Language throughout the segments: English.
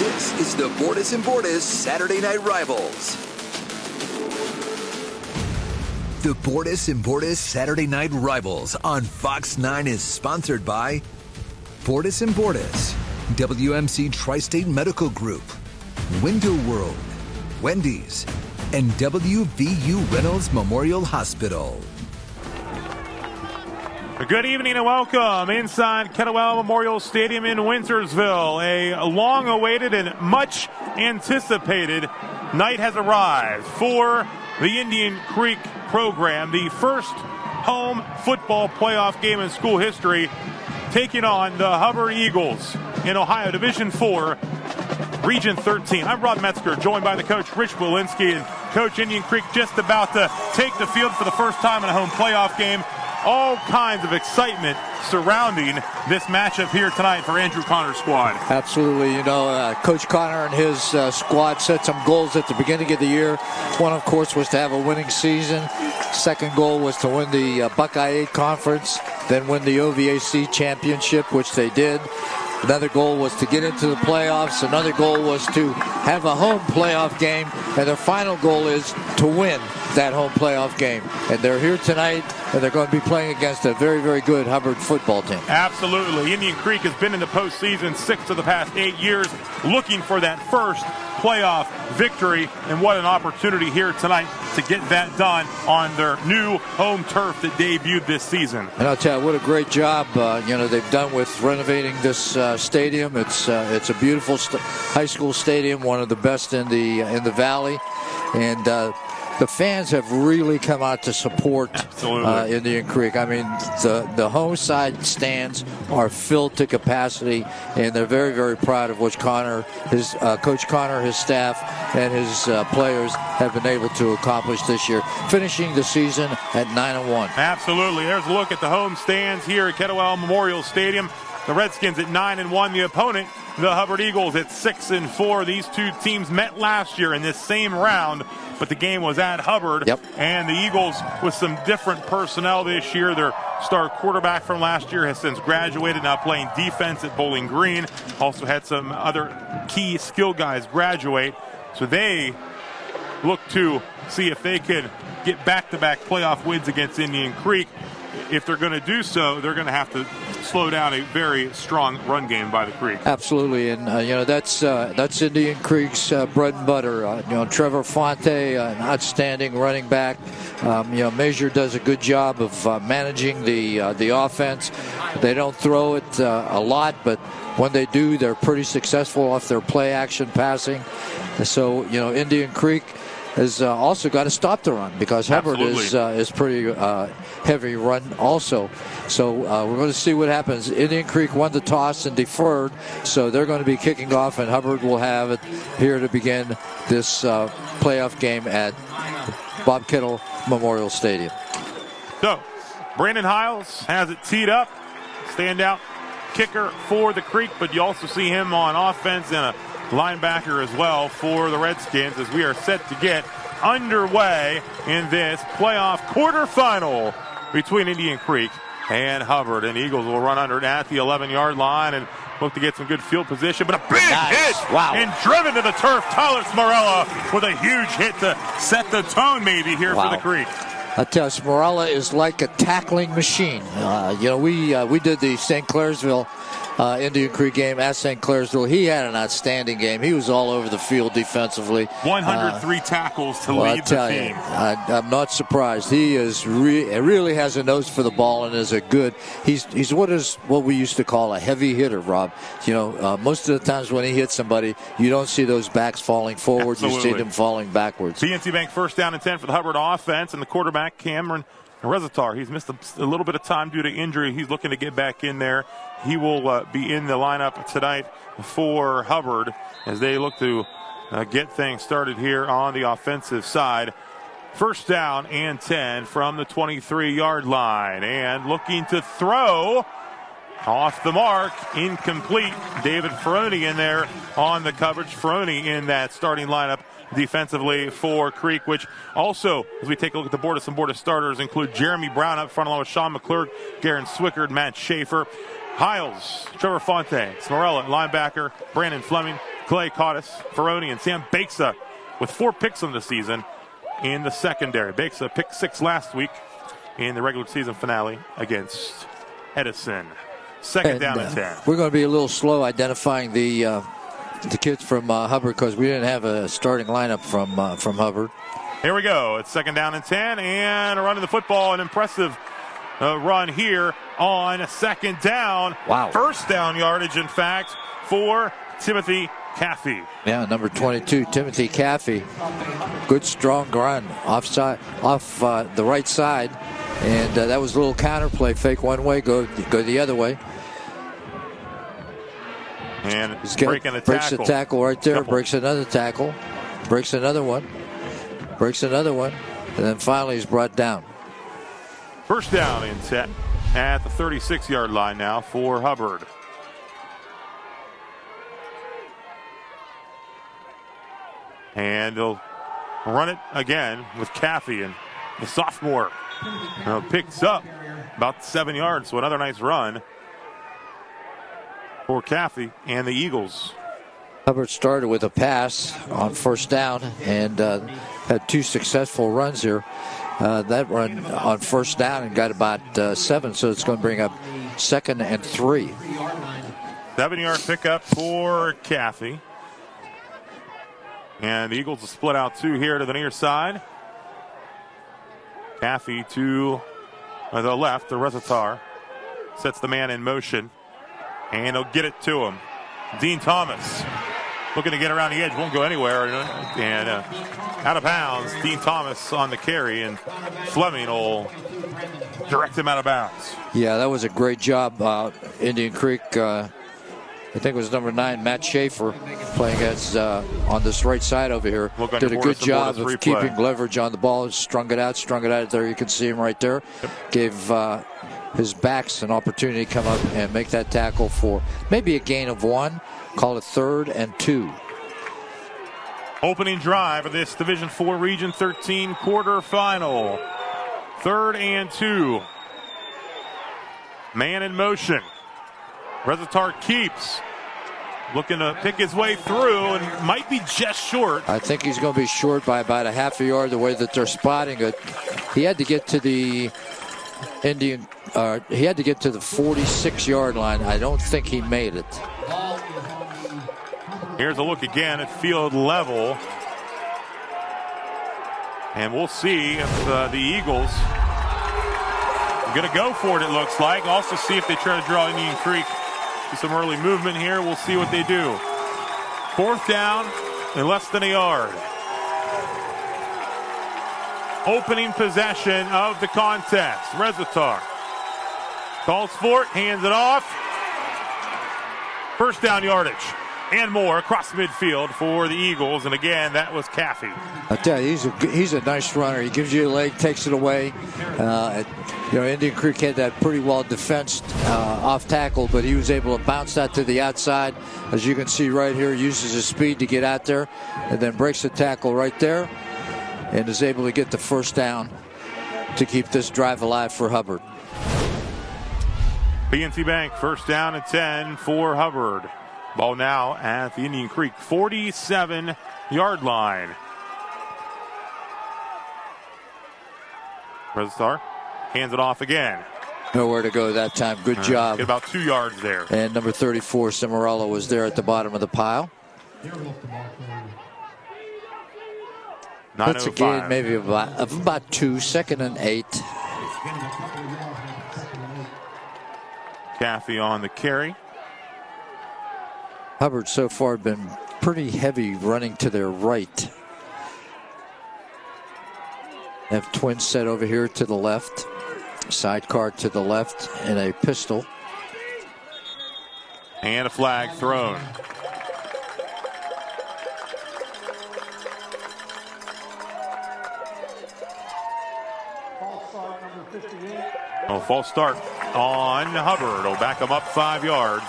This is the Bordas and Bordas Saturday Night Rivals. The Bordas and Bordas Saturday Night Rivals on Fox 9 is sponsored by Bordas and Bordas, WMC Tri-State Medical Group, Window World, Wendy's, and WVU Reynolds Memorial Hospital. Good evening and welcome inside Kettlewell Memorial Stadium in Wintersville. A long-awaited and much anticipated night has arrived for the Indian Creek program. The first home football playoff game in school history, taking on the Hubbard Eagles in Ohio Division IV, Region 13. I'm Rob Metzger, joined by the coach Rich Walensky, and Coach Indian Creek just about to take the field for the first time in a home playoff game. All kinds of excitement surrounding this matchup here tonight for Andrew Connor's squad. Absolutely. Coach Connor and his squad set some goals at the beginning of the year. One, of course, was to have a winning season. Second goal was to win the Buckeye 8 Conference, then win the OVAC Championship, which they did. Another goal was to get into the playoffs. Another goal was to have a home playoff game. And their final goal is to win that home playoff game. And they're here tonight, and they're going to be playing against a very, very good Hubbard football team. Absolutely. Indian Creek has been in the postseason 6 of the past 8 years, looking for that first playoff victory. And what an opportunity here tonight to get that done on their new home turf that debuted this season. And I'll tell you, what a great job they've done with renovating this stadium. It's a beautiful high school stadium, one of the best in the valley, and the fans have really come out to support Indian Creek. I mean, the home side stands are filled to capacity, and they're very, very proud of what Coach Connor, his staff, and his players have been able to accomplish this year, finishing the season at 9-1. Absolutely. There's a look at the home stands here at Kettlewell Memorial Stadium. The Redskins at 9-1. The opponent, the Hubbard Eagles, at 6-4. These two teams met last year in this same round, but the game was at Hubbard. Yep. And the Eagles, with some different personnel this year, their star quarterback from last year has since graduated, now playing defense at Bowling Green. Also had some other key skill guys graduate. So they look to see if they can get back-to-back playoff wins against Indian Creek. If they're going to do so, they're going to have to slow down a very strong run game by the Creek. Absolutely, and that's Indian Creek's bread and butter. Trevor Fonte, an outstanding running back. Major does a good job of managing the offense. They don't throw it a lot, but when they do, they're pretty successful off their play action passing. So Indian Creek has also got to stop the run, because Hubbard is pretty heavy run also. So we're going to see what happens. Indian Creek won the toss and deferred, so they're going to be kicking off, and Hubbard will have it here to begin this playoff game at Bob Kittle Memorial Stadium. So Brandon Hiles has it teed up, standout kicker for the Creek, but you also see him on offense and a linebacker as well for the Redskins, as we are set to get underway in this playoff quarterfinal between Indian Creek and Hubbard. And Eagles will run under it at the 11-yard line and look to get some good field position. But a big hit! Wow. And driven to the turf, Tyler Smarella with a huge hit to set the tone maybe here for the Creek. I tell you, Smarella is like a tackling machine. We did the St. Clairsville Indian Creek game at St. Clairsville. He had an outstanding game. He was all over the field defensively. 103 tackles to lead the team. I'm not surprised. He is really has a nose for the ball and is a good. He's what we used to call a heavy hitter, Rob. Most of the times when he hits somebody, you don't see those backs falling forward. Absolutely. You see them falling backwards. PNC Bank first down and 10 for the Hubbard offense, and the quarterback Cameron Rezatar. He's missed a little bit of time due to injury. He's looking to get back in there. He will be in the lineup tonight for Hubbard as they look to get things started here on the offensive side. First down and 10 from the 23-yard line. And looking to throw off the mark, incomplete. David Ferroni in there on the coverage. Ferroni in that starting lineup defensively for Creek, which also, as we take a look at the board, some Bordas starters include Jeremy Brown up front along with Sean McClurg, Garen Swickard, Matt Schaefer, Hiles, Trevor Fonte, Smarella, linebacker, Brandon Fleming, Clay Cottis, Ferroni, and Sam Baxa with 4 picks on the season in the secondary. Baxa picked 6 last week in the regular season finale against Edison. Second down and 10. We're going to be a little slow identifying the kids from Hubbard because we didn't have a starting lineup from Hubbard. Here we go. It's second down and 10, and running the football. An impressive run here on second down. Wow. First down yardage, in fact, for Timothy Caffey. Yeah, number 22, Timothy Caffey. Good, strong run off the right side. And that was a little counter play. Fake one way, go the other way. And breaking a tackle. Breaks a tackle right there. Breaks another tackle. Breaks another one. Breaks another one. And then finally he's brought down. First down and 10 at the 36-yard line now for Hubbard. And they'll run it again with Caffey, and the sophomore picks up about 7 yards. So another nice run for Caffey and the Eagles. Hubbard started with a pass on first down and had 2 successful runs here. That run on first down and got about 7, so it's going to bring up 2nd and 3. 7-yard pickup for Caffey. And the Eagles will split out 2 here to the near side. Caffey to the left, the Rezatar sets the man in motion, and he'll get it to him. Dean Thomas looking to get around the edge, won't go anywhere, and out of bounds. Dean Thomas on the carry, and Fleming will direct him out of bounds. Yeah, that was a great job. Indian Creek, I think it was number 9, Matt Schaefer, playing as on this right side over here. Did a good job of keeping leverage on the ball. Strung it out there. You can see him right there. Yep. Gave his backs an opportunity to come up and make that tackle for maybe a gain of 1. Call it 3rd and 2. Opening drive of this Division IV Region 13 quarterfinal. 3rd and 2. Man in motion. Rezatar keeps looking to pick his way through and might be just short. I think he's going to be short by about a half a yard the way that they're spotting it. He had to get to the Indian. He had to get to the 46-yard line. I don't think he made it. Here's a look again at field level. And we'll see if the Eagles are going to go for it looks like. Also see if they try to draw Indian Creek. Some early movement here. We'll see what they do. 4th down and less than a yard. Opening possession of the contest. Rezatar calls for it, hands it off. First down yardage and more across midfield for the Eagles. And again, that was Caffey. I tell you, he's a nice runner. He gives you a leg, takes it away. Indian Creek had that pretty well defensed off tackle, but he was able to bounce that to the outside. As you can see right here, uses his speed to get out there and then breaks the tackle right there and is able to get the first down to keep this drive alive for Hubbard. PNC Bank, first down and 10 for Hubbard. Ball now at the Indian Creek 47-yard line. Rezatar hands it off again. Nowhere to go that time. Good job. Get about 2 yards there. And number 34, Cimarella, was there at the bottom of the pile. That's a gain maybe of about 2, 2nd and 8. Caffey on the carry. Hubbard so far been pretty heavy running to their right. Have twins set over here to the left. Sidecar to the left and a pistol. And a flag thrown. False start on Hubbard. Will back him up 5 yards.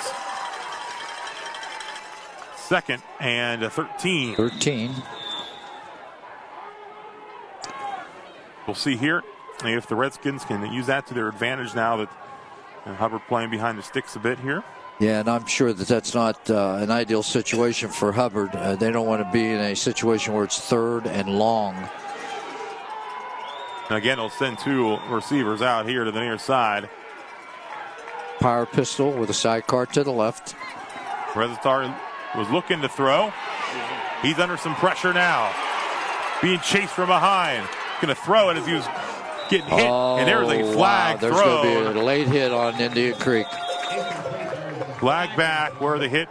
2nd and 13. We'll see here if the Redskins can use that to their advantage now that Hubbard playing behind the sticks a bit here. Yeah, and I'm sure that that's not an ideal situation for Hubbard. They don't want to be in a situation where it's 3rd and long. And again, they'll send 2 receivers out here to the near side. Power pistol with a sidecar to the left. Rezatar was looking to throw. He's under some pressure now. Being chased from behind. Going to throw it as he was getting hit. And there was a flag thrown. There's going to be a late hit on Indian Creek. Flag back where the hit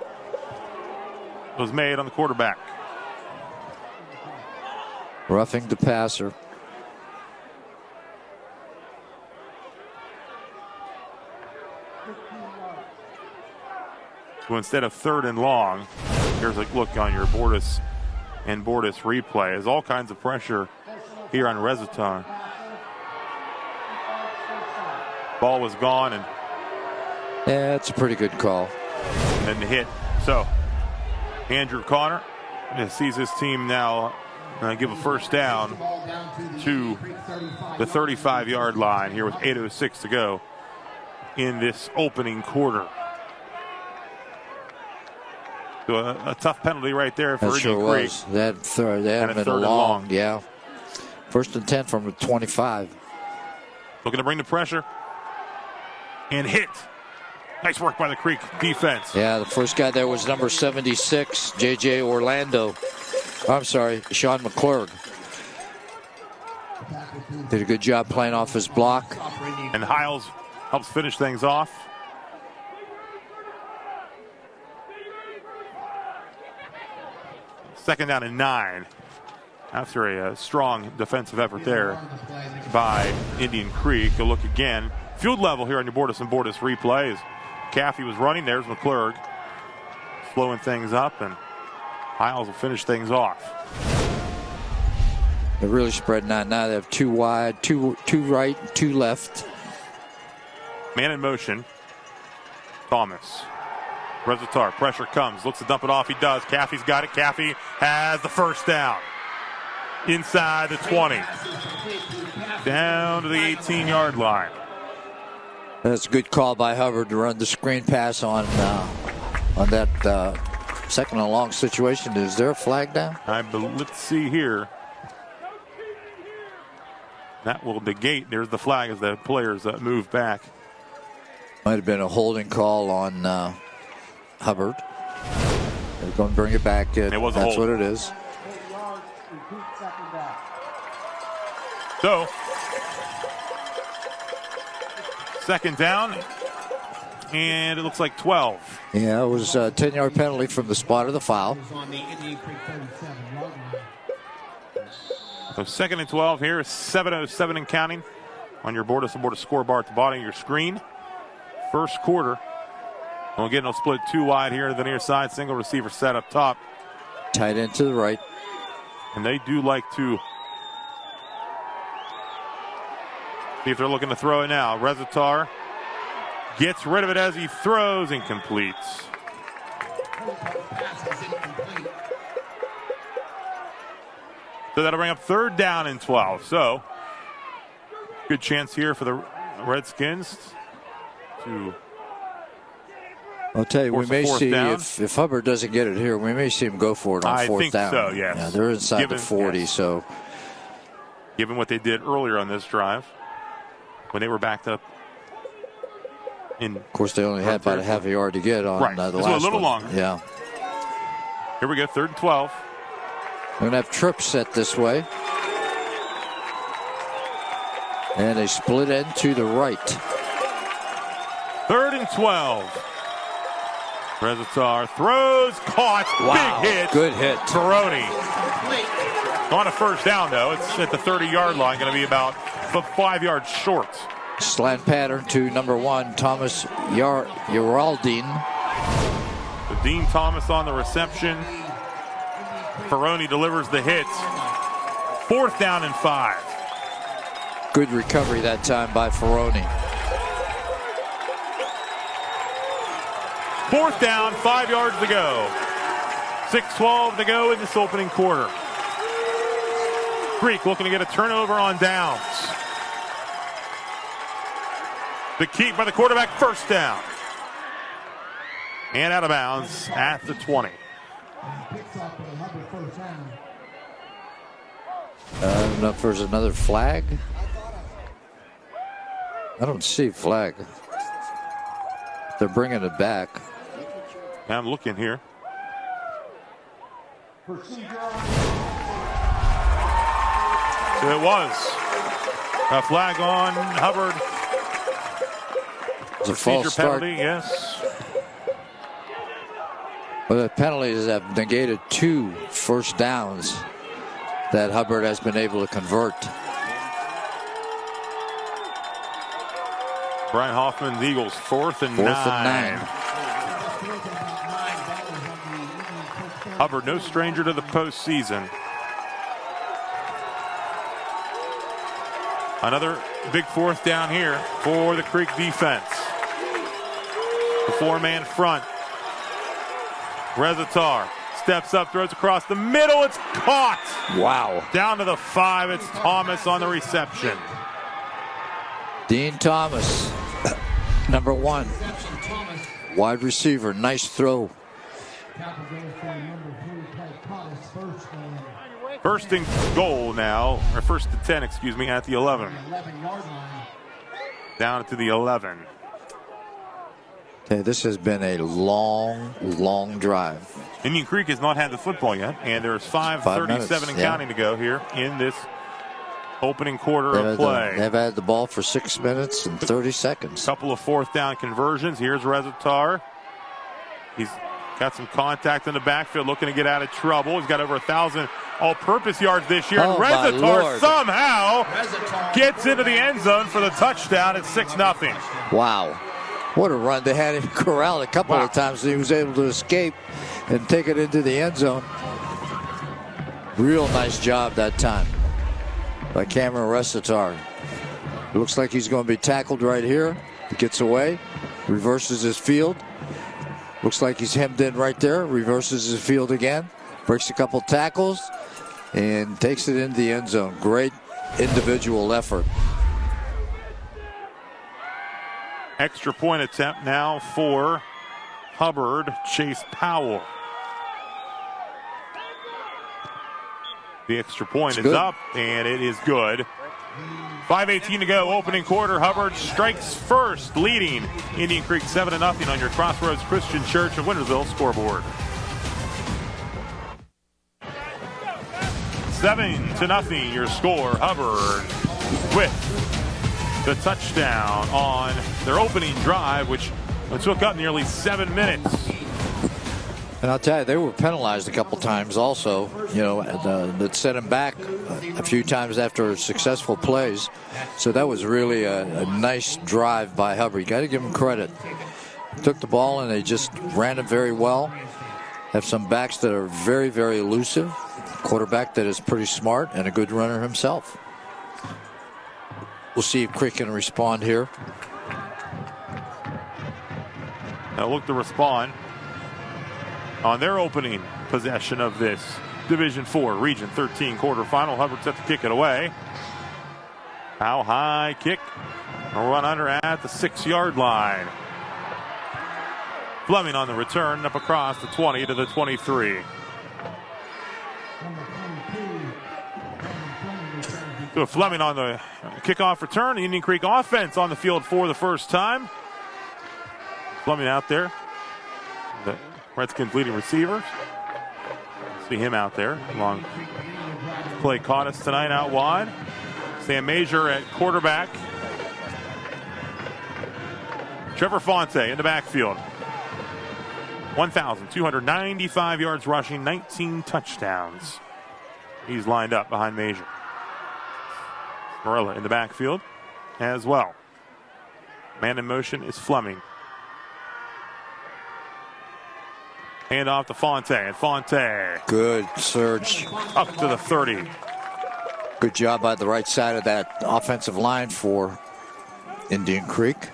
was made on the quarterback. Roughing the passer. So instead of 3rd and long, here's a look on your Bordas and Bordas replay. There's all kinds of pressure here on Rezatar. Ball was gone, and yeah, it's a pretty good call. And then the hit. So Andrew Connor sees his team now give a first down to the 35-yard line here with 8:06 to go in this opening quarter. So a tough penalty right there for Indian Creek. That had been a long, yeah. 1st and 10 from the 25. Looking to bring the pressure. And hit. Nice work by the Creek defense. Yeah, the first guy there was number 76, J.J. Orlando. I'm sorry, Sean McClurg. Did a good job playing off his block. And Hiles helps finish things off. Second down and 9 after a strong defensive effort there by Indian Creek. A look again. Field level here on your Bordas and Bordas replays. Caffey was running. There's McClurg slowing things up, and Hiles will finish things off. They're really spreading out now. They have 2 wide, two right, 2 left. Man in motion. Thomas. Rezatar, pressure comes, looks to dump it off. He does. Caffey's got it. Caffey has the first down. Inside the 20. Down to the 18-yard line. That's a good call by Hubbard to run the screen pass on that 2nd and long situation. Is there a flag down? Let's see here. That will negate. There's the flag as the players move back. Might have been a holding call on Hubbard. They're going to bring it back. It was a hold. That's what it is. So, 2nd down, and it looks like 12. Yeah, it was a 10-yard penalty from the spot of the foul. So 2nd and 12 here, 7:07 and counting on your Bordas and Bordas score bar at the bottom of your screen. First quarter. And again, they'll split 2 wide here to the near side. Single receiver set up top. Tight end to the right. And they do like to see if they're looking to throw it now. Rezatar gets rid of it as he throws and completes. So that'll bring up 3rd down and 12. So good chance here for the Redskins to. I'll tell you, we may see if Hubbard doesn't get it here, we may see him go for it on 4th down. I think so, yes. Yeah, they're inside the 40, yes. So. Given what they did earlier on this drive, when they were backed up. Of course, they only had about a half a yard to get on the last one. A little longer. Yeah. Here we go, 3rd and 12. We're going to have trips set this way. And they split end to the right. 3rd and 12. Rezatar throws, caught, wow. Big hit. Good hit. Peroni. On a 1st down, though. It's at the 30-yard line, going to be about 5 yards short. Slant pattern to number 1, Thomas Uraldine. Dean Thomas on the reception. Peroni delivers the hit. 4th down and 5. Good recovery that time by Peroni. 4th down, 5 yards to go. 6:12 to go in this opening quarter. Creek looking to get a turnover on downs. The keep by the quarterback, 1st down. And out of bounds at the 20. I don't know if there's another flag. I don't see a flag. They're bringing it back. I'm looking here. So it was a flag on Hubbard. It's a false start. Penalty, yes. Well, the penalties have negated 2 first downs that Hubbard has been able to convert. Brian Hoffman's Eagles, 4th and 9. Hubbard, no stranger to the postseason. Another big 4th down here for the Creek defense. The 4-man front. Rezatar steps up, throws across the middle. It's caught. Wow. Down to the 5. It's Thomas on the reception. Dean Thomas, number 1. Wide receiver. Nice throw. First and goal now, or 1st and 10, excuse me, at the 11. Down to the 11. Okay, this has been a long drive. Indian Creek has not had the football yet, and there's 5:37 and counting to go here in this opening quarter of play. They've had the ball for 6 minutes and 30 seconds. Couple of 4th down conversions. Here's Rezatar. He's got some contact in the backfield, looking to get out of trouble. He's got over 1,000 all-purpose yards this year. Oh, and Rezatar somehow gets into the end zone for the touchdown at 6-0. Wow. What a run. They had him corralled a couple of times, and he was able to escape and take it into the end zone. Real nice job that time by Cameron Rezatar. Looks like he's going to be tackled right here. He gets away, reverses his field. Looks like he's hemmed in right there, reverses his field again, breaks a couple tackles, and takes it into the end zone. Great individual effort. Extra point attempt now for Hubbard, Chase Powell. The extra point is up, and it is good. 5:18 to go, opening quarter. Hubbard strikes first, leading Indian Creek 7-0 on your Crossroads Christian Church of Wintersville scoreboard. 7-0 your score. Hubbard with the touchdown on their opening drive, which took up nearly 7 minutes. And I'll tell you, they were penalized a couple times also, that set them back a few times after successful plays. So that was really a nice drive by Hubbard. You got to give them credit. Took the ball and they just ran it very well. Have some backs that are very, very elusive. Quarterback that is pretty smart and a good runner himself. We'll see if Creek can respond here. Now look to respond on their opening possession of this Division 4 Region 13 quarterfinal. Hubbard set to kick it away. How high kick? A run under at the 6-yard line. Fleming on the return, up across the 20 to the 23. So Fleming on the kickoff return. The Indian Creek offense on the field for the first time. Fleming out there. The Redskins leading receivers. See him out there. Long play caught us tonight out wide. Sam Major at quarterback. Trevor Fonte in the backfield. 1,295 yards rushing, 19 touchdowns. He's lined up behind Major. Morella in the backfield as well. Man in motion is Fleming. Hand off to Fonte, and Fonte. Good surge. Up to the 30. Good job by the right side of that offensive line for Indian Creek.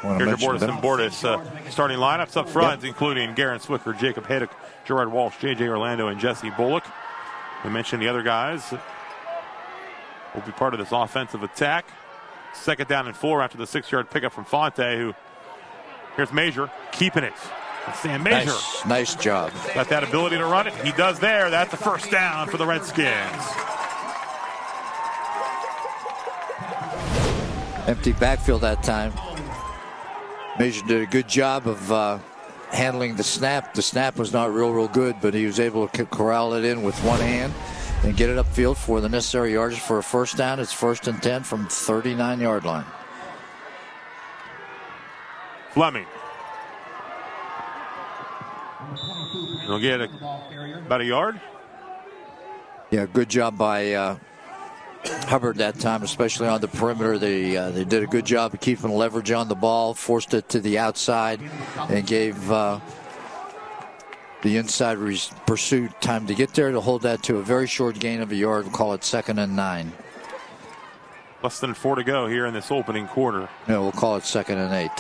Here's your Bordas and Bordas starting lineups up front, including Garen Swicker, Jacob Haydock, Gerard Walsh, J.J. Orlando, and Jesse Bullock. We mentioned the other guys will be part of this offensive attack. 2nd down and 4 after the 6-yard pickup from Fonte, who, here's Major, keeping it. Sam Major. Nice job. Got that ability to run it. He does there. That's a first down for the Redskins. Empty backfield that time. Major did a good job of handling the snap. The snap was not real good, but he was able to corral it in with one hand and get it upfield for the necessary yardage for a first down. It's 1st and 10 from 39-yard line. Fleming. He'll get about a yard. Yeah, good job by Hubbard that time, especially on the perimeter. They did a good job of keeping leverage on the ball, forced it to the outside, and gave the inside pursuit time to get there to hold that to a very short gain of a yard. We'll call it 2nd and 9. Less than 4 to go here in this opening quarter. No, we'll call it 2nd and 8.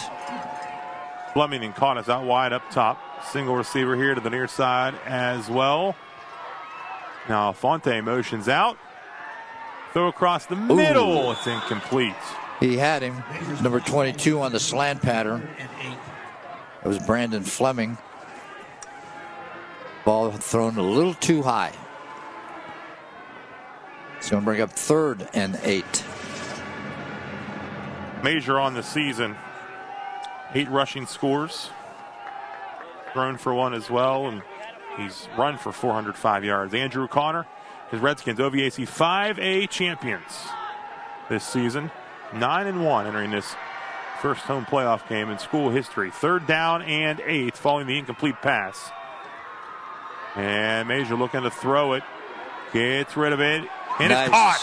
Fleming and caught us out wide up top. Single receiver here to the near side as well. Now Fonte motions out. Throw across the middle. It's incomplete. He had him. Number 22 on the slant pattern. It was Brandon Fleming. Ball thrown a little too high. It's going to bring up 3rd and 8. Major on the season. 8 rushing scores. Thrown for 1 as well, and he's run for 405 yards. Andrew Connor, his Redskins OVAC 5A champions this season. 9-1 entering this first home playoff game in school history. 3rd down and 8 following the incomplete pass. And Major looking to throw it. Gets rid of it. And it's caught.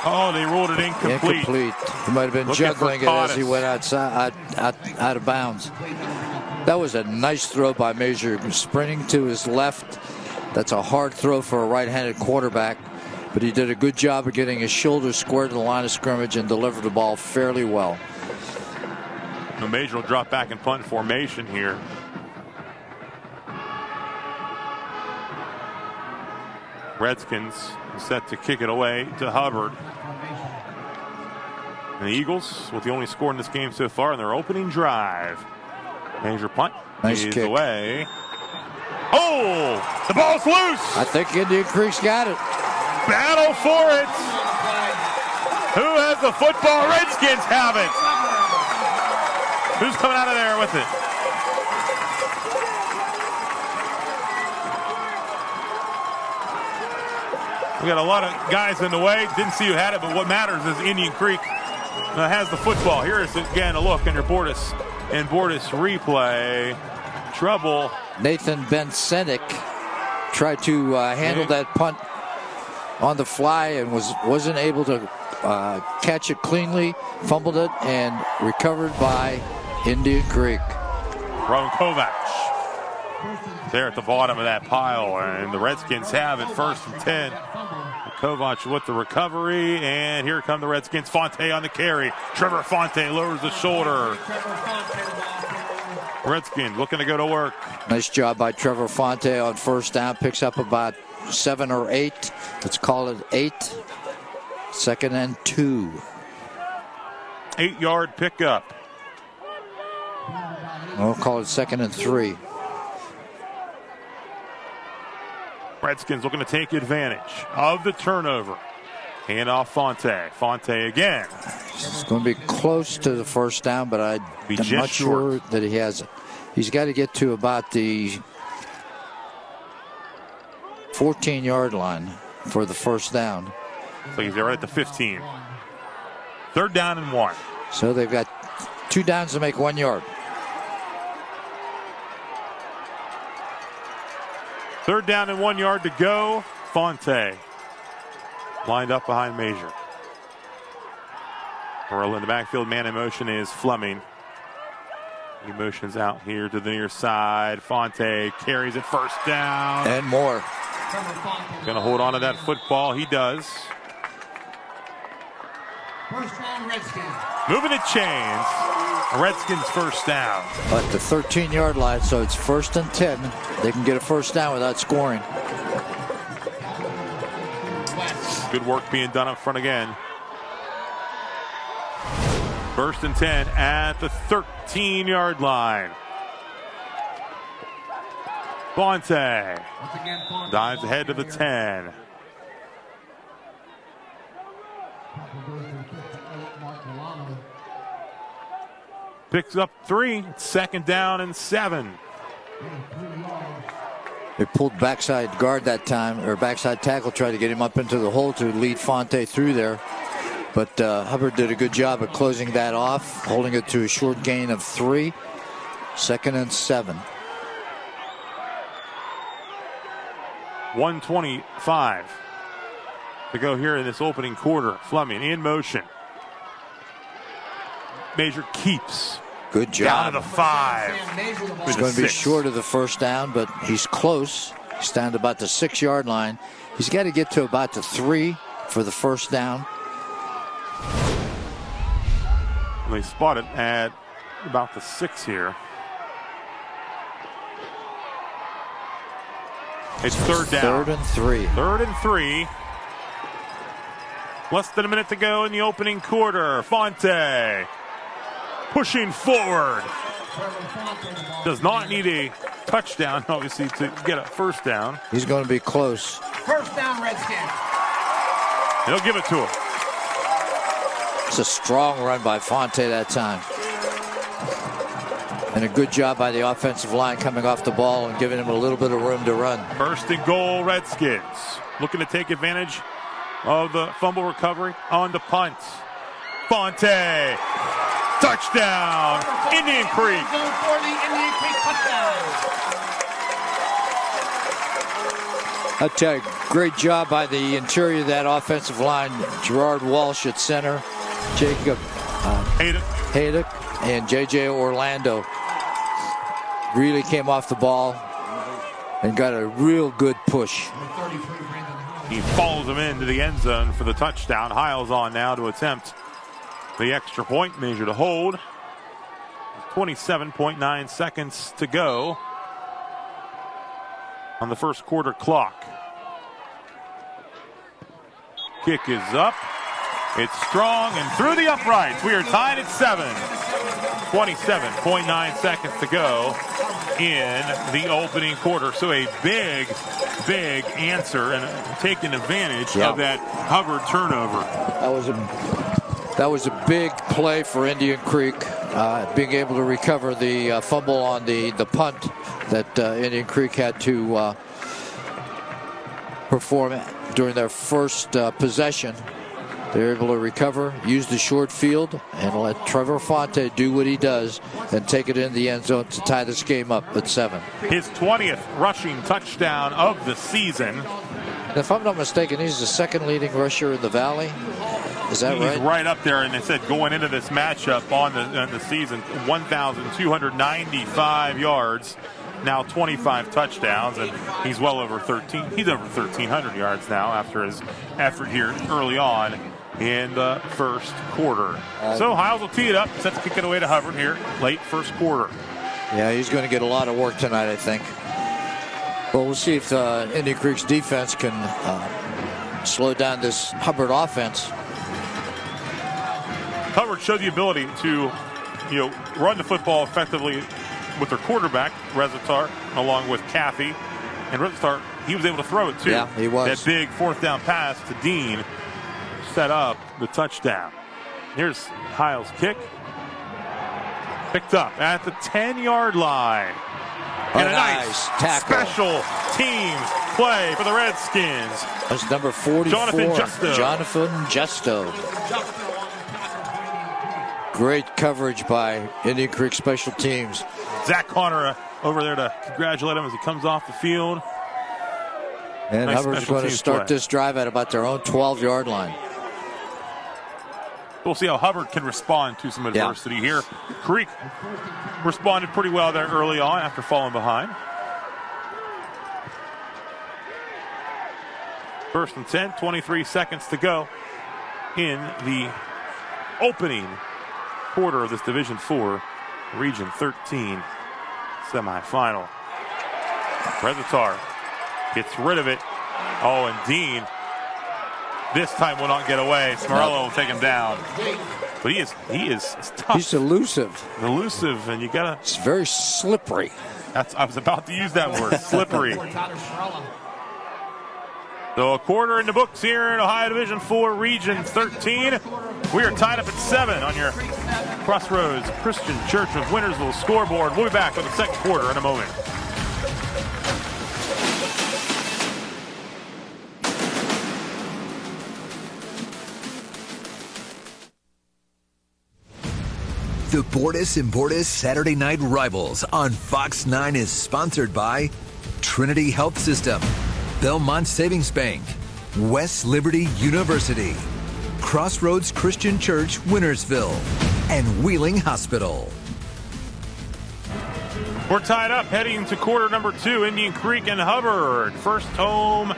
Oh, they ruled it incomplete. He might have been juggling it as he went outside, out of bounds. That was a nice throw by Major, sprinting to his left. That's a hard throw for a right-handed quarterback, but he did a good job of getting his shoulders squared to the line of scrimmage and delivered the ball fairly well. Now Major will drop back and punt formation here. Redskins set to kick it away to Hubbard. And the Eagles with the only score in this game so far in their opening drive. Major punt. Nice He's kick. Away. Oh! The ball's loose! I think Indian Creek's got it. Battle for it! Who has the football? Redskins have it! Who's coming out of there with it? We got a lot of guys in the way. Didn't see who had it, but what matters is Indian Creek has the football. Here is again a look on your Bordas and Bordas replay. Trouble. Nathan Bensenik tried to handle that punt on the fly and wasn't able to catch it cleanly. Fumbled it and recovered by Indian Creek. Ron Kovac there at the bottom of that pile, and the Redskins have it 1st and 10. Kovac with the recovery, and here come the Redskins. Fonte on the carry. Trevor Fonte lowers the shoulder. Redskins looking to go to work. Nice job by Trevor Fonte on 1st down. Picks up about 7 or 8. Let's call it 8. 2nd and 2. 8-yard pickup. We'll call it 2nd and 3. Redskins looking to take advantage of the turnover. Hand off Fonte. Fonte again. It's going to be close to the 1st down, but I'm not sure that he has it. He's got to get to about the 14-yard line for the 1st down. So he's right at the 15. 3rd down and 1. So they've got 2 downs to make 1 yard. 3rd down and 1 yard to go. Fonte lined up behind Major. Roll in the backfield. Man in motion is Fleming. He motions out here to the near side. Fonte carries it 1st down. And more. Going to hold on to that football. He does. 1st down, Redskins. Moving the chains. Redskins 1st down. At the 13-yard line, so it's 1st and 10. They can get a 1st down without scoring. Good work being done up front again. 1st and 10 at the 13-yard line. Fonte Once again, Fonte. dives ahead to the 10. Picks up 3. Second down and 7. They pulled backside guard that time, or backside tackle, tried to get him up into the hole to lead Fonte through there. But Hubbard did a good job of closing that off, holding it to a short gain of 3. Second and 7. 1:25 to go here in this opening quarter. Fleming in motion. Major keeps. Good job. Down to the 5. He's going to be short of the first down, but he's close. He's down to about the 6-yard line. He's got to get to about the 3 for the first down. They spot it at about the 6 here. It's third down. 3rd and 3. 3rd and 3. Less than a minute to go in the opening quarter. Fonte pushing forward. Does not need a touchdown, obviously, to get a first down. He's going to be close. First down, Redskins. They'll give it to him. It's a strong run by Fonte that time. And a good job by the offensive line coming off the ball and giving him a little bit of room to run. First and goal, Redskins. Looking to take advantage of the fumble recovery on the punt. Fonte. Touchdown, Indian Creek. Zone for the Indian Creek touchdown. I tell you, great job by the interior of that offensive line. Gerard Walsh at center, Jacob Haydock, and J.J. Orlando really came off the ball and got a real good push. He follows him into the end zone for the touchdown. Hiles on now to attempt the extra point. Measure to hold. 27.9 seconds to go on the first quarter clock. Kick is up. It's strong and through the uprights. We are tied at 7. 27.9 seconds to go in the opening quarter. So a big answer and taking advantage of that Hubbard turnover. That was a big play for Indian Creek, being able to recover the fumble on the punt that Indian Creek had to perform during their first possession. They were able to recover, use the short field, and let Trevor Fonte do what he does and take it in the end zone to tie this game up at 7. His 20th rushing touchdown of the season. And if I'm not mistaken, he's the second leading rusher in the Valley. Is that right? He's right up there, and they said going into this matchup on the season, 1,295 yards, now 25 touchdowns, and he's well over 13. He's over 1,300 yards now after his effort here early on in the first quarter. So Hiles will tee it up, set to kick it away to Hubbard here late first quarter. Yeah, he's going to get a lot of work tonight, I think. Well, we'll see if Indian Creek's defense can slow down this Hubbard offense. Hubbard showed the ability to, run the football effectively with their quarterback, Rezatar, along with Caffey. And Rezatar, he was able to throw it too. Yeah, he was. That big fourth down pass to Dean set up the touchdown. Here's Hiles' kick. Picked up at the 10-yard line. And a nice tackle. Special teams play for the Redskins. That's number 44. Jonathan Justo. Great coverage by Indian Creek special teams. Zach Connor over there to congratulate him as he comes off the field. And nice Hubbard's going to start this drive at about their own 12-yard line. We'll see how Hubbard can respond to some adversity here. Creek responded pretty well there early on after falling behind. First and 10, 23 seconds to go in the opening quarter of this Division 4 Region 13 semifinal. Rezatar gets rid of it. Oh, and Dean this time will not get away. Smarello will take him down. But he is tough. He's elusive. Elusive, and you gotta. It's very slippery. I was about to use that word, slippery. So a quarter in the books here in Ohio Division 4, Region 13. We are tied up at 7 on your Crossroads Christian Church of Wintersville scoreboard. We'll be back with the second quarter in a moment. The Bordas and Bordas Saturday Night Rivals on Fox 9 is sponsored by Trinity Health System, Belmont Savings Bank, West Liberty University, Crossroads Christian Church, Wintersville, and Wheeling Hospital. We're tied up heading to quarter number 2, Indian Creek and Hubbard. First home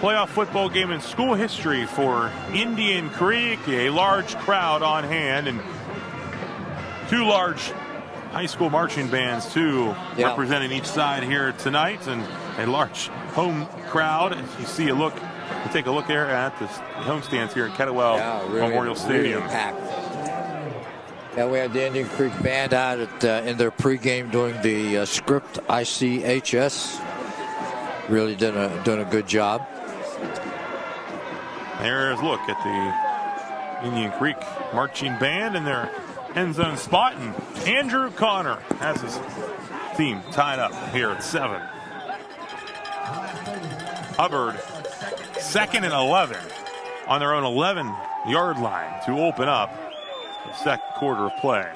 playoff football game in school history for Indian Creek. A large crowd on hand and 2 large high school marching bands, too, representing each side here tonight, and a large home crowd. You see you take a look there at the home stands here in Kettlewell Memorial Stadium. Really packed. Yeah, we had the Indian Creek band out in their pregame doing the script ICHS. Really doing a good job. There's a look at the Indian Creek marching band and their end zone spot, and Andrew Connor has his team tied up here at 7. Hubbard, 2nd and 11 on their own 11-yard line to open up the second quarter of play.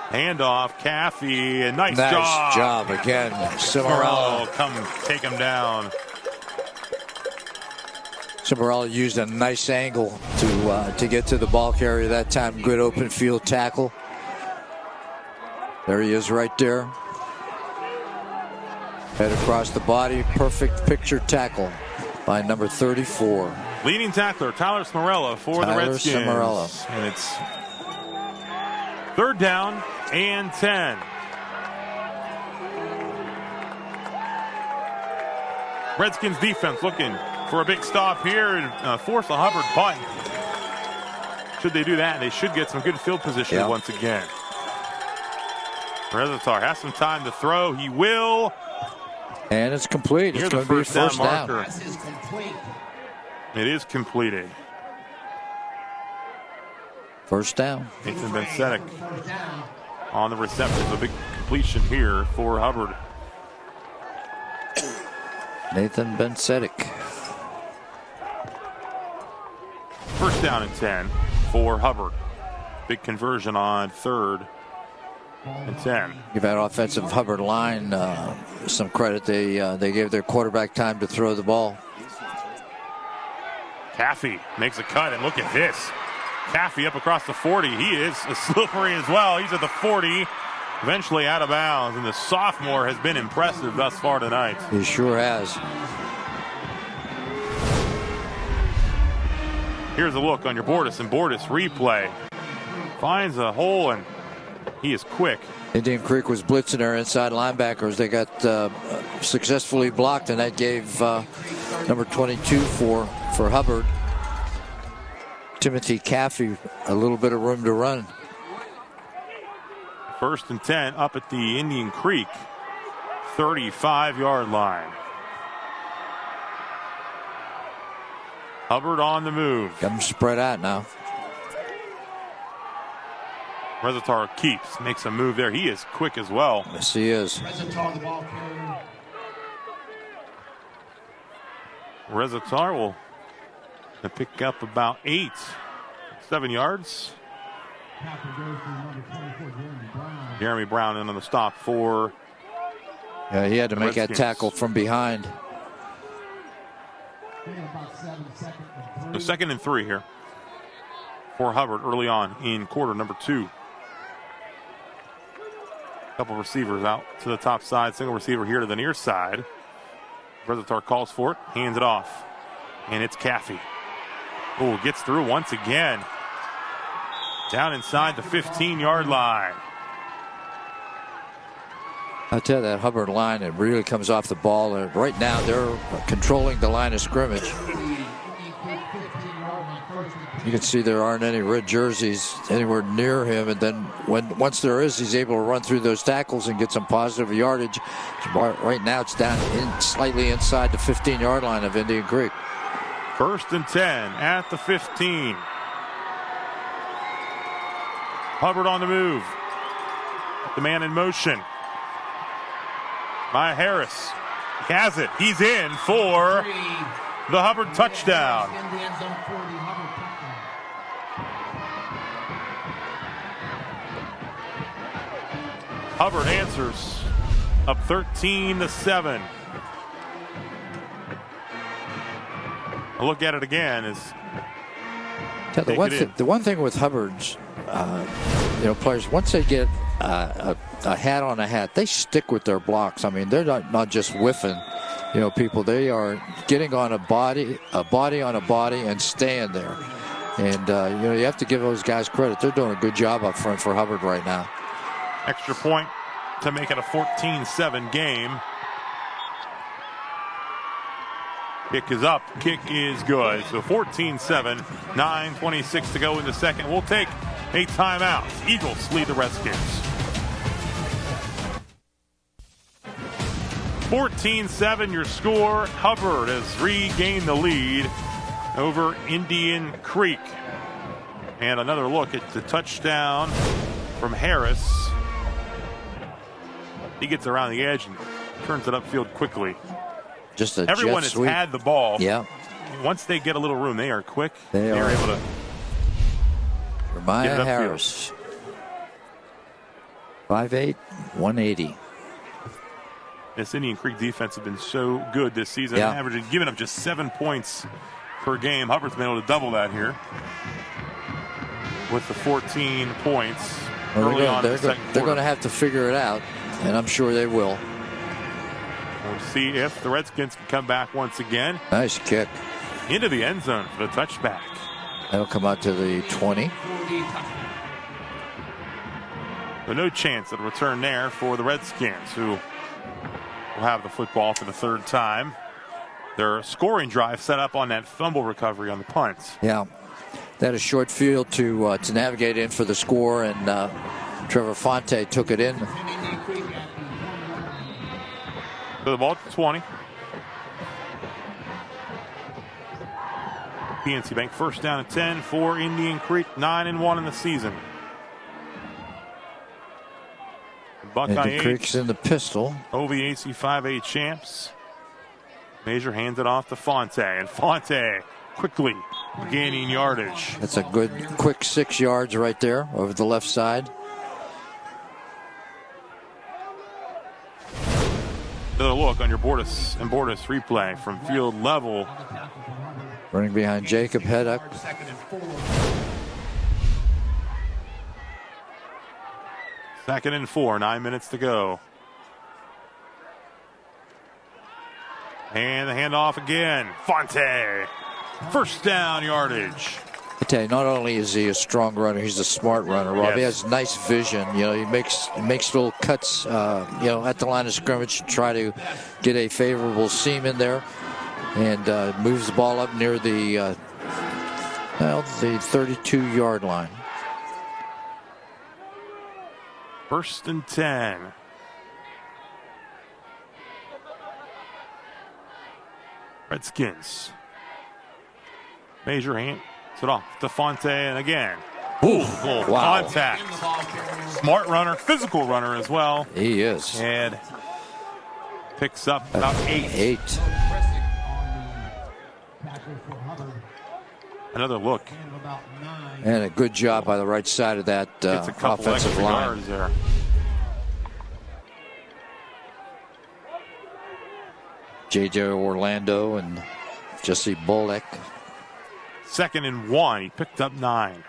Handoff, Caffey, and nice job again. Cimarella come take him down. Cimarella used a nice angle to get to the ball carrier that time. Good open field tackle. There he is right there. Head across the body. Perfect picture tackle by number 34. Leading tackler Tyler Cimarella for the Redskins. Cimarella. And it's 3rd down and 10. Redskins defense looking for a big stop here and force a Hubbard punt. Should they do that, they should get some good field position once again. Rezatar has some time to throw. He will. And it's complete. It's going to be first down. It is completed. First down. Nathan Bensetic on the reception. A big completion here for Hubbard. Nathan Bensetic. First down and 10 for Hubbard. Big conversion on 3rd and 10. Give that offensive Hubbard line some credit. They gave their quarterback time to throw the ball. Caffey makes a cut, and look at this. Caffey up across the 40. He is slippery as well. He's at the 40, eventually out of bounds, and the sophomore has been impressive thus far tonight. He sure has. Here's a look on your Bordas and Bordas replay. Finds a hole, and he is quick. Indian Creek was blitzing their inside linebackers. They got successfully blocked, and that gave number 22 for Hubbard, Timothy Caffey, a little bit of room to run. 1st and 10 up at the Indian Creek 35-yard line. Hubbard on the move. Got him spread out now. Rezatar makes a move there. He is quick as well. Yes, he is. Rezatar will pick up about 7 yards. Jeremy Brown in on the stop for. Yeah, he had to make that tackle from behind. So 2nd and 3 here for Hubbard early on in quarter number 2. Couple receivers out to the top side. Single receiver here to the near side. Rezatar calls for it, hands it off, and it's Caffey. Oh, gets through once again. Down inside the 15-yard line. I tell you, that Hubbard line, it really comes off the ball. And right now, they're controlling the line of scrimmage. You can see there aren't any red jerseys anywhere near him, and then once there is, he's able to run through those tackles and get some positive yardage. Right now it's down slightly inside the 15-yard line of Indian Creek. 1st and 10 at the 15. Hubbard on the move. The man in motion. By Harris. He has it. He's in for the Hubbard touchdown. Hubbard answers up 13-7. A look at it again is the one thing with Hubbard's players, once they get a hat on a hat, they stick with their blocks. I mean, they're not just whiffing, people. They are getting on a body on a body and staying there. And you have to give those guys credit. They're doing a good job up front for Hubbard right now. Extra point to make it a 14-7 game. Kick is up. Kick is good. So 14-7, 9:26 to go in the second. We'll take a timeout. Eagles lead the Redskins. 14-7 your score. Hubbard has regained the lead over Indian Creek. And another look at the touchdown from Harris. He gets around the edge and turns it upfield quickly. Just a Everyone has had the ball. Yeah. Once they get a little room, they are quick. They are able to. Jeremiah Harris. 5'8", 180. This Indian Creek defense has been so good this season, averaging, giving up just 7 points per game. Hubbard's been able to double that here with the 14 points early on in the second quarter. They're going to have to figure it out, and I'm sure they will. We'll see if the Redskins can come back once again. Nice kick. Into the end zone for the touchback. That'll come out to the 20. So no chance at a return there for the Redskins, who will have the football for the third time. Their scoring drive set up on that fumble recovery on the punt. Yeah. They had a short field to navigate in for the score, and Trevor Fonte took it in. So the ball at the 20. PNC Bank first down at 10 for Indian Creek, 9-1 in the season. Buckeye Indian Creek's in the pistol. OVAC 5A champs. Major hands it off to Fonte, and Fonte quickly gaining yardage. That's a good quick 6 yards right there over the left side. Another look on your Bordas replay from field level. Running behind Jacob Hedduck. Second and 4, 9 minutes to go. And the handoff again. Fonte. First down yardage. I tell you, not only is he a strong runner, he's a smart runner, Rob. Yes. He has nice vision. He makes little cuts, at the line of scrimmage to try to get a favorable seam in there, and moves the ball up near the 32-yard line. First and 10. Redskins. Major hand. It off to Fonte, and again. Wow. Contact. Smart runner, physical runner as well. He is. And picks up about 8. Another look. And a good job by the right side of that offensive line. There. J.J. Orlando and Jesse Bullock. Second and 1. He picked up 9.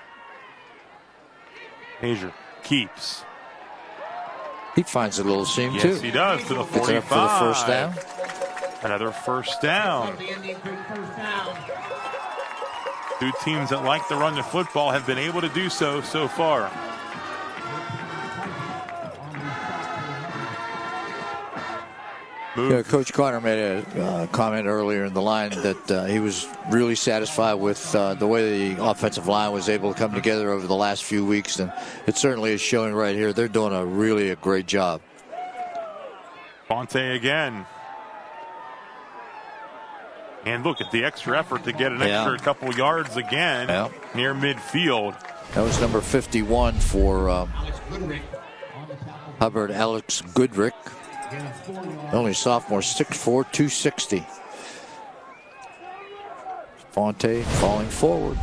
Major keeps. He finds a little seam, yes, too. Yes, he does, to the 45. Gets it up for the first down. Another first down. Two teams that like to run the football have been able to do so far. Coach Carter made a comment earlier in the line that he was really satisfied with the way the offensive line was able to come together over the last few weeks, and it certainly is showing right here. They're doing a great job. Fonte again. And look at the extra effort to get an extra couple yards again near midfield. That was number 51 for Hubbard, Alex Goodrick. Only sophomore, 6'4", 260. Fonte falling forward.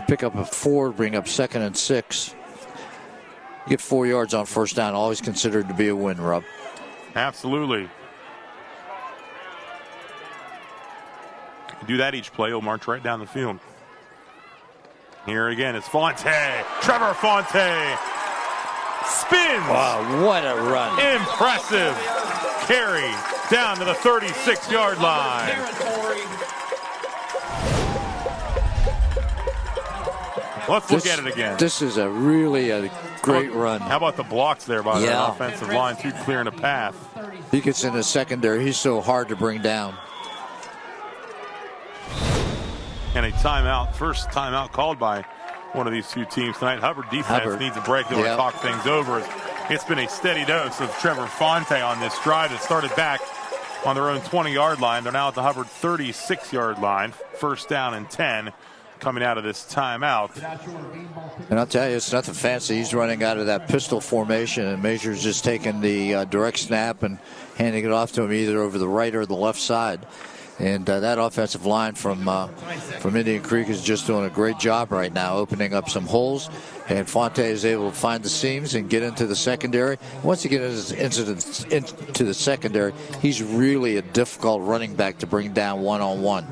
Pick up a 4, bring up 2nd and 6. Get 4 yards on first down, always considered to be a win, Rob. Absolutely. Do that each play, he'll march right down the field. Here again is Fonte. Trevor Fonte spins. Wow, what a run. Impressive carry down to the 36-yard line. Let's look at it again. This is a really great run. How about the blocks there by the offensive line, too, clearing a path. He gets in the secondary. He's so hard to bring down. And a timeout, first timeout called by one of these two teams tonight. Hubbard defense needs a break. They want to talk things over. It's been a steady dose of Trevor Fonte on this drive that started back on their own 20-yard line. They're now at the Hubbard 36-yard line. First down and 10 coming out of this timeout. And I'll tell you, it's nothing fancy. He's running out of that pistol formation, and Mazur's just taking the direct snap and handing it off to him either over the right or the left side. And that offensive line from Indian Creek is just doing a great job right now, opening up some holes. And Fonte is able to find the seams and get into the secondary. Once he gets into the secondary, he's really a difficult running back to bring down one-on-one.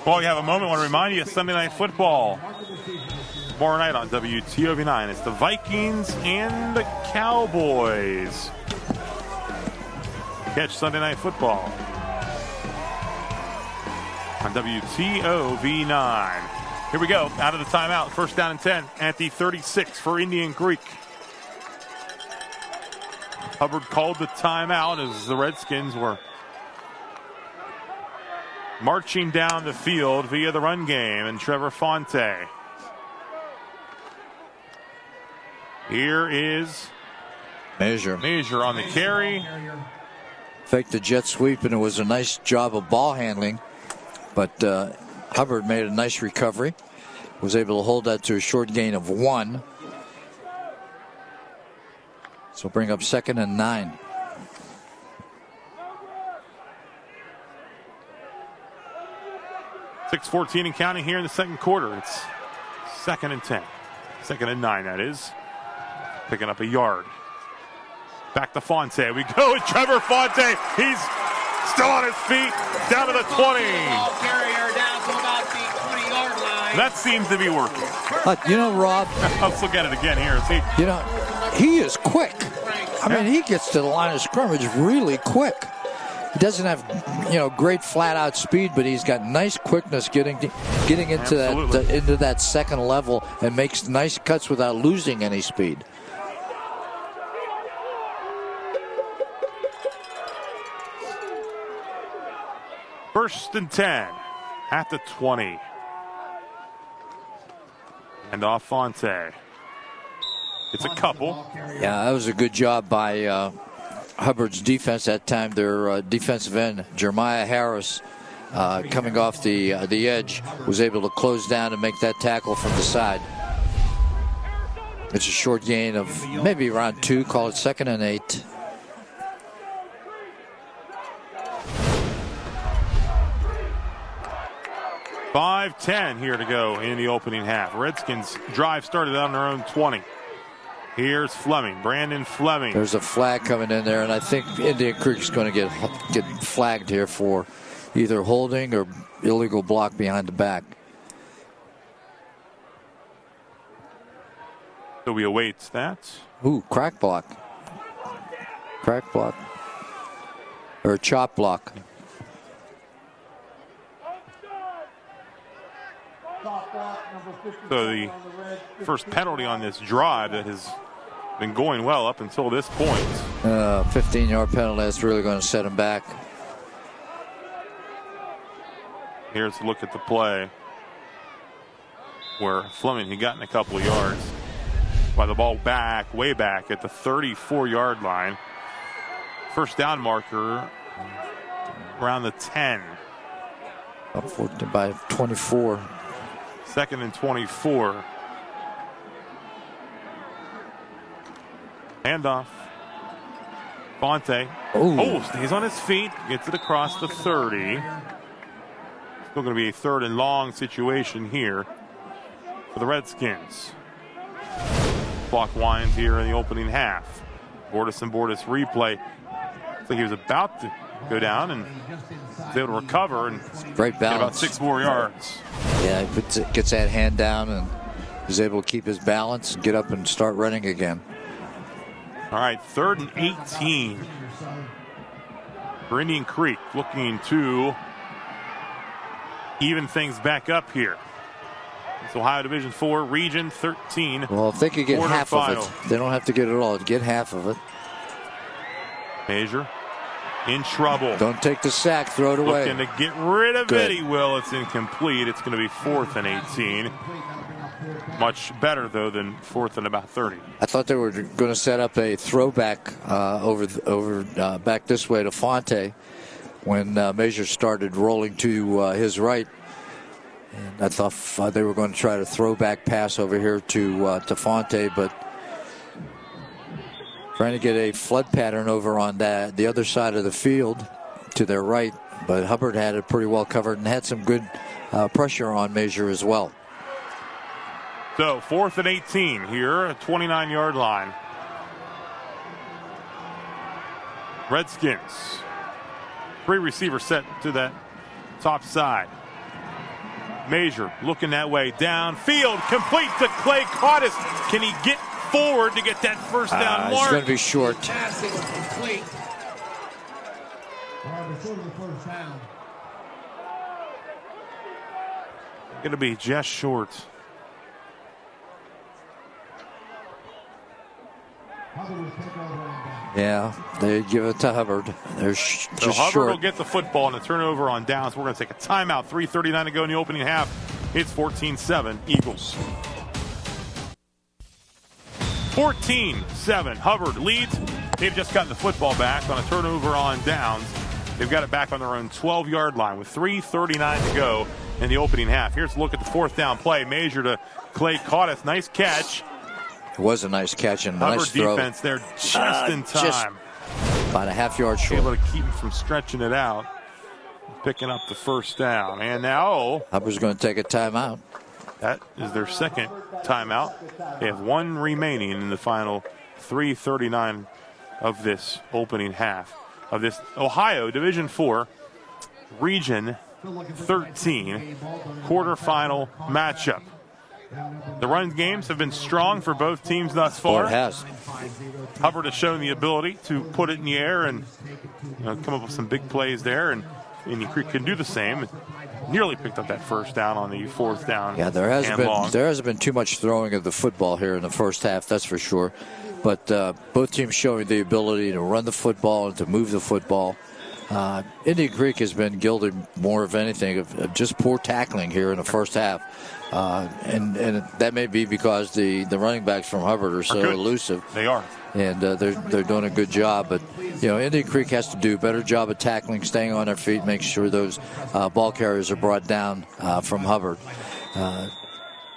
Well, you have a moment. I want to remind you of Sunday Night Football. Tomorrow night on WTOV9. It's the Vikings and the Cowboys. Catch Sunday Night Football on WTOV9. Here we go. Out of the timeout. First down and 10 at the 36 for Indian Creek. Hubbard called the timeout as the Redskins were marching down the field via the run game, and Trevor Fonte. Here is Mazur on the carry. Faked the jet sweep, and it was a nice job of ball handling. But Hubbard made a nice recovery. Was able to hold that to a short gain of 1. So bring up 2nd and 9. .6:14 and counting here in the second quarter. It's 2nd and 10. 2nd and 9, that is. Picking up a yard. Back to Fonte. We go with Trevor Fonte. He's still on his feet. Down to the 20. Carrier down to about the 20-yard line. That seems to be working. Rob. Let's look at it again here. See. He is quick. I mean, he gets to the line of scrimmage really quick. He doesn't have, great flat-out speed, but he's got nice quickness getting into that second level and makes nice cuts without losing any speed. First and 10 at the 20. And off Fonte. It's a couple. Yeah, that was a good job by Hubbard's defense that time. Their defensive end, Jeremiah Harris, coming off the edge, was able to close down and make that tackle from the side. It's a short gain of maybe around 2. Call it 2nd and 8. .5:10 here to go in the opening half. Redskins drive started on their own 20. Here's Fleming, Brandon Fleming. There's a flag coming in there, and I think Indian Creek is going to get flagged here for either holding or illegal block behind the back. So we await that. Ooh, crack block. Crack block. Or chop block. So the first penalty on this drive that has been going well up until this point. 15-yard penalty, that's really going to set him back. Here's a look at the play where Fleming had gotten a couple of yards. By the ball back, way back at the 34-yard line. First down marker around the 10. Up 14 by 24. Second and 24. Handoff. Fonte. Oh, stays on his feet. Gets it across the 30. Still going to be a third and long situation here for the Redskins. Clock winds here in the opening half. Bordas and Bordas replay. Looks like he was about to go down and was able to recover and great balance. Get about 6 more yards. Yeah, he gets that hand down and is able to keep his balance and get up and start running again. All right, 3rd and 18 for Indian Creek, looking to even things back up here. It's Ohio Division IV, Region 13. Well, if they could get half of it, they don't have to get it all. Get half of it. Major in trouble. Don't take the sack. Throw it away. Looking to get rid of it. He will. It's incomplete. It's going to be 4th and 18. Much better, though, than 4th and about 30. I thought they were going to set up a throwback over back this way to Fonte when Major started rolling to his right. And I thought they were going to try to throwback pass over here to Fonte, but trying to get a flood pattern over on the other side of the field to their right. But Hubbard had it pretty well covered and had some good pressure on Major as well. So 4th and 18 here, a 29-yard line. Redskins. 3 receivers set to that top side. Major looking that way, downfield, complete to Clay Cottis. Can he get forward to get that first down mark? He's going to be short. Going to be just short. Yeah, they give it to Hubbard. They're just Hubbard short. will get the football and a turnover on downs. We're going to take a timeout. 3:39 to go in the opening half. It's 14-7 Eagles. 14-7 Hubbard leads. They've just gotten the football back on a turnover on downs. They've got it back on their own 12-yard line with 3:39 to go in the opening half. Here's a look at the 4th down play. Major to Clay Cottis. Nice catch. It was a nice catch and Hubbard nice throw. defense there just in time. Just about a half-yard short. Able to keep him from stretching it out. Picking up the first down. And now Hubbard's going to take a timeout. That is their second timeout. They have 1 remaining in the final 3:39 of this opening half of this Ohio Division IV Region 13 quarterfinal matchup. The run games have been strong for both teams thus far. It has. Hubbard has shown the ability to put it in the air and come up with some big plays there, and Indian Creek can do the same. Nearly picked up that first down on the 4th down. Yeah, there hasn't been too much throwing of the football here in the first half, that's for sure. But both teams showing the ability to run the football and to move the football. Indian Creek has been guilty more of anything of just poor tackling here in the first half. And that may be because the running backs from Hubbard are so elusive. They are. And they're doing a good job. But, Indian Creek has to do a better job of tackling, staying on their feet, make sure those ball carriers are brought down from Hubbard.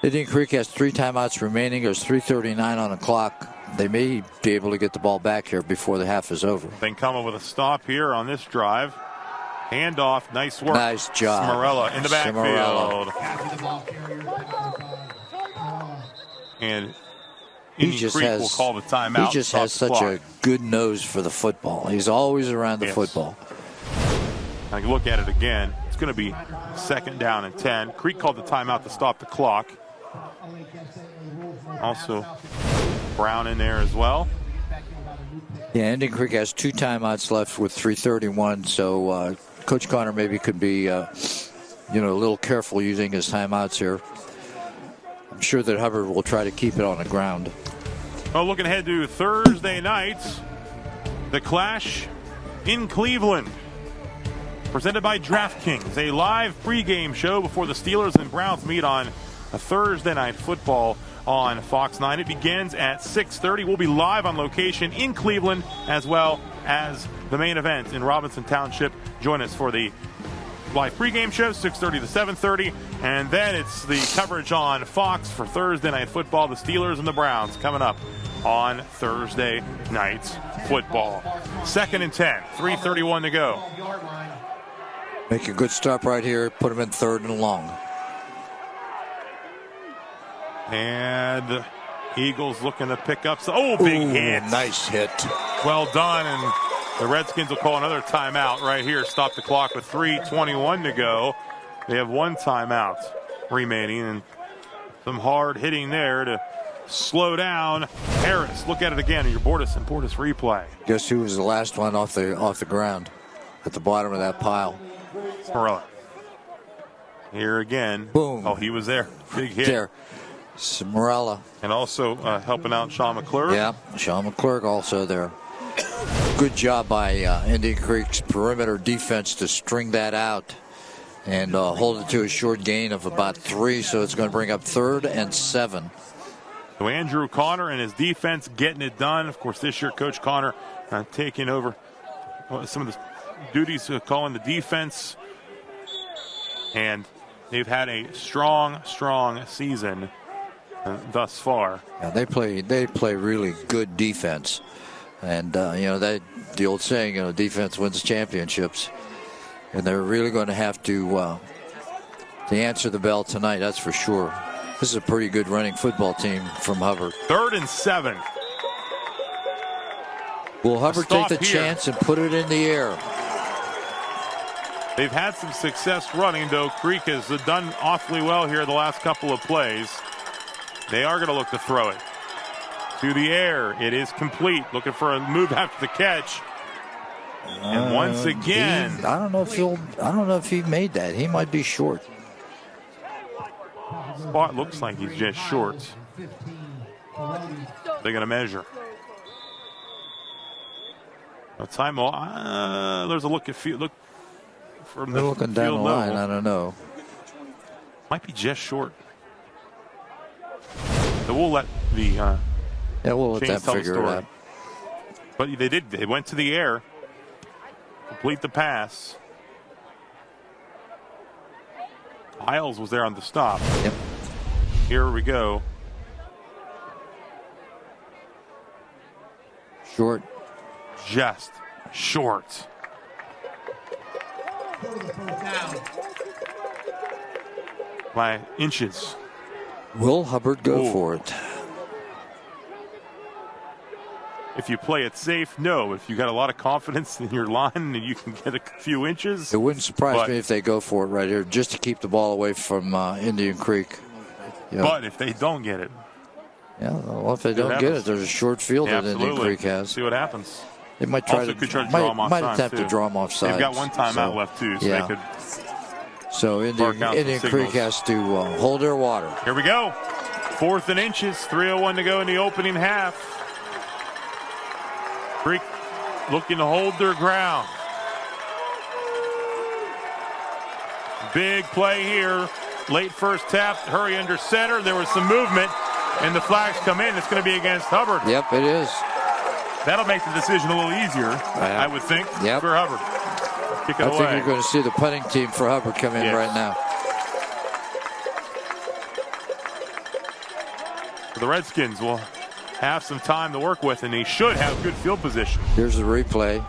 Indian Creek has 3 timeouts remaining. There's 3:39 on the clock. They may be able to get the ball back here before the half is over. They come up with a stop here on this drive. Handoff, nice work. Nice job. Cimarella in the backfield. And Indian Creek will call the timeout. He just has such a good nose for the football. He's always around the football. I can look at it again. It's going to be 2nd down and 10. Creek called the timeout to stop the clock. Also, Brown in there as well. Yeah, Indian Creek has 2 timeouts left with 3:31, so Coach Connor maybe could be, a little careful using his timeouts here. I'm sure that Hubbard will try to keep it on the ground. Well, looking ahead to Thursday night, the Clash in Cleveland. Presented by DraftKings, a live pregame show before the Steelers and Browns meet on a Thursday night football on Fox 9. It begins at 6:30. We'll be live on location in Cleveland as well as the main event in Robinson Township. Join us for the live pregame show, 6:30 to 7:30. And then it's the coverage on Fox for Thursday night football. The Steelers and the Browns coming up on Thursday night football. 2nd and 10, 3:31 to go. Make a good stop right here. Put them in 3rd and long. And Eagles looking to pick up. Big hit. Nice hit. Well done. And the Redskins will call another timeout right here. Stop the clock with 3:21 to go. They have one timeout remaining. And some hard hitting there to slow down Harris. Look at it again in your Bordas and Bordas replay. Guess who was the last one off the ground at the bottom of that pile? Morella. Here again. Boom. Oh, he was there. Big hit. There. Morella. And also helping out Sean McClure. Yeah, Sean McClure also there. Good job by Indian Creek's perimeter defense to string that out and hold it to a short gain of about 3, so it's going to bring up 3rd and 7. So Andrew Connor and his defense getting it done. Of course, this year Coach Connor taking over some of the duties calling the defense. And they've had a strong season thus far. Yeah, they play really good defense. And, the old saying, defense wins championships. And they're really going to have to answer the bell tonight, that's for sure. This is a pretty good running football team from Hubbard. 3rd and 7. Will Hubbard take the chance and put it in the air? They've had some success running, though. Creek has done awfully well here the last couple of plays. They are going to look to throw it to the air. It is complete. Looking for a move after the catch. And once again, I don't know if he made that. He might be short. Spot looks like he's just short. They're going to measure. A time. There's a look at field. Look from They're looking down the line. I don't know. Might be just short. So we'll let the we'll let them figure it out. But they did. They went to the air. Complete the pass. Isles was there on the stop. Yep. Here we go. Short. Just short. By inches. Will Hubbard go for it? If you play it safe, no. If you got a lot of confidence in your line and you can get a few inches. It wouldn't surprise me if they go for it right here just to keep the ball away from Indian Creek. But if they don't get it. Yeah, well, if they don't get it, there's a short field that Indian Creek has. See what happens. They might try to draw them off sides. Might attempt to draw them off sides. They've got one timeout left, too. So they could. So Indian Creek has to hold their water. Here we go. 4th and inches. 3:01 to go in the opening half. Creek looking to hold their ground. Big play here. Late first tap. Hurry under center. There was some movement. And the flags come in. It's going to be against Hubbard. Yep, it is. That'll make the decision a little easier, I would think, for Hubbard. Kick it away. I think you're going to see the punting team for Hubbard come in right now. The Redskins will have some time to work with, and they should have good field position. Here's the replay.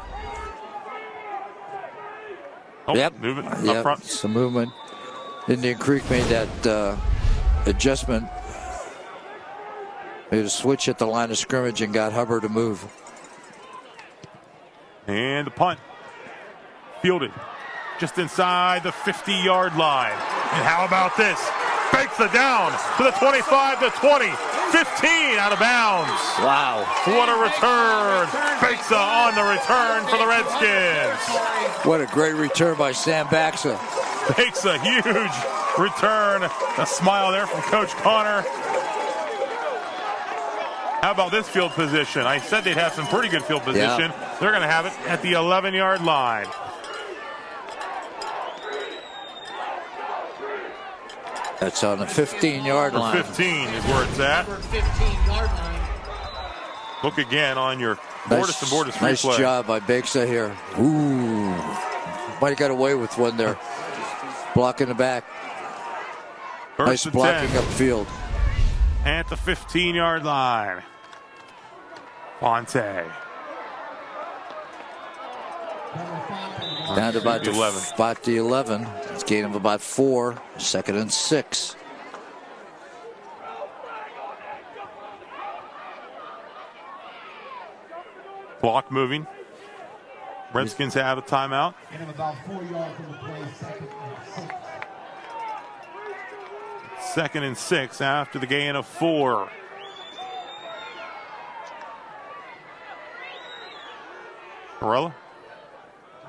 Movement up front. Some movement. Indian Creek made that adjustment. Made a switch at the line of scrimmage and got Hubbard to move. And the punt. Fielded just inside the 50-yard line. And how about this? Fakes the down to the 25, the 20, 15 out of bounds. Wow. What a return. Fakes on the return for the Redskins. What a great return by Sam Baxa. Fakes a huge return. A smile there from Coach Connor. How about this field position? I said they'd have some pretty good field position. Yeah. They're going to have it at the 11-yard line. That's on the 15-yard line. 15 is where it's at. 15-yard line. Look again on your Bordas and Bordas Nice replay. job by Bixa here. Ooh. Might have got away with one there. Blocking the back. First Nice and blocking 10 upfield. at the 15-yard line. Fonte. Down to about the 11. Spot the 11. It's a gain of about 4. 2nd and 6. Clock moving. Redskins have a timeout. Get him about 4 yards from the play, 2nd and 6. 2nd and 6 after the gain of 4. Corella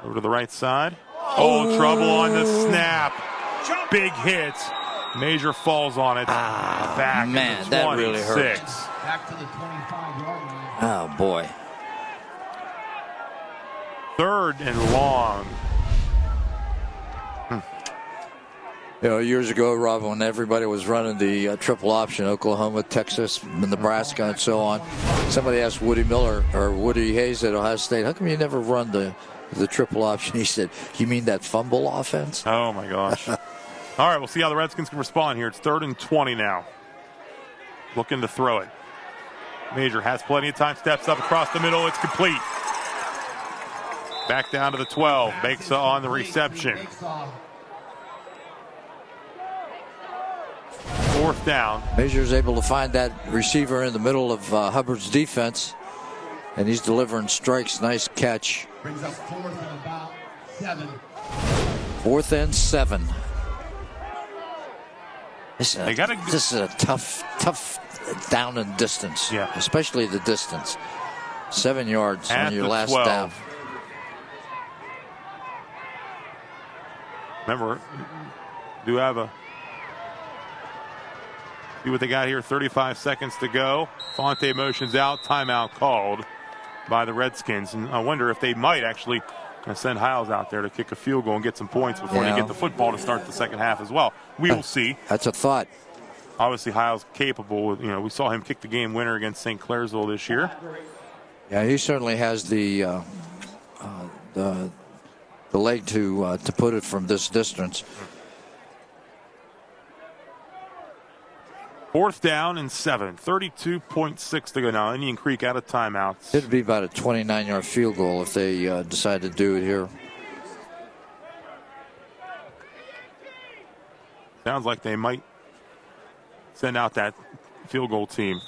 over to the right side. Oh, trouble on the snap. Big hit. Major falls on it. Back man, to the 26. that really hurt. Back to the 25-yard line. Oh, boy. 3rd and long. You know, years ago, Rob, when everybody was running the triple option, Oklahoma, Texas, Nebraska, and so on, somebody asked Woody Miller or Woody Hayes at Ohio State, how come you never run the triple option? He said, you mean that fumble offense? Oh, my gosh. All right, we'll see how the Redskins can respond here. It's 3rd and 20 now. Looking to throw it. Major has plenty of time, steps up across the middle. It's complete. Back down to the 12. Bixa on the reception. 4th down. Major's able to find that receiver in the middle of Hubbard's defense, and he's delivering strikes. Nice catch. Brings up 4th and about 7. 4th and 7. This is a tough down and distance. Yeah. Especially the distance. 7 yards At on your the last 12. down. Remember, do have a... See what they got here. 35 seconds to go. Fonte motions out. Timeout called by the Redskins. And I wonder if they might actually send Hiles out there to kick a field goal and get some points before they get the football to start the second half as well. We will see. That's a thought. Obviously, Hiles capable. You know, we saw him kick the game winner against St. Clairsville this year. Yeah, he certainly has the leg to put it from this distance. 4th down and 7. 32.6 to go now. Indian Creek out of timeouts. It'd be about a 29-yard field goal if they decide to do it here. Sounds like they might send out that field goal team.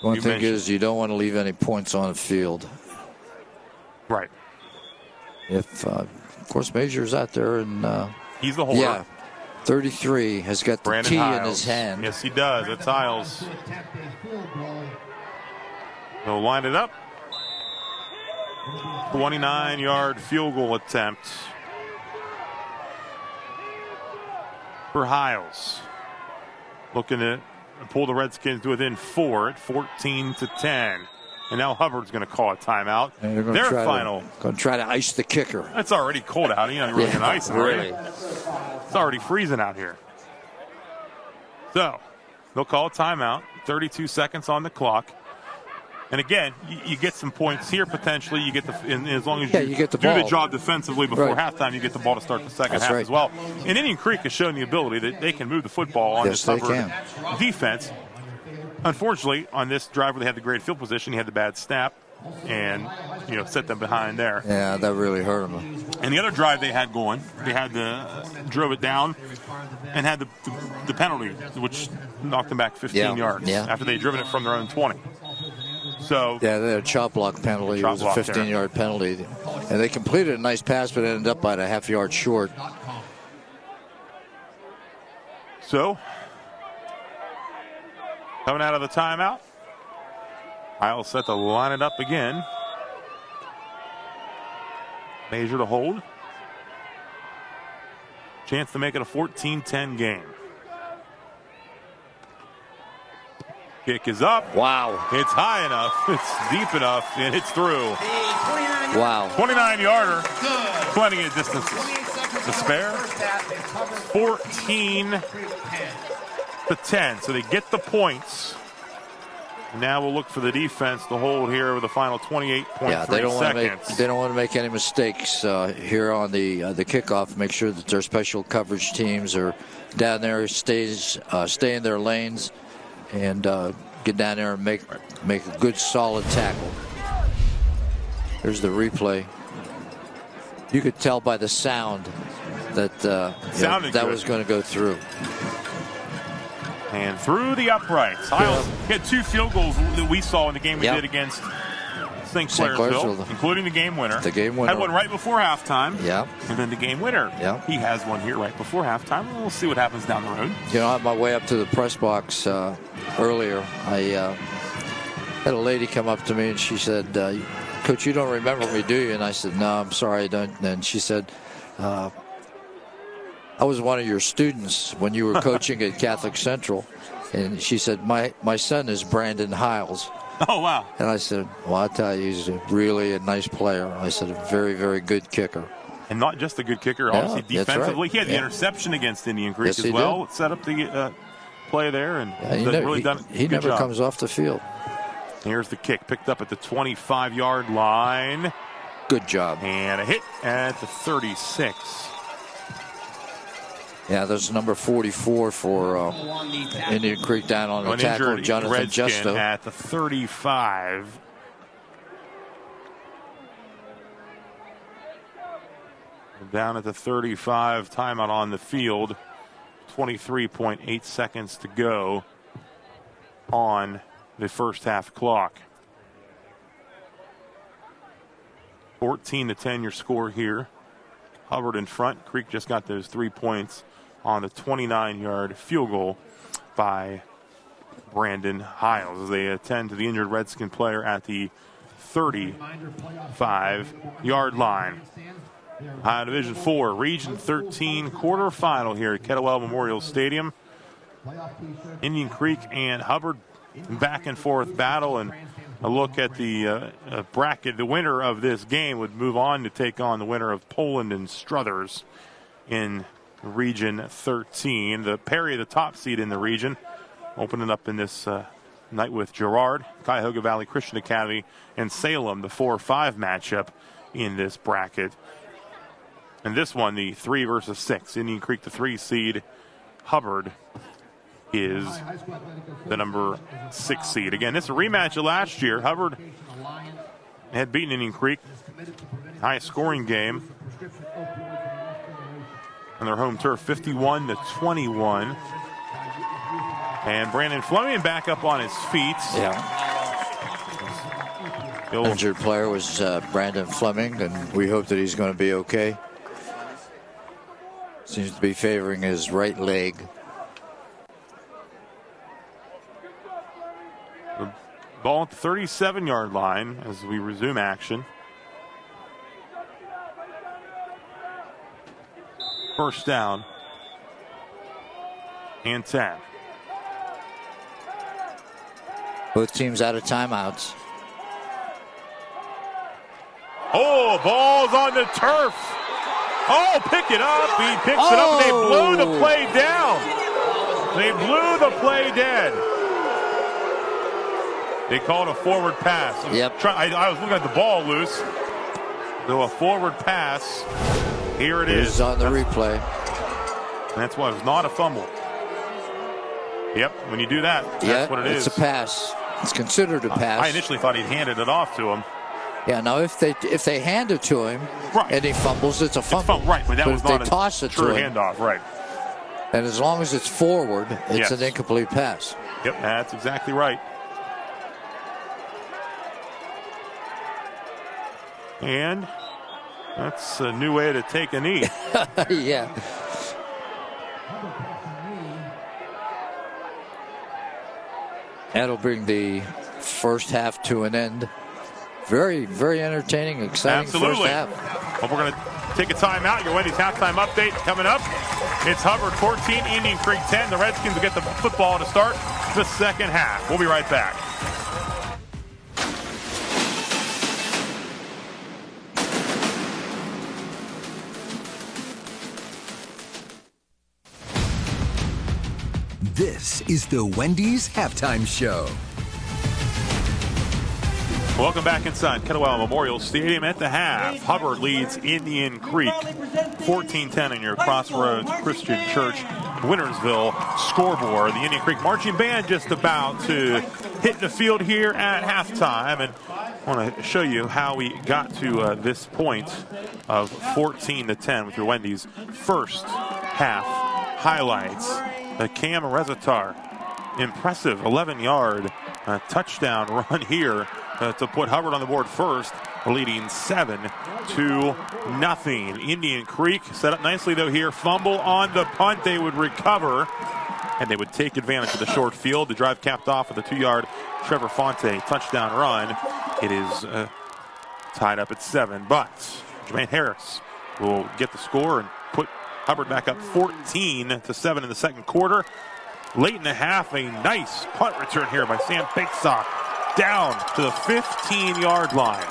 One thing is you don't want to leave any points on the field. Right. If, of course, Major's out there and he's the holder. Yeah. 33 has got the Brandon key Hiles in his hand. Yes, he does. It's Hiles. He'll line it up. 29-yard field goal attempt for Hiles. Looking to pull the Redskins to within 4 at 14-10. And now Hubbard's going to call a timeout. Their final. Going to try to ice the kicker. It's already cold out. You're not really going to ice it, really. It's already freezing out here. So, they'll call a timeout. 32 seconds on the clock. And again, you get some points here potentially. You get as long as you get the do ball. the job defensively before Right. halftime, you get the ball to start the second That's half right. as well. And Indian Creek has shown the ability that they can move the football on Yes, this they Hubbard defense. Unfortunately, on this drive where they had the great field position, he had the bad snap and set them behind there. Yeah, that really hurt him. And the other drive they had going, they had drove it down and had the penalty, which knocked them back 15 yards after they'd driven it from their own 20. So yeah, they had a chop block penalty. It was a 15-yard penalty. And they completed a nice pass, but ended up by a half-yard short. So, coming out of the timeout, Hiles set to line it up again. Major to hold. Chance to make it a 14-10 game. Kick is up. Wow. It's high enough. It's deep enough, and it's through. Wow. 29-yarder. Plenty of distance to spare. 14-10. So they get the points. Now we'll look for the defense to hold here over the final 28.3 seconds. They don't want to make any mistakes here on the kickoff. Make sure that their special coverage teams are down there, stay in their lanes, and get down there and make a good solid tackle. There's the replay. You could tell by the sound that that was going to go through. And through the uprights. Hiles had 2 field goals that we saw in the game we did against St. Clairsville, including the game winner. The game winner. Had one right before halftime. Yeah. And then the game winner. Yeah. He has one here right before halftime. We'll see what happens down the road. You know, on my way up to the press box earlier, I had a lady come up to me and she said, Coach, you don't remember me, do you? And I said, no, I'm sorry, I don't. And she said, I was one of your students when you were coaching at Catholic Central. And she said, my son is Brandon Hiles. Oh, wow. And I said, well, I'll tell you, he's really a nice player. I said, a very, very good kicker. And not just a good kicker, obviously defensively. Right. He had the interception against Indian Creek as well. It set up the play there. And he never comes off the field. Here's the kick, picked up at the 25-yard line. Good job. And a hit at the 36. Yeah, that's number 44 for Indian Creek down on the tackle, Jonathan Justo. At the 35. Down at the 35, timeout on the field. 23.8 seconds to go on the first half clock. 14-10 your score here. Hubbard in front. Creek just got those 3 points on the 29-yard field goal by Brandon Hiles as they attend to the injured Redskin player at the 35-yard line. Ohio Division 4, Region 13 quarterfinal here at Kettlewell Memorial Stadium. Indian Creek and Hubbard back and forth battle, and a look at the bracket. The winner of this game would move on to take on the winner of Poland and Struthers in Region 13. The Perry, the top seed in the region, opening up in this night with Girard, Cuyahoga Valley Christian Academy, and Salem, the 4-5 matchup in this bracket. And this one, the 3 versus 6. Indian Creek, the 3 seed. Hubbard is the number 6 seed. Again, this is a rematch of last year. Hubbard had beaten Indian Creek. Highest scoring game on their home turf, 51-21. And Brandon Fleming back up on his feet. Yeah. The injured player was Brandon Fleming, and we hope that he's going to be okay. Seems to be favoring his right leg. The ball at the 37-yard line as we resume action. First down and 10. Both teams out of timeouts. Oh, ball's on the turf. Oh, pick it up. He picks it up. They blew the play down. They blew the play dead. They called a forward pass. Yep. I was looking at the ball loose. So a forward pass. Here it is. On the replay. And that's why it was not a fumble. Yep, when you do that, that's what it is. It's a pass. It's considered a pass. I initially thought he'd handed it off to him. Yeah, now if they hand it to him and he fumbles, it's a fumble. Right, but that was if not they toss it true to him, handoff, right. And as long as it's forward, it's an incomplete pass. Yep, that's exactly right. And that's a new way to take a knee. Yeah. That'll bring the first half to an end very, very entertaining, exciting Absolutely. first half. Well, we're going to take a timeout. Your Wendy's halftime update coming up. It's Hubbard 14, Indian Creek 10. The Redskins will get the football to start the second half. We'll be right back. This is the Wendy's Halftime Show. Welcome back inside Kettlewell Memorial Stadium at the half. Hubbard leads Indian Creek 14-10 in your Crossroads Christian Church Wintersville scoreboard. The Indian Creek Marching Band just about to hit the field here at halftime. And I want to show you how we got to this point of 14-10 with your Wendy's first half highlights. The Cam Rezatar, impressive 11-yard touchdown run here to put Hubbard on the board first, leading 7-0. Indian Creek set up nicely though here. Fumble on the punt. They would recover, and they would take advantage of the short field. The drive capped off with a 2-yard Trevor Fonte touchdown run. It is tied up at 7, but Jermaine Harris will get the score and put Hubbard back up 14-7 in the second quarter. Late in the half, a nice punt return here by Sam Bakesock down to the 15-yard line.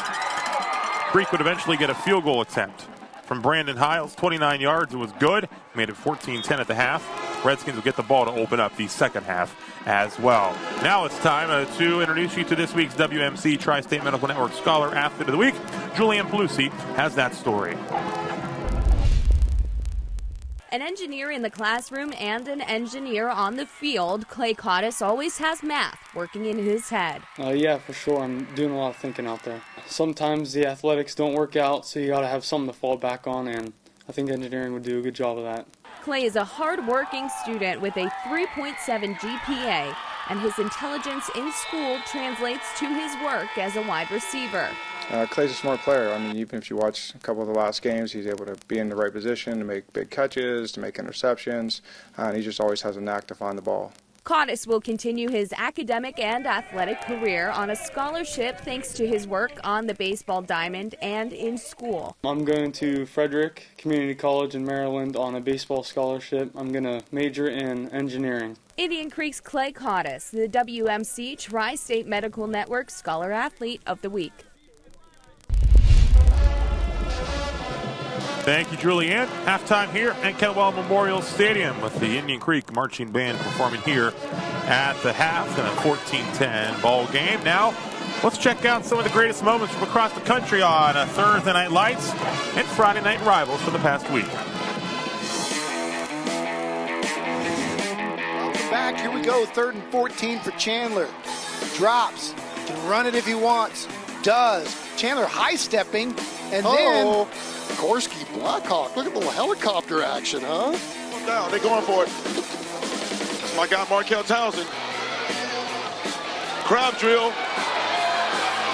Creek would eventually get a field goal attempt from Brandon Hiles. 29 yards. It was good. Made it 14-10 at the half. Redskins will get the ball to open up the second half as well. Now it's time to introduce you to this week's WMC Tri-State Medical Network Scholar Athlete of the Week. Julianne Pelusi has that story. An engineer in the classroom and an engineer on the field, Clay Cottis always has math working in his head. Yeah, for sure. I'm doing a lot of thinking out there. Sometimes the athletics don't work out, so you got to have something to fall back on, and I think engineering would do a good job of that. Clay is a hard-working student with a 3.7 GPA, and his intelligence in school translates to his work as a wide receiver. Clay's a smart player. I mean, even if you watch a couple of the last games, he's able to be in the right position to make big catches, to make interceptions, and he just always has a knack to find the ball. Cottis will continue his academic and athletic career on a scholarship thanks to his work on the baseball diamond and in school. I'm going to Frederick Community College in Maryland on a baseball scholarship. I'm going to major in engineering. Indian Creek's Clay Cottis, the WMC Tri-State Medical Network Scholar Athlete of the Week. Thank you, Julianne. Halftime here at Kettlewell Memorial Stadium with the Indian Creek Marching Band performing here at the half in a 14-10 ball game. Now, let's check out some of the greatest moments from across the country on Thursday Night Lights and Friday Night Rivals for the past week. Welcome back. Here we go. 3rd and 14 for Chandler. Drops. Can run it if he wants. Does. Chandler high-stepping, and then Gorski Blackhawk. Look at the little helicopter action, huh? Down. They're going for it. That's my guy, Markel Townsend. Crab drill.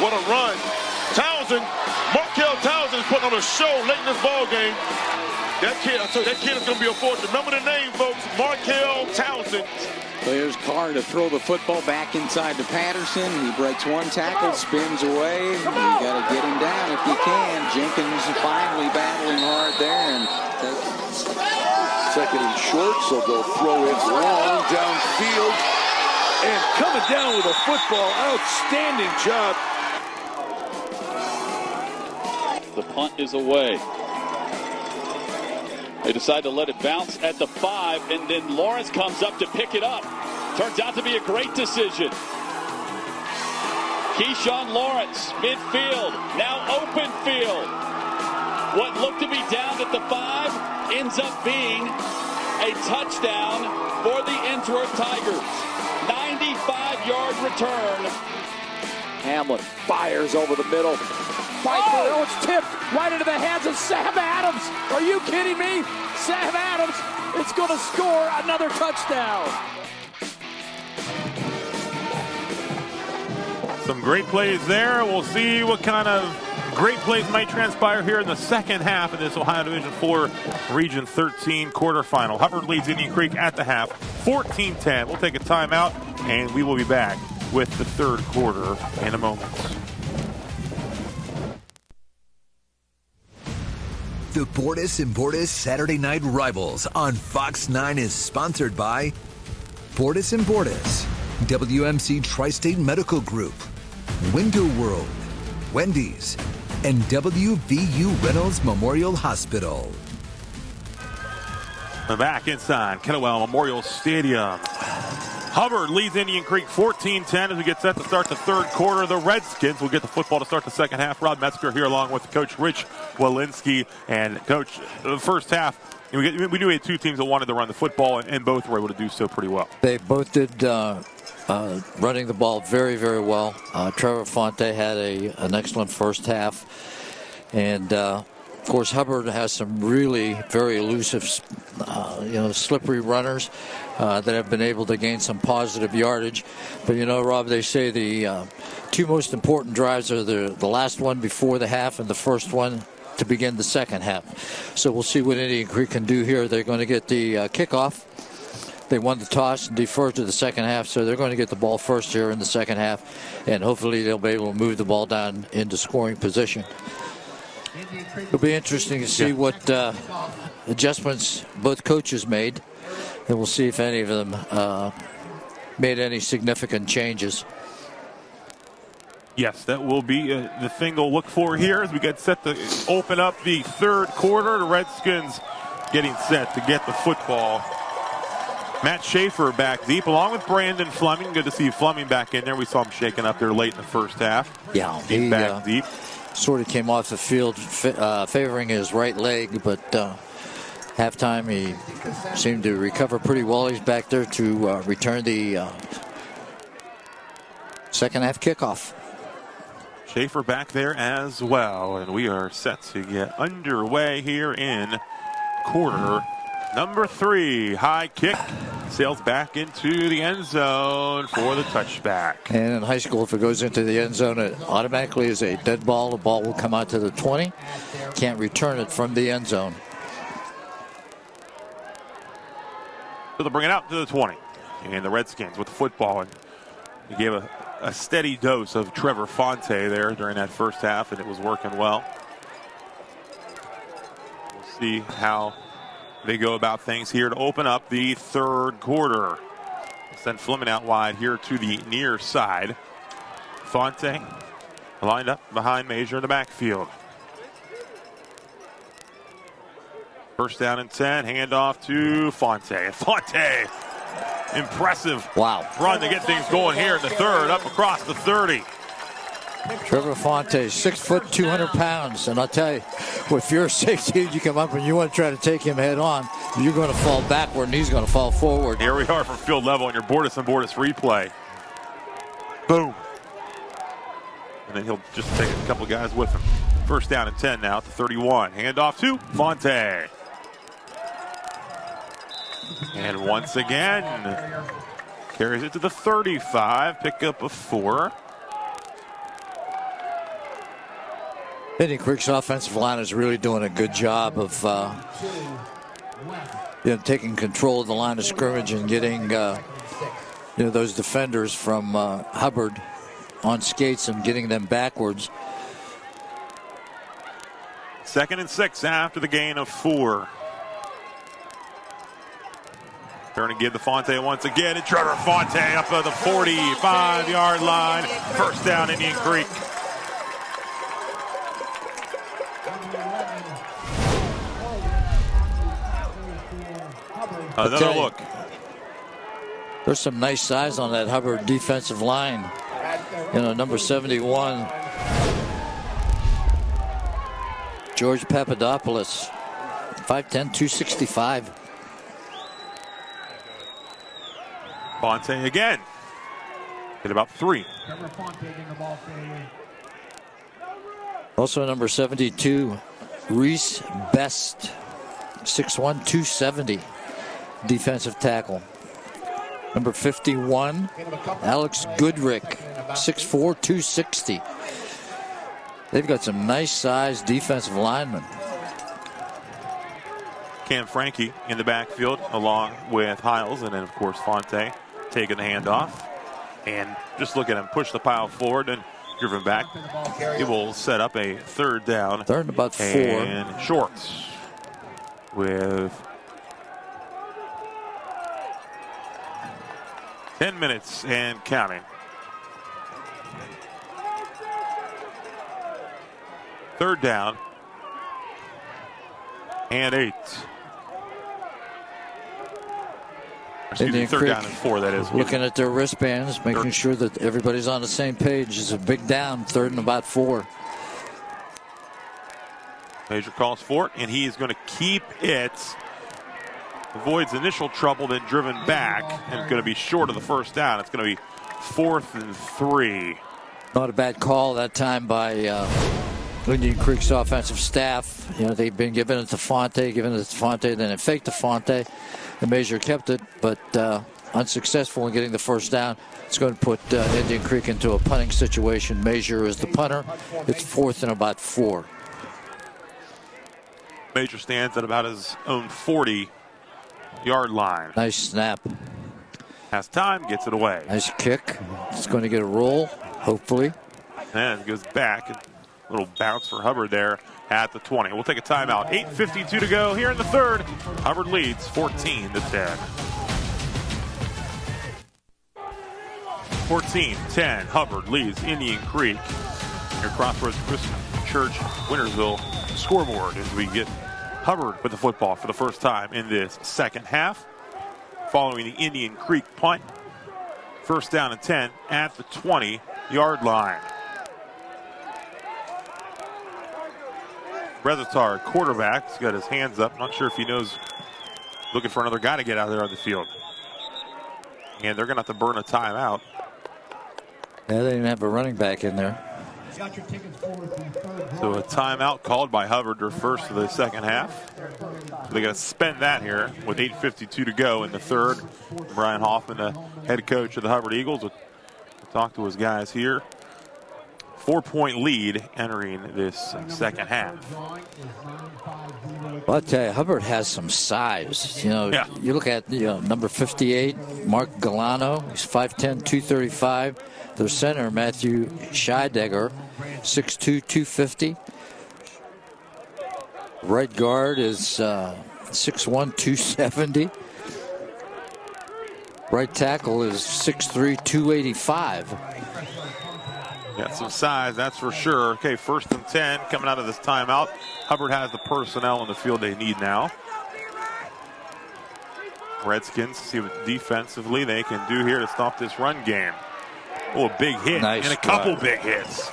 What a run. Townsend. Markel Townsend is putting on a show late in this ball game. That kid, I told you, that kid is going to be a force. Remember the name, folks. Markel Townsend. There's Carr to throw the football back inside to Patterson. He breaks one tackle, spins away. You got to get him down if you can. Jenkins finally battling hard there. And second and short, so they'll throw it long downfield. And coming down with a football, outstanding job. The punt is away. They decide to let it bounce at the 5, and then Lawrence comes up to pick it up. Turns out to be a great decision. Keyshawn Lawrence, midfield, now open field. What looked to be down at the 5 ends up being a touchdown for the Innsworth Tigers. 95-yard return. Hamlin fires over the middle. Oh, it's tipped right into the hands of Sam Adams. Are you kidding me? Sam Adams is going to score another touchdown. Some great plays there. We'll see what kind of great plays might transpire here in the second half of this Ohio Division IV Region 13 quarterfinal. Hubbard leads Indian Creek at the half, 14-10. We'll take a timeout, and we will be back with the third quarter in a moment. The Bordas and Bordas Saturday Night Rivals on Fox 9 is sponsored by Bordas and Bordas, WMC Tri-State Medical Group, Window World, Wendy's, and WVU Reynolds Memorial Hospital. We're back inside Kennewell Memorial Stadium. Hubbard leads Indian Creek 14-10 as we get set to start the third quarter. The Redskins will get the football to start the second half. Rod Metzger here along with Coach Rich Walensky. And Coach, the first half, we knew we had two teams that wanted to run the football, and both were able to do so pretty well. They both did running the ball very, very well. Trevor Fonte had an excellent first half. And, of course, Hubbard has some really very elusive, slippery runners that have been able to gain some positive yardage. But, Rob, they say the two most important drives are the last one before the half and the first one to begin the second half. So we'll see what Indian Creek can do here. They're going to get the kickoff. They won the toss and deferred to the second half, so they're going to get the ball first here in the second half, and hopefully they'll be able to move the ball down into scoring position. It'll be interesting to see what adjustments both coaches made, and we'll see if any of them made any significant changes. Yes, that will be the thing they'll look for here as we get set to open up the third quarter. The Redskins getting set to get the football. Matt Schaefer back deep along with Brandon Fleming. Good to see Fleming back in there. We saw him shaking up there late in the first half. Yeah, he's back deep. Sort of came off the field favoring his right leg, but halftime he seemed to recover pretty well. He's back there to return the second half kickoff. Schaefer back there as well, and we are set to get underway here in quarter number 3. High kick sails back into the end zone for the touchback. And in high school, if it goes into the end zone, it automatically is a dead ball. The ball will come out to the 20. Can't return it from the end zone. So they'll bring it out to the 20. And the Redskins with the football. And he gave a steady dose of Trevor Fonte there during that first half, and it was working well. We'll see how they go about things here to open up the third quarter. Send Fleming out wide here to the near side. Fonte lined up behind Major in the backfield. First down and 10. Handoff to Fonte. Fonte, impressive run to get things going here in the third, up across the 30. Trevor Fonte, 6 foot, 200 pounds. And I'll tell you, if you're a safety, you come up and you want to try to take him head on, you're going to fall backward and he's going to fall forward. Here we are from field level on your Bordas and Bordas replay. Boom. And then he'll just take a couple of guys with him. First down and 10 now at the 31. Handoff to Fonte. And once again, carries it to the 35. Pick up a 4. Indian Creek's offensive line is really doing a good job of taking control of the line of scrimmage and getting those defenders from Hubbard on skates and getting them backwards. 2nd and 6 after the gain of 4. Turn and give to Fonte once again, and Trevor Fonte up at the 45-yard line. First down, Indian Creek. Another look. There's some nice size on that Hubbard defensive line. Number 71, George Papadopoulos, 5'10", 265. Fonte again. Hit about 3. Also number 72, Reese Best, 6'1", 270. Defensive tackle. Number 51, Alex Goodrick, 6'4", 260. They've got some nice sized defensive linemen. Cam Frankie in the backfield along with Hiles, and then of course Fonte taking the handoff. And just look at him push the pile forward, and driven back. It will set up a third down. Third and about 4. And shorts with 10 minutes and counting. Third down and 8. Excuse me, third down and 4, that is. Looking at their wristbands, making sure that everybody's on the same page. It's a big down, third and about 4. Major calls for it, and he is going to keep it. Avoids initial trouble, then driven back, and it's going to be short of the first down. It's going to be 4th and 3. Not a bad call that time by Indian Creek's offensive staff. You know, they've been giving it to Fonte, then it faked to Fonte. The Major kept it, but unsuccessful in getting the first down. It's going to put Indian Creek into a punting situation. Major is the punter. It's 4th and about 4. Major stands at about his own 40-yard line. Nice snap. Has time, gets it away. Nice kick. It's going to get a roll, hopefully. And it goes back. A little bounce for Hubbard there at the 20. We'll take a timeout. 8:52 to go here in the third. Hubbard leads 14-10. 14-10. Hubbard leads Indian Creek. Your Crossroads Christian Church Wintersville scoreboard as we get Hubbard with the football for the first time in this second half. Following the Indian Creek punt. First down and 10 at the 20-yard line. Rezatar, quarterback, has got his hands up. Not sure if he knows, looking for another guy to get out there on the field. And they're going to have to burn a timeout. Yeah, they didn't have a running back in there. So a timeout called by Hubbard, their first of the second half. So they got to spend that here with 8:52 to go in the third. Brian Hoffman, the head coach of the Hubbard Eagles, will talk to his guys here. 4-point lead entering this second half. Well, I'll tell you, Hubbard has some size. You know, you look at number 58, Mark Galano. He's 5'10", 235. Their center, Matthew Scheidegger, 6'2", 250. Right guard is 6'1", 270. Right tackle is 6'3", 285. Got some size, that's for sure. Okay, 1st and 10 coming out of this timeout. Hubbard has the personnel on the field they need now. Redskins see what defensively they can do here to stop this run game. Oh, a big hit and a couple big hits.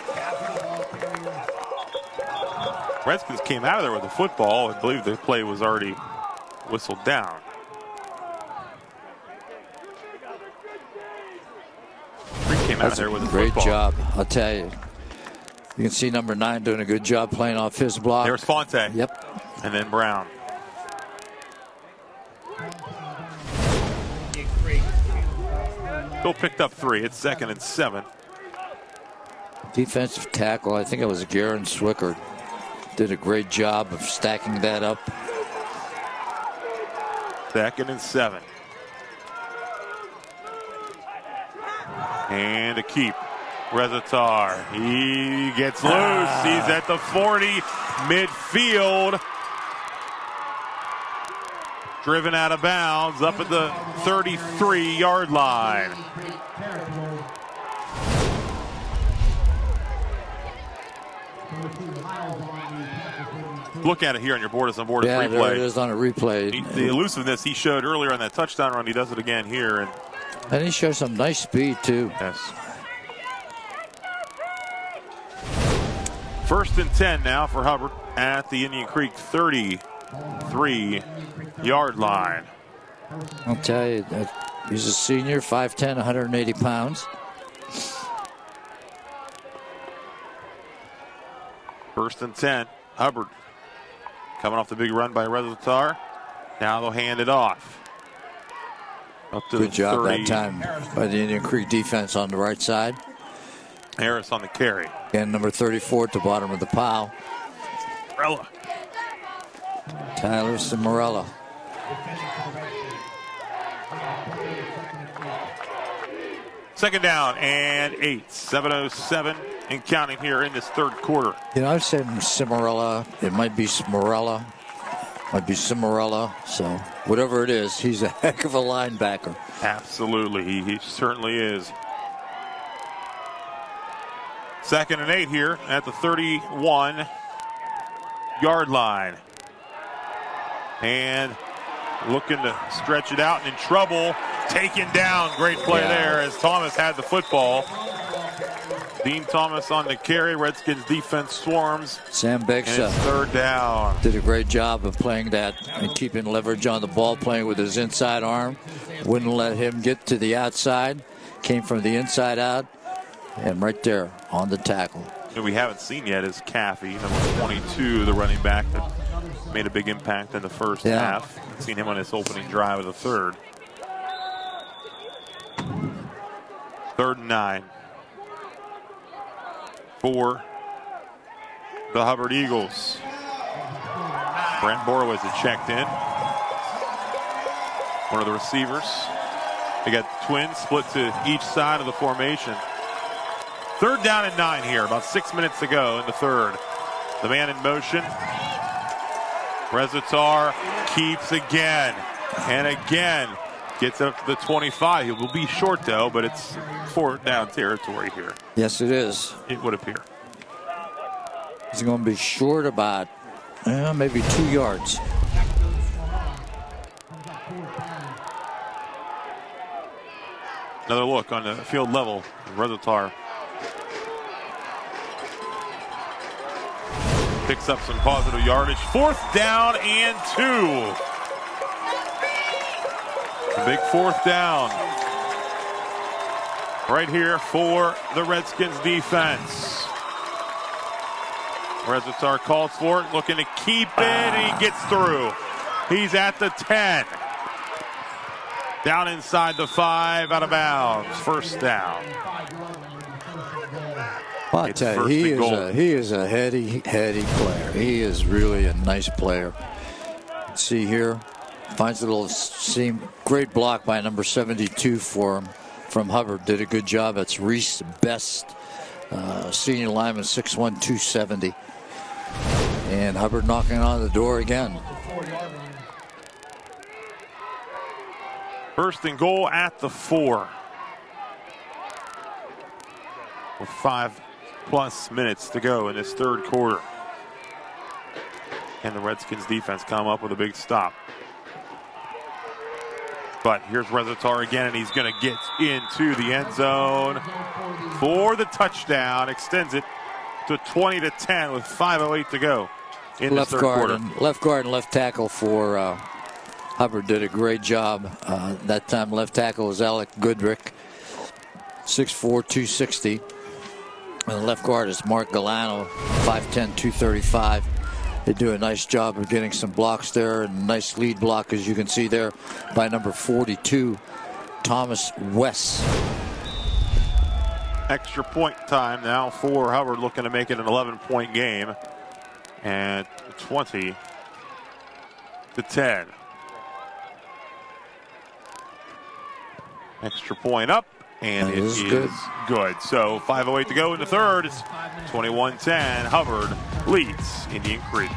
Redskins came out of there with the football. I believe the play was already whistled down. Came out there with a great football. job, I'll tell you. You can see number 9 doing a good job playing off his block. There's Fonte. Yep. And then Brown. Bill picked up 3. It's 2nd and 7. Defensive tackle, I think it was Garen Swickard. Did a great job of stacking that up. 2nd and 7. And a keep. Rezatar. He gets loose. He's at the 40. Midfield. Driven out of bounds up at the 33-yard line. Look at it here on your Borders on Borders replay. There it is on a replay. The elusiveness he showed earlier on that touchdown run, he does it again here. And he shows some nice speed, too. Yes. 1st and 10 now for Hubbard at the Indian Creek 33-yard line. I'll tell you, he's a senior, 5'10", 180 pounds. 1st and 10. Hubbard coming off the big run by Rezatar. Now they'll hand it off. Up to Good the job 30. that time by the Indian Creek defense on the right side. Harris on the carry. And number 34 at the bottom of the pile. Morella. Tyler Cimarella. Second down and 8. 7:07 and counting here in this third quarter. You know, I've said Cimarella. It might be Smarella. Might be Cimarella. So whatever it is, he's a heck of a linebacker. Absolutely. He certainly is. 2nd and 8 here at the 31-yard line. And looking to stretch it out and in trouble. Taken down. Great play there as Thomas had the football. Dean Thomas on the carry. Redskins defense swarms. Sam Beggs, and it's 3rd down. Did a great job of playing that and keeping leverage on the ball, playing with his inside arm. Wouldn't let him get to the outside. Came from the inside out. And right there on the tackle. What we haven't seen yet is Caffey, number 22, the running back that made a big impact in the first half. We've seen him on his opening drive of the third. 3rd and 9 for the Hubbard Eagles. Brent Borowitz had checked in. One of the receivers. They got twins split to each side of the formation. 3rd down and 9 here, about 6 minutes to go in the third. The man in motion. Rezatar keeps again and again. Gets up to the 25. He will be short though, but it's 4th down territory here. Yes, it is. It would appear. He's going to be short about maybe 2 yards. Another look on the field level. Rezatar picks up some positive yardage. 4th down and 2. A big 4th down. Right here for the Redskins defense. Rezatar calls for it, looking to keep it, and he gets through. He's at the 10. Down inside the 5, out of bounds. 1st down. Well, I tell you, he is a heady player. He is really a nice player. See here, finds a little seam. Great block by number 72 for him from Hubbard. Did a good job. That's Reese Best, senior lineman, 6'1", 270. And Hubbard knocking on the door again. 1st and goal at the 4. With 5+ minutes to go in this third quarter. And the Redskins defense come up with a big stop. But here's Rezatar again, and he's going to get into the end zone for the touchdown. Extends it to 20-10 with 5:08 to go in the third quarter. Left guard and left tackle for Hubbard did a great job. That time left tackle was Alec Goodrick, 6'4", 260. And the left guard is Mark Galano, 5'10", 235. They do a nice job of getting some blocks there, and a nice lead block, as you can see there, by number 42, Thomas West. Extra point time now for Hubbard, looking to make it an 11-point game. And 20-10. Extra point up, and it is good. So 5:08 to go in the third. It's 21-10. Hubbard leads Indian Creek.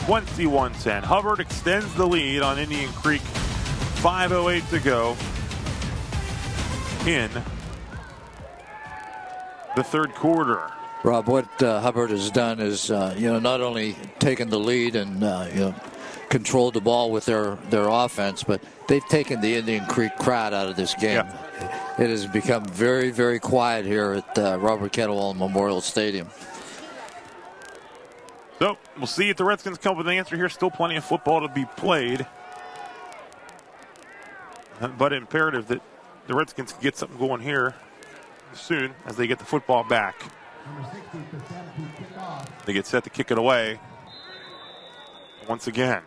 21-10. Hubbard extends the lead on Indian Creek. 5:08 to go in the third quarter. Rob, what Hubbard has done is, not only taken the lead and controlled the ball with their offense, but they've taken the Indian Creek crowd out of this game. Yeah. It has become very, very quiet here at Robert Kettlewell Memorial Stadium. So we'll see if the Redskins come up with an answer here. Still plenty of football to be played, but imperative that the Redskins can get something going here soon as they get the football back. They get set to kick it away once again.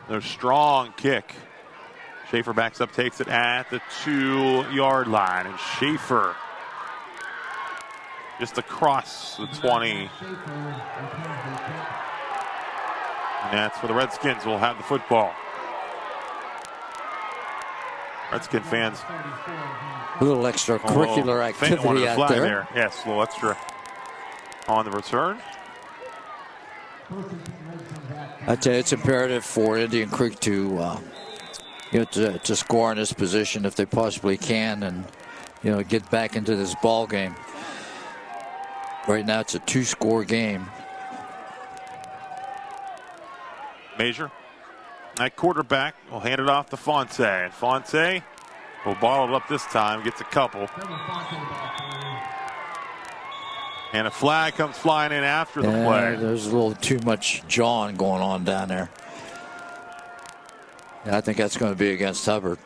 Their strong kick. Schaefer backs up, takes it at the 2-yard line. And Schaefer just across the 20. And that's for the Redskins. Will have the football. Redskin fans. A little extracurricular activity out there. Yes, a little extra on the return. I tell you, it's imperative for Indian Creek to, to score in this position if they possibly can, and get back into this ball game. Right now, it's a 2-score game. Major, at quarterback, will hand it off to Fonte, and Fonte will bottle it up this time. Gets a couple. And a flag comes flying in after the play. There's a little too much jawing going on down there. And I think that's going to be against Hubbard.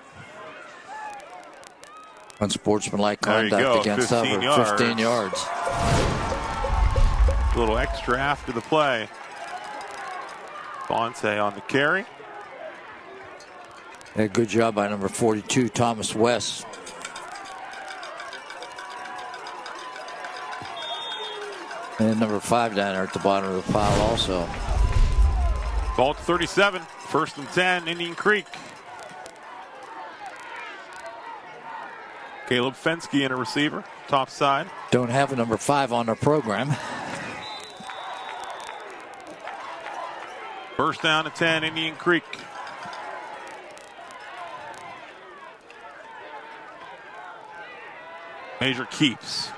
Unsportsmanlike conduct against Hubbard. 15 yards. A little extra after the play. Fonte on the carry. Yeah, good job by number 42, Thomas West. And number 5 down there at the bottom of the pile also. Ball to 37. 1st and 10, Indian Creek. Caleb Fensky in a receiver, top side. Don't have a number 5 on their program. 1st down and 10, Indian Creek. Major keeps.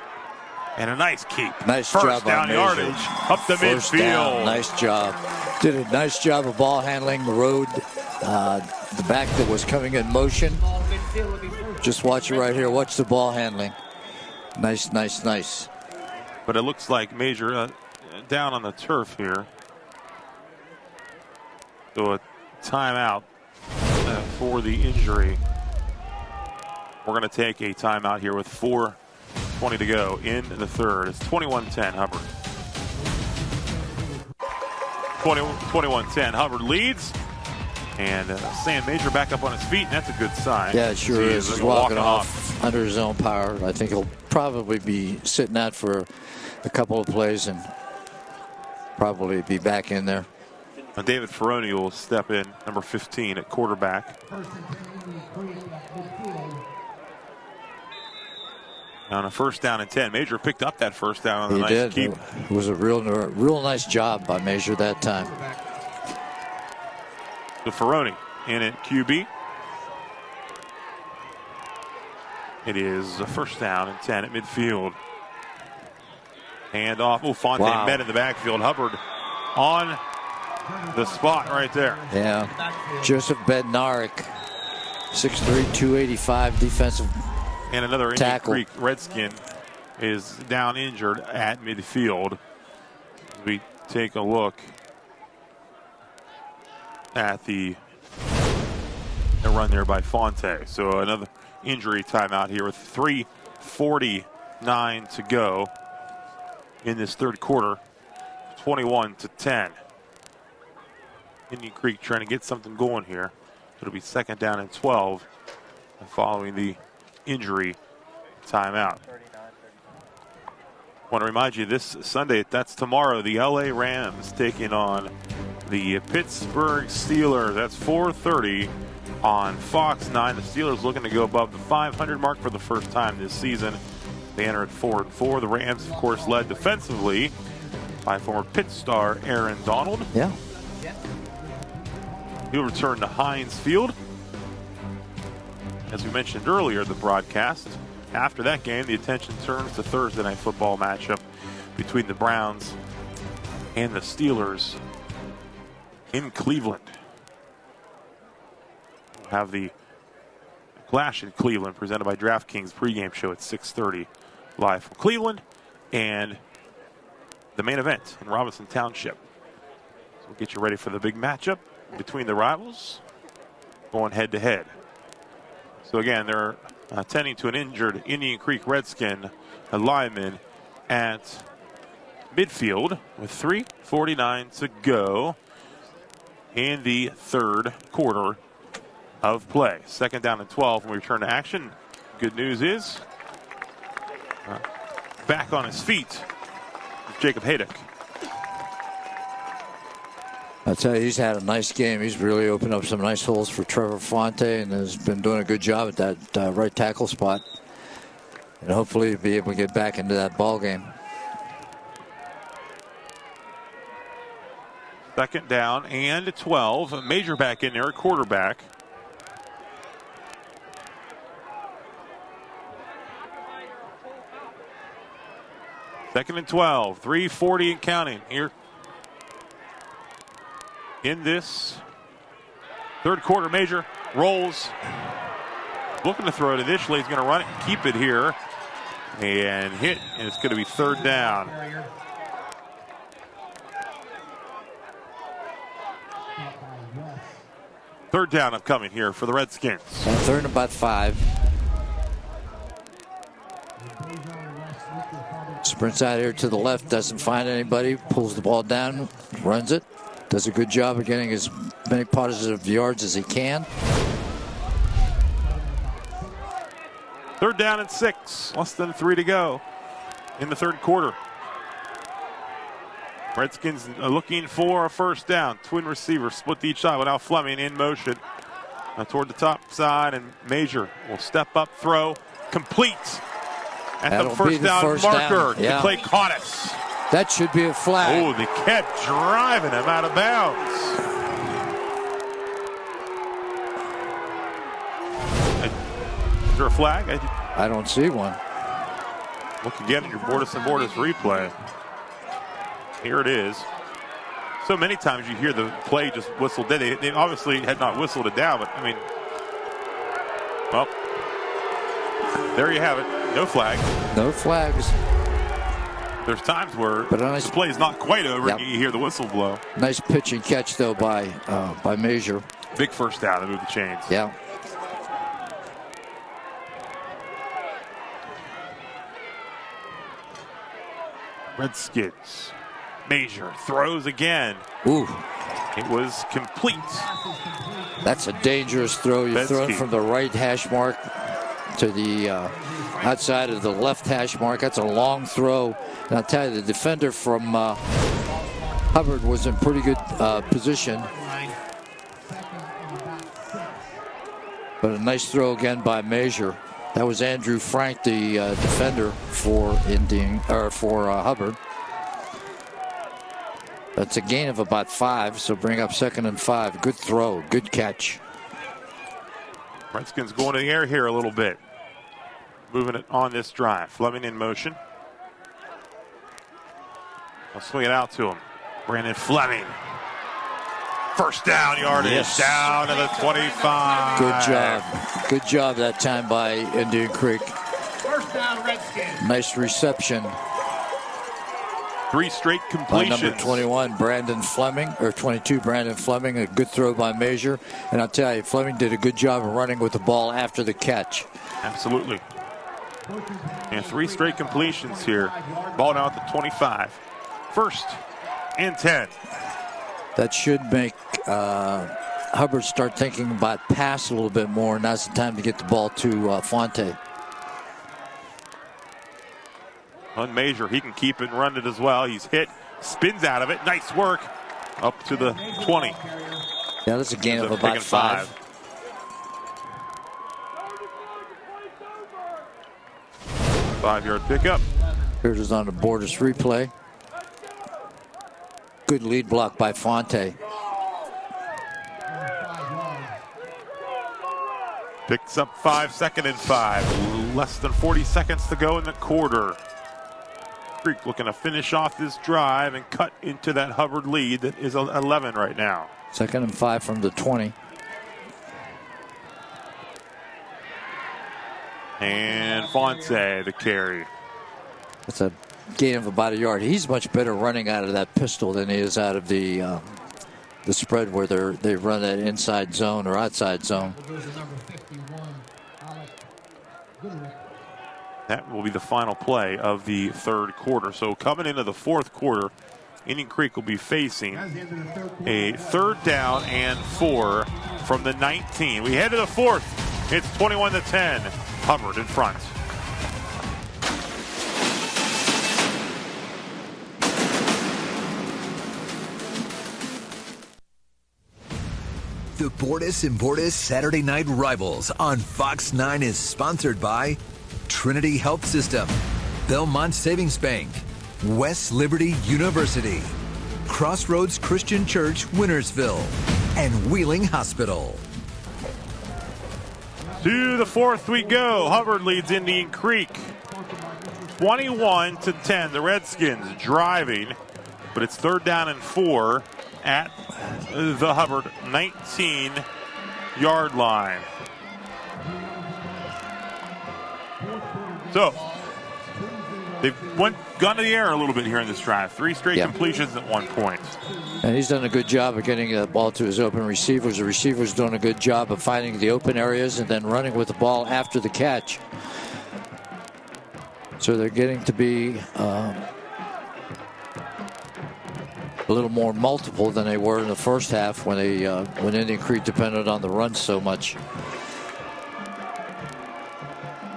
And a nice keep. Nice First job down on yardage up the First midfield. Down, nice job. Did a nice job of ball handling. The road, the back that was coming in motion. Just watch it right here. Watch the ball handling. Nice, nice, nice. But it looks like Major down on the turf here. So a timeout for the injury. We're going to take a timeout here with 4:20 to go in the third. It's 21-10 Hubbard. 21-10 Hubbard leads. And Sam Major back up on his feet, and that's a good sign. Yeah, it sure is. He's walking off under his own power. I think he'll probably be sitting out for a couple of plays and probably be back in there. David Ferroni will step in, number 15 at quarterback. On a 1st down and 10. Major picked up that 1st down on the nice keep. It was a real nice job by Major that time. So Ferroni in at QB. It is a 1st down and 10 at midfield. Hand off. Oh, Fonte met in the backfield. Hubbard on the spot right there. Yeah. Joseph Bednarik, 6'3", 285 defensive and another Indian tackle. Creek Redskin is down injured at midfield. We take a look at the run there by Fonte. So another injury timeout here with 3:49 to go in this third quarter. 21-10. Indian Creek trying to get something going here. It'll be 2nd down and 12 following the injury timeout. Want to remind you this Sunday, that's tomorrow, the LA Rams taking on the Pittsburgh Steelers. That's 4:30 on Fox 9. The Steelers looking to go above the 500 mark for the first time this season. They enter at 4-4. The Rams, of course, led defensively by former Pitt star Aaron Donald. Yeah. He'll return to Heinz Field. As we mentioned earlier, the broadcast. After that game, the attention turns to Thursday night football matchup between the Browns and the Steelers in Cleveland. We'll have the Clash in Cleveland presented by DraftKings pregame show at 6:30 live from Cleveland, and the main event in Robinson Township. So we'll get you ready for the big matchup between the rivals going head to head. So again, they're tending to an injured Indian Creek Redskin, a lineman at midfield with 3:49 to go in the third quarter of play. 2nd down and 12 when we return to action. Good news is back on his feet is Jacob Haydock. I'll tell you, he's had a nice game. He's really opened up some nice holes for Trevor Fonte and has been doing a good job at that right tackle spot. And hopefully he'll be able to get back into that ball game. Second down and 12. A Major back in there, quarterback. Second and 12. 3:40 and counting here in this third quarter. Major rolls. Looking to throw it initially. He's going to run it, keep it here, and hit, and it's going to be third down. Third down upcoming here for the Redskins. Third and about 5. Sprints out here to the left, doesn't find anybody, pulls the ball down, runs it, does a good job of getting as many positive yards as he can. Third down and 6, less than 3 to go in the third quarter. Redskins looking for a first down. Twin receivers split each side without Fleming in motion. Now toward the top side, and Major will step up, throw, complete. At That'll the first down marker. Yeah. Clay Conness. That should be a flag. Oh, they kept driving him out of bounds. Is there a flag? I don't see one. Look again at your Bordas and Bordas replay. Here it is. So many times you hear the play just whistled dead. They obviously had not whistled it down, but I mean, well, there you have it. No flag. No flags. There's times where the play is not quite over and you hear the whistle blow. Nice pitch and catch, though, by Major. Big first down to move the chains. Yeah. Redskins. Major throws again. Ooh. It was complete. That's a dangerous throw. You're throwing from the right hash mark to the outside of the left hash mark. That's a long throw. And I'll tell you, the defender from Hubbard was in pretty good position. But a nice throw again by Major. That was Andrew Frank, the defender for Hubbard. That's a gain of about 5, so bring up second and 5. Good throw, good catch. Redskins going to the air here a little bit. Moving it on this drive. Fleming in motion. I'll swing it out to him. Brandon Fleming. First down yardage, down to the 25. Good job. Good job that time by Indian Creek. First down, Redskins. Nice reception. 3 straight completions. By number 21, Brandon Fleming, or 22, Brandon Fleming. A good throw by Major. And I'll tell you, Fleming did a good job of running with the ball after the catch. Absolutely. And 3 straight completions here. Ball now at the 25. First and 10. That should make Hubbard start thinking about pass a little bit more. Now's the time to get the ball to Fonte. On Major, he can keep it and run it as well. He's hit, spins out of it. Nice work. Up to the 20. Yeah, that's a gain of about 5. 5-yard pickup. Here's us on the Bordas replay. Good lead block by Fonte. Picks up 5, second and 5. Less than 40 seconds to go in the quarter. Creek looking to finish off this drive and cut into that Hubbard lead that is 11 right now. Second and 5 from the 20. And Fonte the carry. That's a gain of about a yard. He's much better running out of that pistol than he is out of the spread where they run that inside zone or outside zone. That will be the final play of the third quarter. So coming into the fourth quarter, Indian Creek will be facing a third down and 4 from the 19. We head to the fourth. It's 21-10. Hubbard in front. The Bordas and Bordas Saturday Night Rivals on Fox 9 is sponsored by Trinity Health System, Belmont Savings Bank, West Liberty University, Crossroads Christian Church, Wintersville, and Wheeling Hospital. To the fourth we go. Hubbard leads Indian Creek 21-10. The Redskins driving, but it's 3rd down and 4 at the Hubbard 19-yard line. So they've gone to the air a little bit here in this drive. 3 straight completions at one point. And he's done a good job of getting the ball to his open receivers. The receivers doing a good job of finding the open areas and then running with the ball after the catch. So they're getting to be a little more multiple than they were in the first half when Indian Creek depended on the run so much.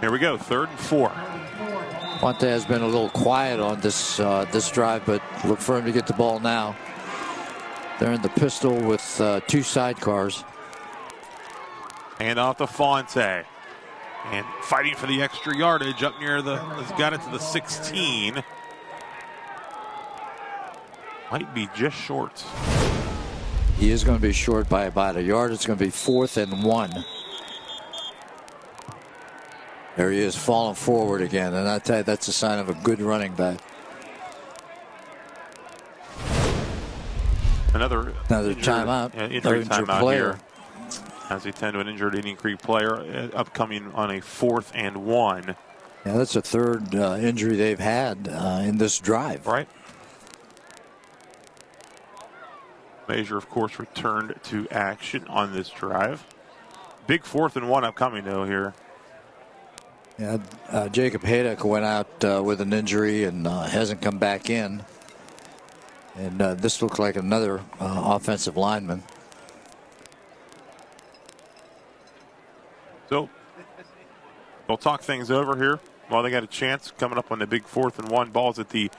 Here we go, 3rd and 4. Fonte has been a little quiet on this drive, but look for him to get the ball now. They're in the pistol with 2 sidecars. Hand off to Fonte. And fighting for the extra yardage up near has got it to the 16. Might be just short. He is going to be short by about a yard. It's going to be 4th and 1. There he is, falling forward again, and I tell you, that's a sign of a good running back. Another timeout. Injury timeout player here, as they tend to an injured Indian Creek player upcoming on a 4th and 1. Yeah, that's the 3rd injury they've had in this drive. Right. Major, of course, returned to action on this drive. Big 4th and 1 upcoming, though, here. Yeah, Jacob Haydock went out with an injury and hasn't come back in. And this looks like another offensive lineman. So they'll talk things over here while they got a chance coming up on the big 4th and 1. Ball's at the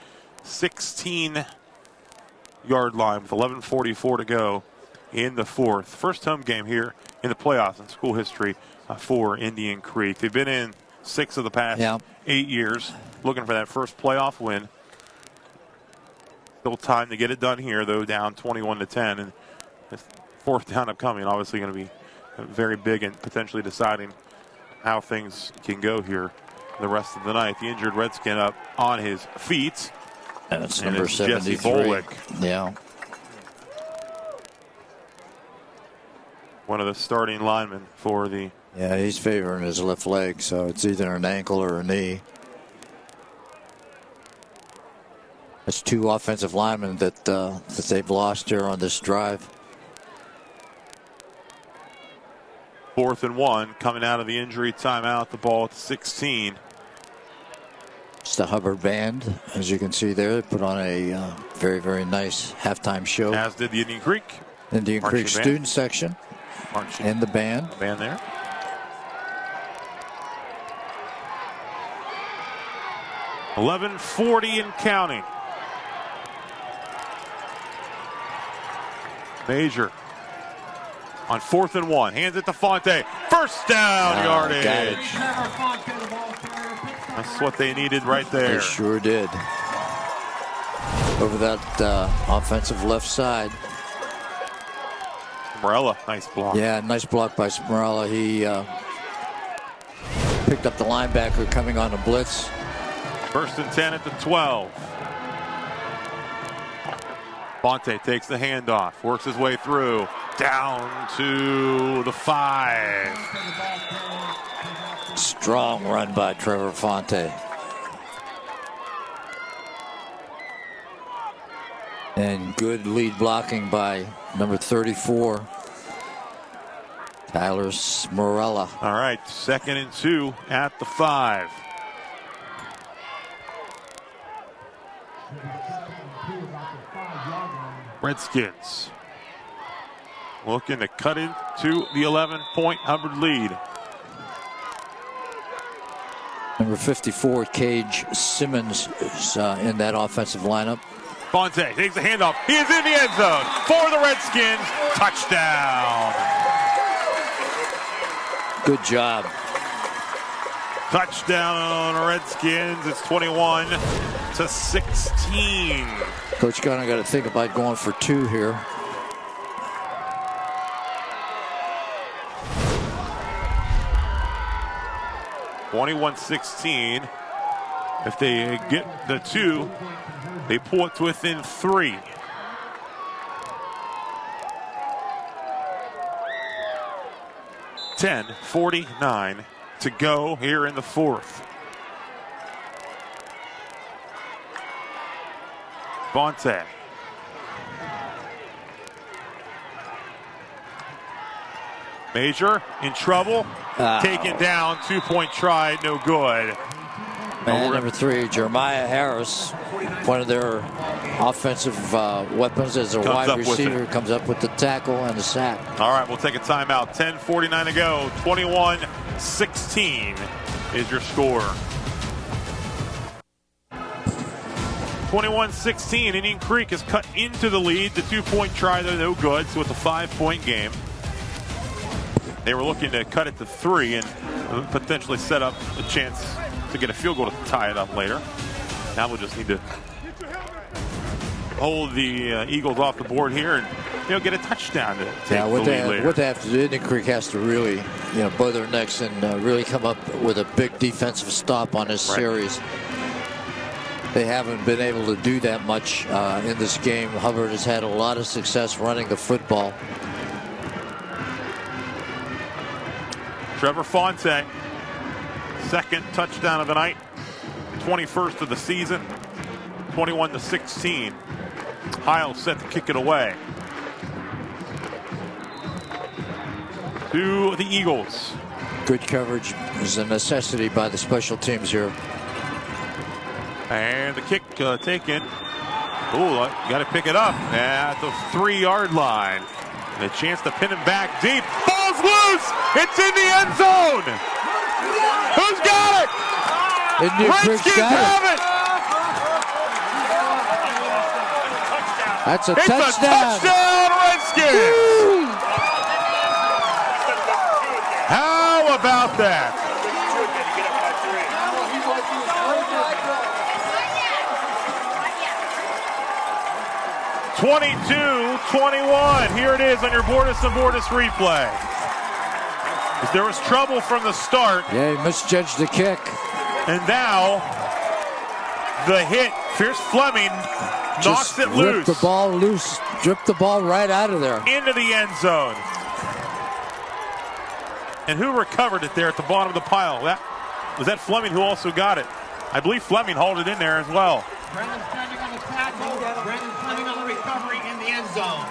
16-yard line with 11:44 to go in the 4th. First home game here in the playoffs in school history for Indian Creek. They've been in 6 of the past 8 years, looking for that first playoff win. Still time to get it done here, though, down 21-10, and this 4th down upcoming, obviously going to be very big and potentially deciding how things can go here the rest of the night. The injured Redskin up on his feet, and it's number 73. Jesse Bolick. Yeah. One of the starting linemen for the... Yeah, he's favoring his left leg, so it's either an ankle or a knee. That's 2 offensive linemen that they've lost here on this drive. 4th and 1 coming out of the injury timeout. The ball at the 16. It's the Hubbard band, as you can see there. They put on a very, very nice halftime show. As did the Indian Creek. Indian Creek student section. And the band. Band there. $11:40 and counting. Major on 4th and 1. Hands it to Fonte. First down yardage. That's what they needed right there. They sure did. Over that offensive left side. Morella, nice block. Yeah, nice block by Morella. He picked up the linebacker coming on a blitz. 1st and 10 at the 12. Fonte takes the handoff, works his way through, down to the 5. Strong run by Trevor Fonte. And good lead blocking by number 34, Tyler Smorella. All right, 2nd and 2 at the 5. Redskins looking to cut into the 11-point Hubbard lead. Number 54, Cage Simmons, is in that offensive lineup. Fonte takes the handoff. He is in the end zone for the Redskins. Touchdown. Good job. Touchdown Redskins. It's 21-16. Coach Gunner got to think about going for 2 here. (21-16). If they get the 2, they pull it to within 3. (10:49) to go here in the 4th. Fonte. Major in trouble. Taken down. 2-point try. No good. Man, number 3, Jeremiah Harris, one of their offensive weapons as a wide receiver, comes up with the tackle and the sack. All right, we'll take a timeout. 10:49 to go. 21-16 is your score. 21-16. Indian Creek has cut into the lead. The 2-point try, though, no good. So it's a 5-point game. They were looking to cut it to 3 and potentially set up a chance to get a field goal to tie it up later. Now we'll just need to hold the Eagles off the board here and get a touchdown to take the lead later. What they have to do, Indian Creek has to really bow their necks and really come up with a big defensive stop on this series. They haven't been able to do that much in this game. Hubbard has had a lot of success running the football. Trevor Fonte, second touchdown of the night, 21st of the season, 21-16. Heil set to kick it away to the Eagles. Good coverage is a necessity by the special teams here. And the kick taken. Oh, got to pick it up at the 3-yard line. And a chance to pin him back deep. Ball's loose. It's in the end zone. Who's got it? Redskins have it. That's a It's touchdown. a touchdown, Redskins. Woo! How about that? (22-21). Here it is on your Bordas and Bordas replay. There was trouble from the start. Yeah, he misjudged the kick. And now the hit. Fierce Fleming knocks it loose. Ripped the ball loose. Dripped the ball right out of there. Into the end zone. And who recovered it there at the bottom of the pile? Was that Fleming who also got it? I believe Fleming hauled it in there as well. Brendan Fleming on the tackle. Brendan Fleming on the recovery in the end zone.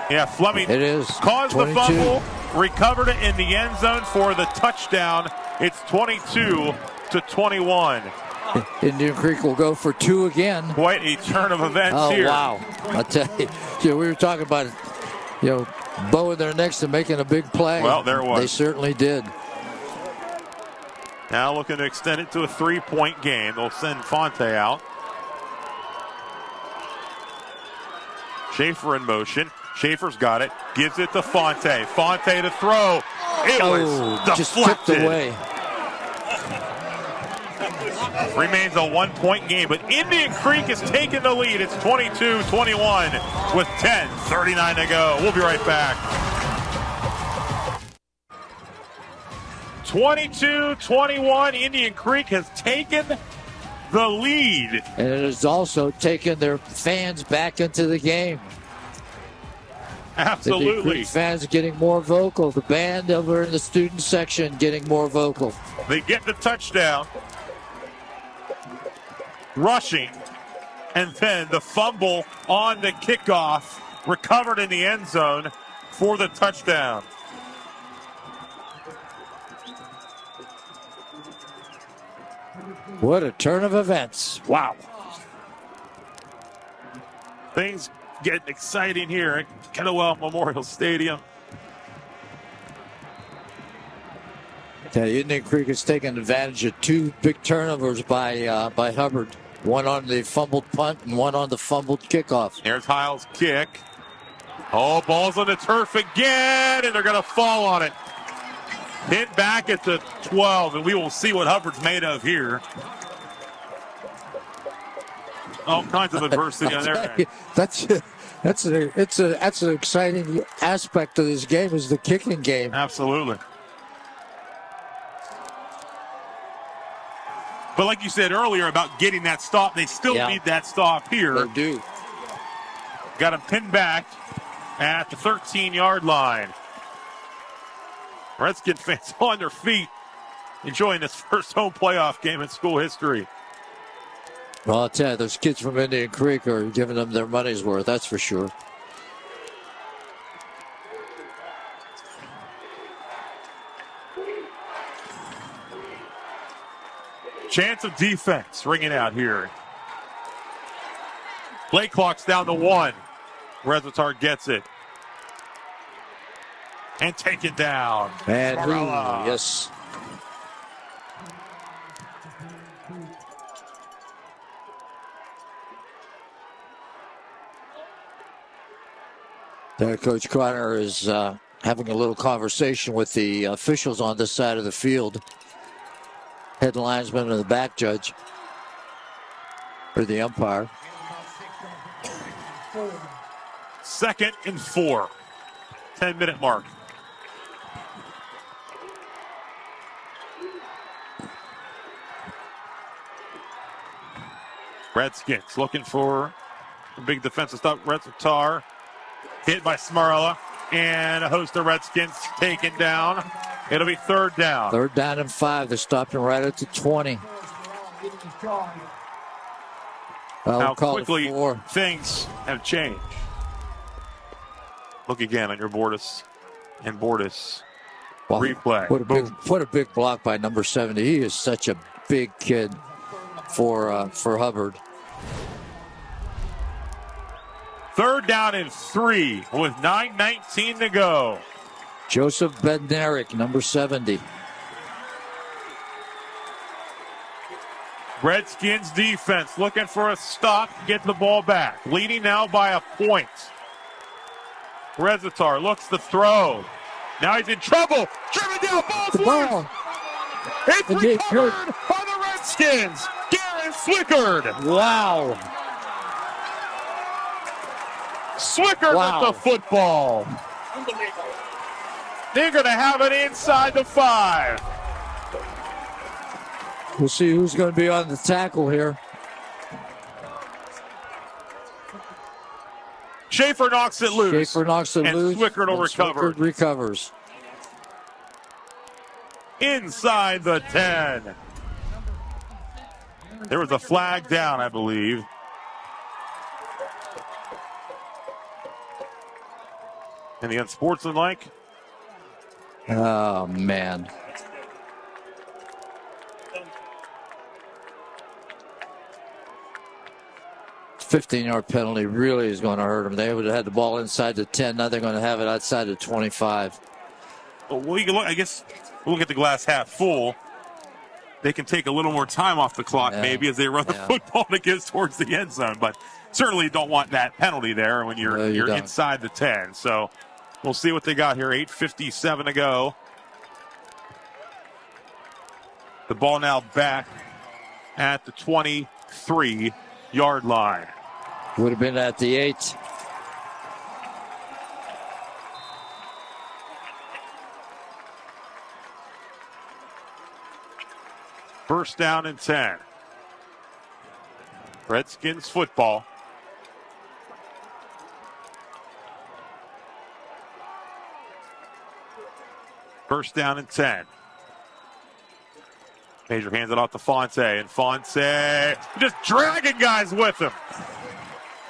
Yeah, Fleming caused 22. The fumble, recovered it in the end zone for the touchdown. It's 22-21. Indian Creek will go for 2 again. Quite a turn of events here. Oh, wow. I tell you, we were talking about, bowing their necks and making a big play. Well, there it was. They certainly did. Now looking to extend it to a 3-point game. They'll send Fonte out. Schaefer in motion. Schaefer's got it. Gives it to Fonte. Fonte to throw. It was deflected. Just tipped away. Remains a 1-point game, but Indian Creek has taken the lead. It's 22-21 with 10:39 to go. We'll be right back. 22-21, Indian Creek has taken the lead. And it has also taken their fans back into the game. Absolutely. The fans getting more vocal. The band over in the student section getting more vocal. They get the touchdown. Rushing. And then the fumble on the kickoff. Recovered in the end zone for the touchdown. What a turn of events. Wow. Things get exciting here at Kettlewell Memorial Stadium. Indian Creek has taken advantage of 2 big turnovers by Hubbard. One on the fumbled punt and one on the fumbled kickoff. Here's Heil's kick. Oh, ball's on the turf again, and they're going to fall on it. Hit back at the 12, and we will see what Hubbard's made of here. All kinds of adversity on there. That's an exciting aspect of this game is the kicking game. Absolutely. But like you said earlier about getting that stop, they still need that stop here. They do. Got him pinned back at the 13-yard line. Redskin fans on their feet, enjoying this first home playoff game in school history. Well, I'll tell you, those kids from Indian Creek are giving them their money's worth, that's for sure. Chance of defense ringing out here. Play clock's down to 1. Reservoir gets it. And take it down. And yes. There, Coach Connor is having a little conversation with the officials on this side of the field. Head linesman and the back judge. Or the umpire. 2nd and 4. 10-minute mark. Redskins looking for a big defensive stop. Reservoir hit by Smarella, and a host of Redskins taken down. It'll be 3rd down. 3rd down and 5. They stopped him right at the 20. How quickly things have changed. Look again on your Bordas and Bordas replay. What a big block by number 70. He is such a big kid for Hubbard. 3rd down and 3 with 9:19 to go. Joseph Bednarik, number 70. Redskins defense looking for a stop, get the ball back. Leading now by a point. Reservoir looks to throw. Now he's in trouble. Driven down, ball's loose. It's recovered by the Redskins. Garen Swickard. Wow. Swickard with the football. They're going to have it inside the 5. We'll see who's going to be on the tackle here. Schaefer knocks it loose. And Swickard will recover. Swickard recovers. Inside the 10. There was a flag down, I believe. And the unsportsmanlike. Oh, man. The 15-yard penalty really is going to hurt them. They would have had the ball inside the 10. Now they're going to have it outside the 25. Well, you can look, I guess we'll look at the glass half full. They can take a little more time off the clock maybe as they run the football that gets towards the end zone. But certainly you don't want that penalty there when you're inside the 10. So we'll see what they got here. 8:57 to go. The ball now back at the 23-yard line. Would have been at the 8. First down and 10. Redskins football. First down and 10. Major hands it off to Fonte, and Fonte just dragging guys with him.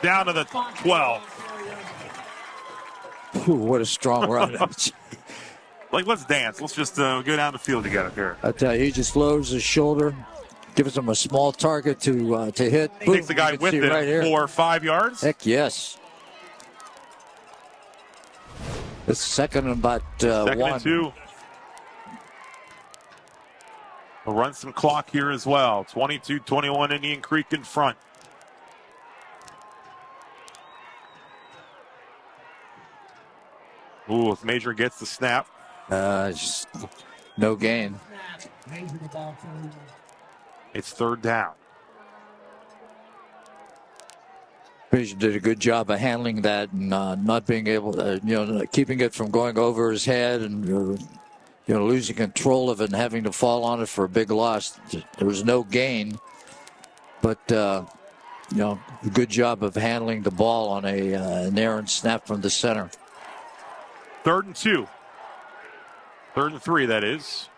Down to the 12. Ooh, what a strong run. Like, let's dance. Let's just go down the field together here. I tell you, he just lowers his shoulder, gives him a small target to hit. Boom, takes the guy with him right 4 or 5 yards. Heck yes. It's second and about 1. And 2. We'll run some clock here as well. 22-21 Indian Creek in front. Ooh, if Major gets the snap. No gain. It's third down. Page did a good job of handling that and not being able to, keeping it from going over his head and, losing control of it and having to fall on it for a big loss. There was no gain, but, a good job of handling the ball on an errant snap from the center. 3rd and 2. 3rd and 3, that is.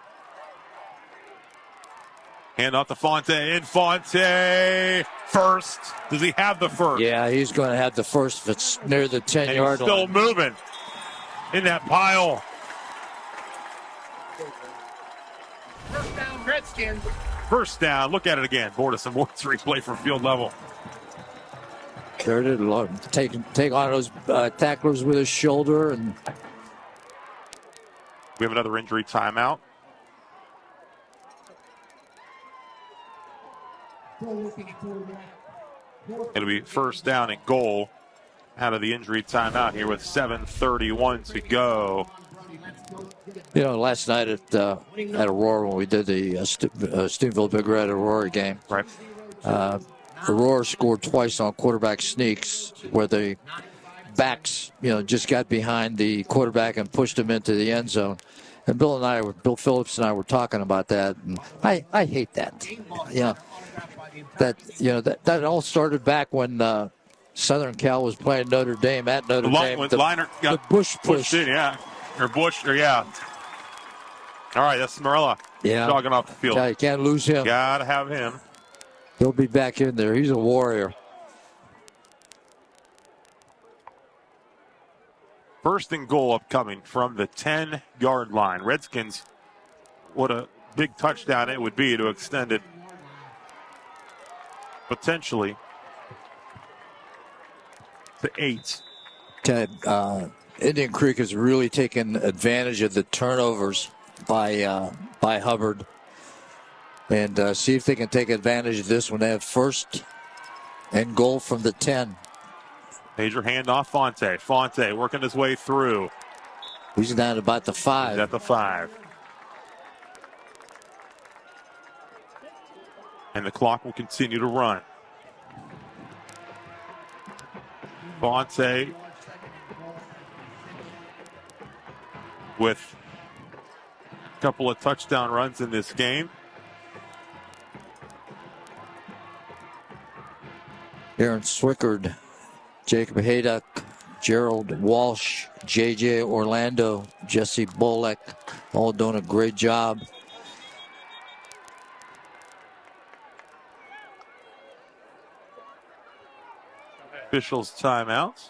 Hand off to Fonte, and Fonte first. Does he have the first? Yeah, he's going to have the first if it's near the 10-yard line. Still moving in that pile. First down, Redskins. First down. Look at it again. Bordas and Ward's replay from field level. There it is. Take on those tacklers with his shoulder. And we have another injury timeout. It'll be first down and goal out of the injury timeout here with 7:31 to go. Last night at Aurora when we did the Steubenville Big Red Aurora game, right? Aurora scored twice on quarterback sneaks where the backs, just got behind the quarterback and pushed him into the end zone. And Bill Phillips and I were talking about that, and I hate that. That all started back when Southern Cal was playing Notre Dame at Notre Dame. The Bush push. In, yeah. Or Bush, yeah. All right, that's Marella. Yeah. Jogging off the field. Yeah, you can't lose him. Gotta have him. He'll be back in there. He's a warrior. First and goal upcoming from the 10-yard line. Redskins, what a big touchdown it would be to extend it potentially to 8. Indian Creek has really taken advantage of the turnovers by Hubbard. And see if they can take advantage of this when they have first and goal from the 10. Major handoff, Fonte. Fonte working his way through. He's down at about the 5. He's at the 5. And the clock will continue to run. Fonte with a couple of touchdown runs in this game. Aaron Swickard, Jacob Haydock, Gerald Walsh, J.J. Orlando, Jesse Bolek, all doing a great job. Officials timeout.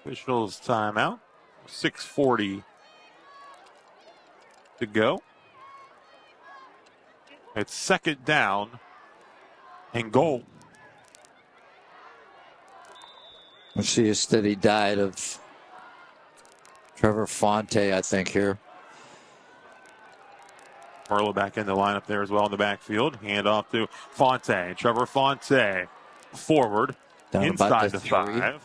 6:40 to go. It's second down and goal. We see a steady diet of Trevor Fonte, I think, here. Marlowe back in the lineup there as well in the backfield. Hand off to Fonte. Trevor Fonte forward down inside the 5.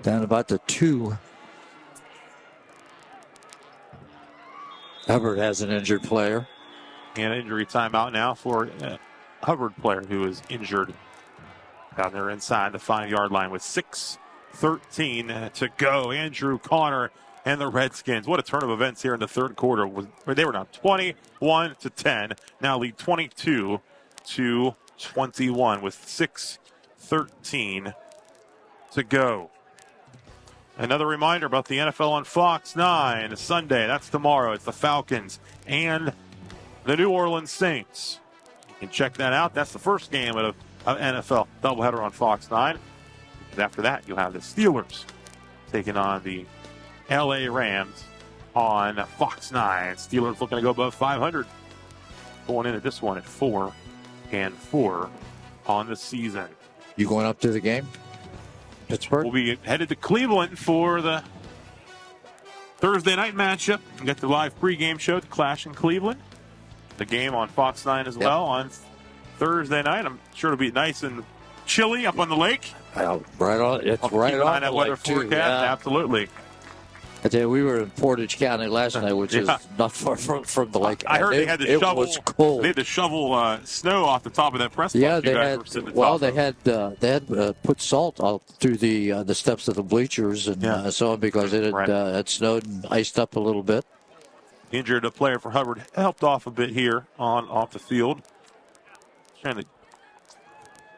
Down about the 2. Hubbard has an injured player. And injury timeout now for Hubbard player who is injured down there inside the 5-yard line with 6:13 to go. Andrew Connor and the Redskins. What a turn of events here in the third quarter. They were down 21-10. Now lead 22-21 with 6:13 to go. Another reminder about the NFL on Fox 9 Sunday. That's tomorrow. It's the Falcons and the New Orleans Saints. You can check that out. That's the first game of NFL doubleheader on Fox 9. And after that, you'll have the Steelers taking on the LA Rams on Fox 9. Steelers looking to go above 500. Going into this one at 4-4 on the season. You going up to the game? Pittsburgh? We'll be headed to Cleveland for the Thursday night matchup. We got the live pregame show, the Clash in Cleveland. The game on Fox 9 as well on Thursday night. I'm sure it'll be nice and chilly up on the lake? Right on. It's right keep an eye on that weather forecast. Yeah. Absolutely. I tell you, we were in Portage County last night, which is not far from the lake. I heard they had to shovel. It was cold. They had to shovel snow off the top of that press box. Yeah, they had put salt out through the steps of the bleachers and so on because it had snowed and iced up a little bit. Injured a player for Hubbard helped off a bit here off the field. Trying to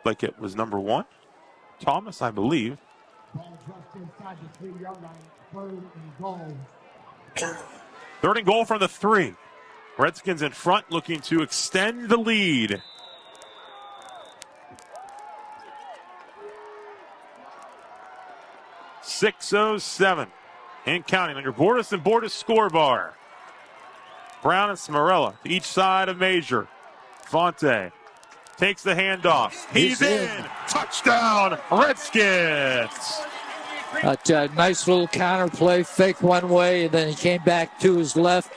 like it was number 1, Thomas, I believe. Third and goal from the 3. Redskins in front looking to extend the lead. .607 and counting on your Bordas and Bordas score bar. Brown and Smarella to each side of Major. Fonte takes the handoff. He's in. Touchdown, Redskins. A nice little counter play, fake one way, and then he came back to his left.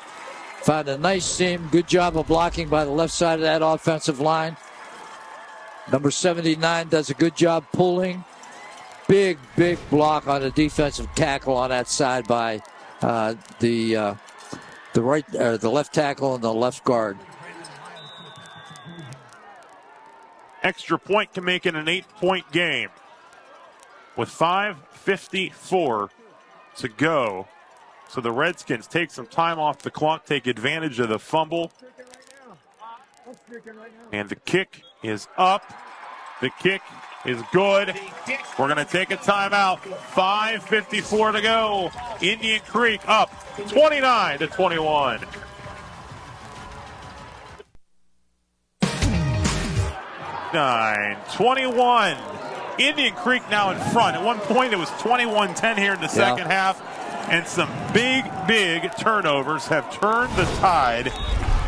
Found a nice seam. Good job of blocking by the left side of that offensive line. Number 79 does a good job pulling. Big block on the defensive tackle on that side by the left tackle and the left guard. Extra point can make it an 8-point game. With 5:54 to go. So the Redskins take some time off the clock, take advantage of the fumble. And the kick is up. The kick is good. We're going to take a timeout. 5:54 to go. Indian Creek up 29-21. 21. Indian Creek now in front. At one point, it was 21-10 here in the second half. And some big turnovers have turned the tide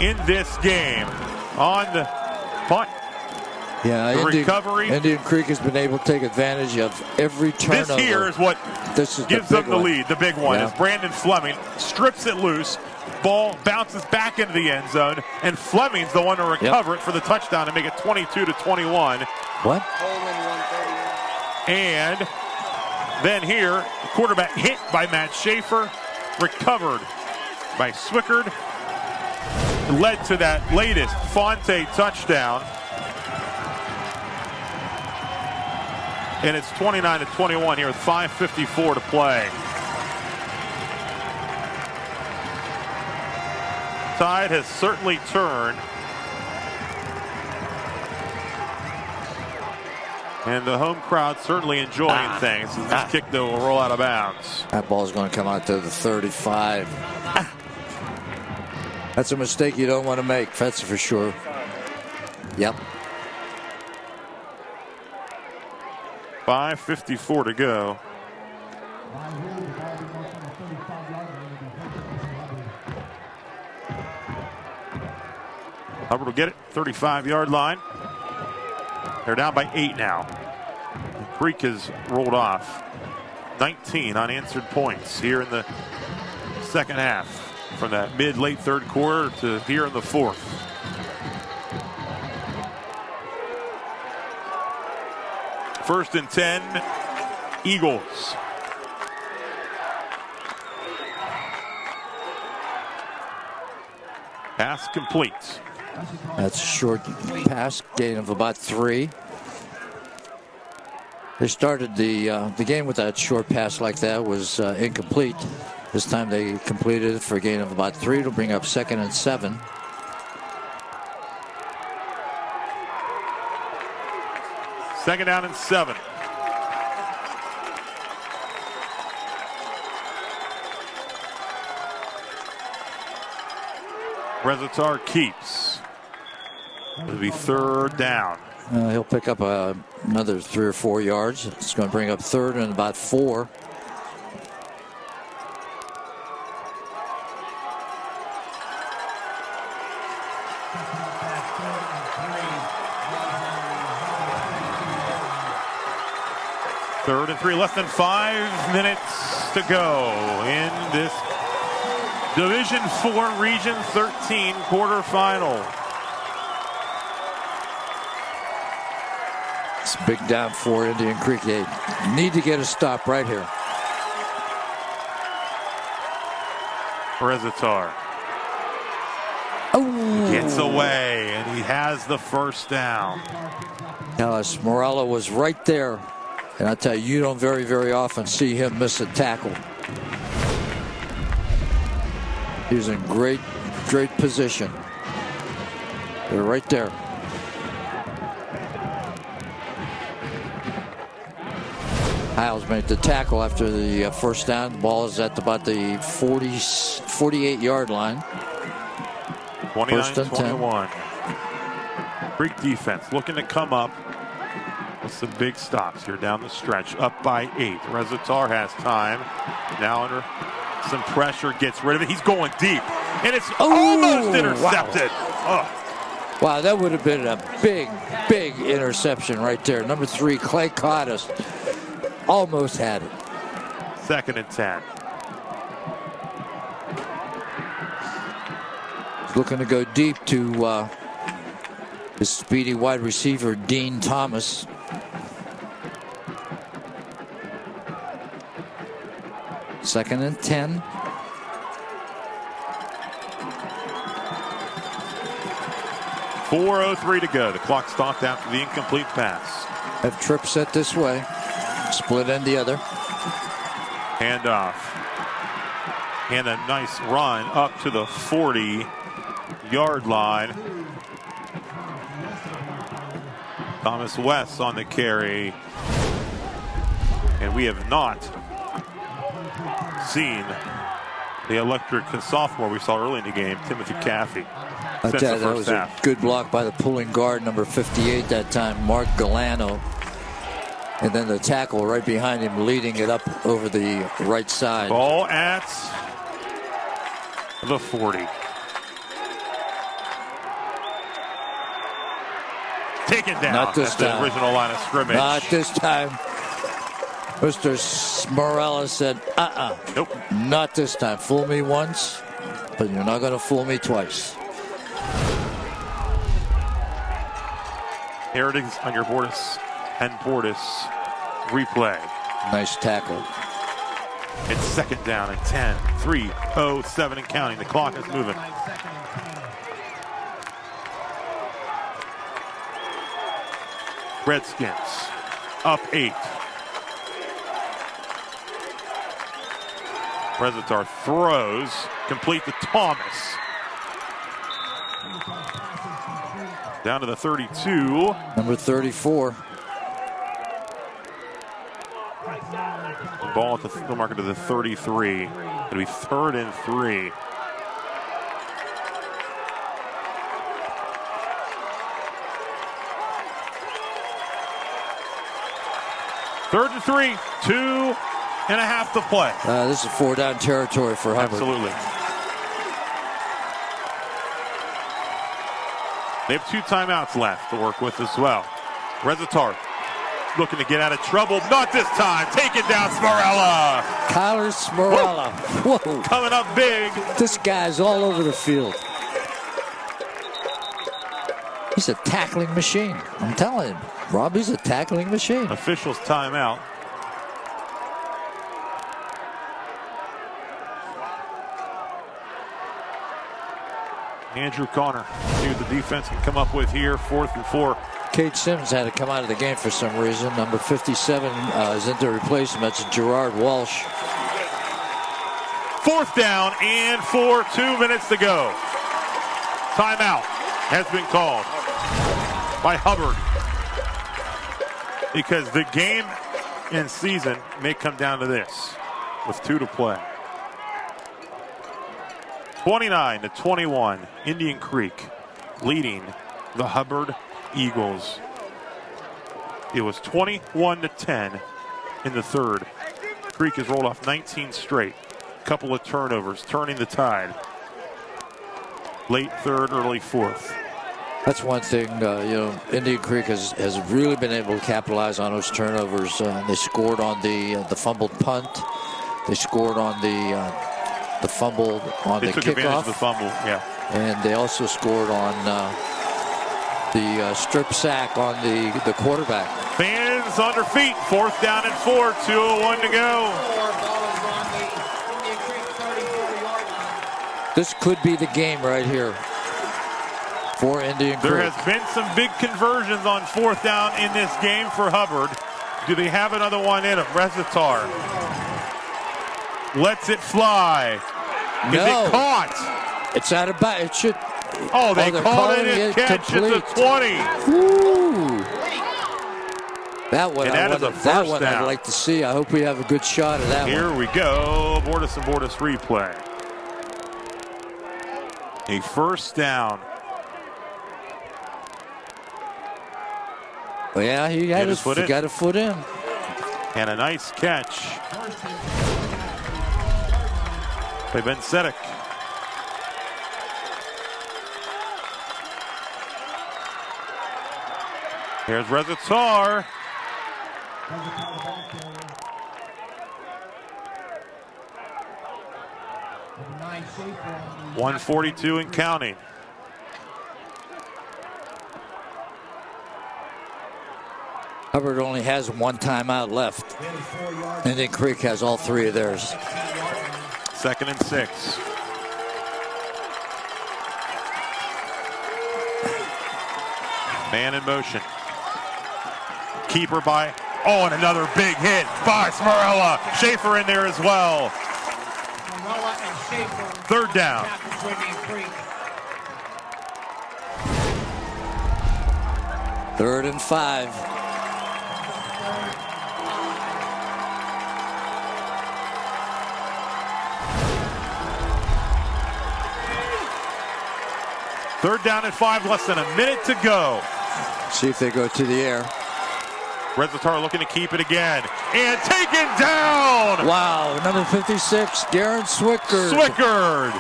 in this game. On the punt. Yeah, recovery. Indian Creek has been able to take advantage of every turnover. This here is what gives them the lead. The big one is Brandon Fleming strips it loose. Ball bounces back into the end zone, and Fleming's the one to recover it for the touchdown and make it 22-21. What? And then here, the quarterback hit by Matt Schaefer, recovered by Swickard, led to that latest Fonte touchdown. And it's 29-21 here with 5:54 to play. Tide has certainly turned. And the home crowd certainly enjoying things. This kick, though, will roll out of bounds. That ball's going to come out to the 35. That's a mistake you don't want to make, that's for sure. Yep. 5:54 to go. Hubbard will get it, 35-yard line. They're down by 8 now. Creek has rolled off 19 unanswered points here in the second half, from that mid-late third quarter to here in the fourth. First and 10, Eagles. Pass complete. That's a short pass, gain of about 3. They started the game with that short pass like that, was incomplete. This time they completed it for a gain of about 3 to bring up 2nd and 7. Second down and 7. Rezatar keeps. It'll be third down. He'll pick up another 3 or 4 yards. It's going to bring up 3rd and about 4. Third and 3, less than 5 minutes to go in this Division 4 Region 13 quarterfinal. Big down for Indian Creek. They need to get a stop right here. Rezatar gets away, and he has the first down. Now, Morella was right there, and I tell you, you don't very, very often see him miss a tackle. He was in great position. They're right there. Hiles made the tackle after the first down. The ball is at about the 48-yard line. 29-21. Creek defense looking to come up with some big stops here down the stretch. Up by 8. Rezatar has time. Now under some pressure, gets rid of it. He's going deep, and it's almost intercepted. Wow, that would have been a big interception right there. Number 3, Clay Cottis, almost had it. 2nd and 10. He's looking to go deep to his speedy wide receiver, Dean Thomas. Second and 10. .403 to go. The clock stopped after the incomplete pass. Have Tripp set this way. Split end the other. Handoff. And a nice run up to the 40-yard line. Thomas West on the carry. And we have not seen the electric sophomore we saw early in the game, Timothy Caffey. That was a good block by the pulling guard, number 58 that time, Mark Galano. And then the tackle right behind him, leading it up over the right side. Ball at the 40. Taken down. Not this at time. The original line of scrimmage. Not this time. Mr. Morella said, Nope. Not this time. Fool me once, but you're not going to fool me twice. Here it is on your Portis and Portis replay. Nice tackle. It's 2nd down and 10. 3:07 and counting. The clock is moving. Redskins up 8. Rezatar throws, complete to Thomas. Down to the 32. Number 34. Ball at the field marker to the 33. It'll be 3rd and 3. Third and 3. 2.5 to play. This is 4-down territory for Hubbard. Absolutely. They have 2 timeouts left to work with as well. Rezatar looking to get out of trouble. Not this time. Taken down, Smorella. Kyler Smorella. Whoa. Coming up big. This guy's all over the field. He's a tackling machine. I'm telling him. Robbie's a tackling machine. Officials timeout. Andrew Connor, see what the defense can come up with here. 4th and 4. Cade Sims had to come out of the game for some reason. Number 57 is in to replace him. That's Gerard Walsh. 4th down and 4. 2 minutes to go. Timeout has been called by Hubbard, because the game and season may come down to this with 2 to play. 29-21, Indian Creek leading the Hubbard Eagles. It was 21-10 in the third. Creek has rolled off 19 straight. Couple of turnovers, turning the tide. Late third, early fourth. That's one thing, Indian Creek has really been able to capitalize on those turnovers. They scored on the fumbled punt. They scored on the fumble on the kickoff. They took advantage of the fumble, yeah. And they also scored on the strip sack on the quarterback. Fans on their feet. 4th down and 4. 2:01 to go. This could be the game right here for Indian Creek. There has been some big conversions on 4th down in this game for Hubbard. Do they have another one in them? Rezatar lets it fly. Is it caught? It's out of bounds. It should. Oh, they called it a catch at the 20. Ooh. That one, and that is a first down. I'd like to see. I hope we have a good shot of that Here one. we go. Bordas and Bordas replay. A first down. Well, yeah, he got a foot in. And a nice catch by Ben Sedek. Here's Rezatar. 142 and counting. Hubbard only has one timeout left. Indian Creek has all 3 of theirs. 2nd and 6. Man in motion. Keeper by, and another big hit by Smarella. Schaefer in there as well. 3rd down. 3rd and 5. Third down and 5, less than a minute to go. See if they go to the air. Rezatar looking to keep it again. And taken down! Wow, number 56, Darren Swickard. Swickard!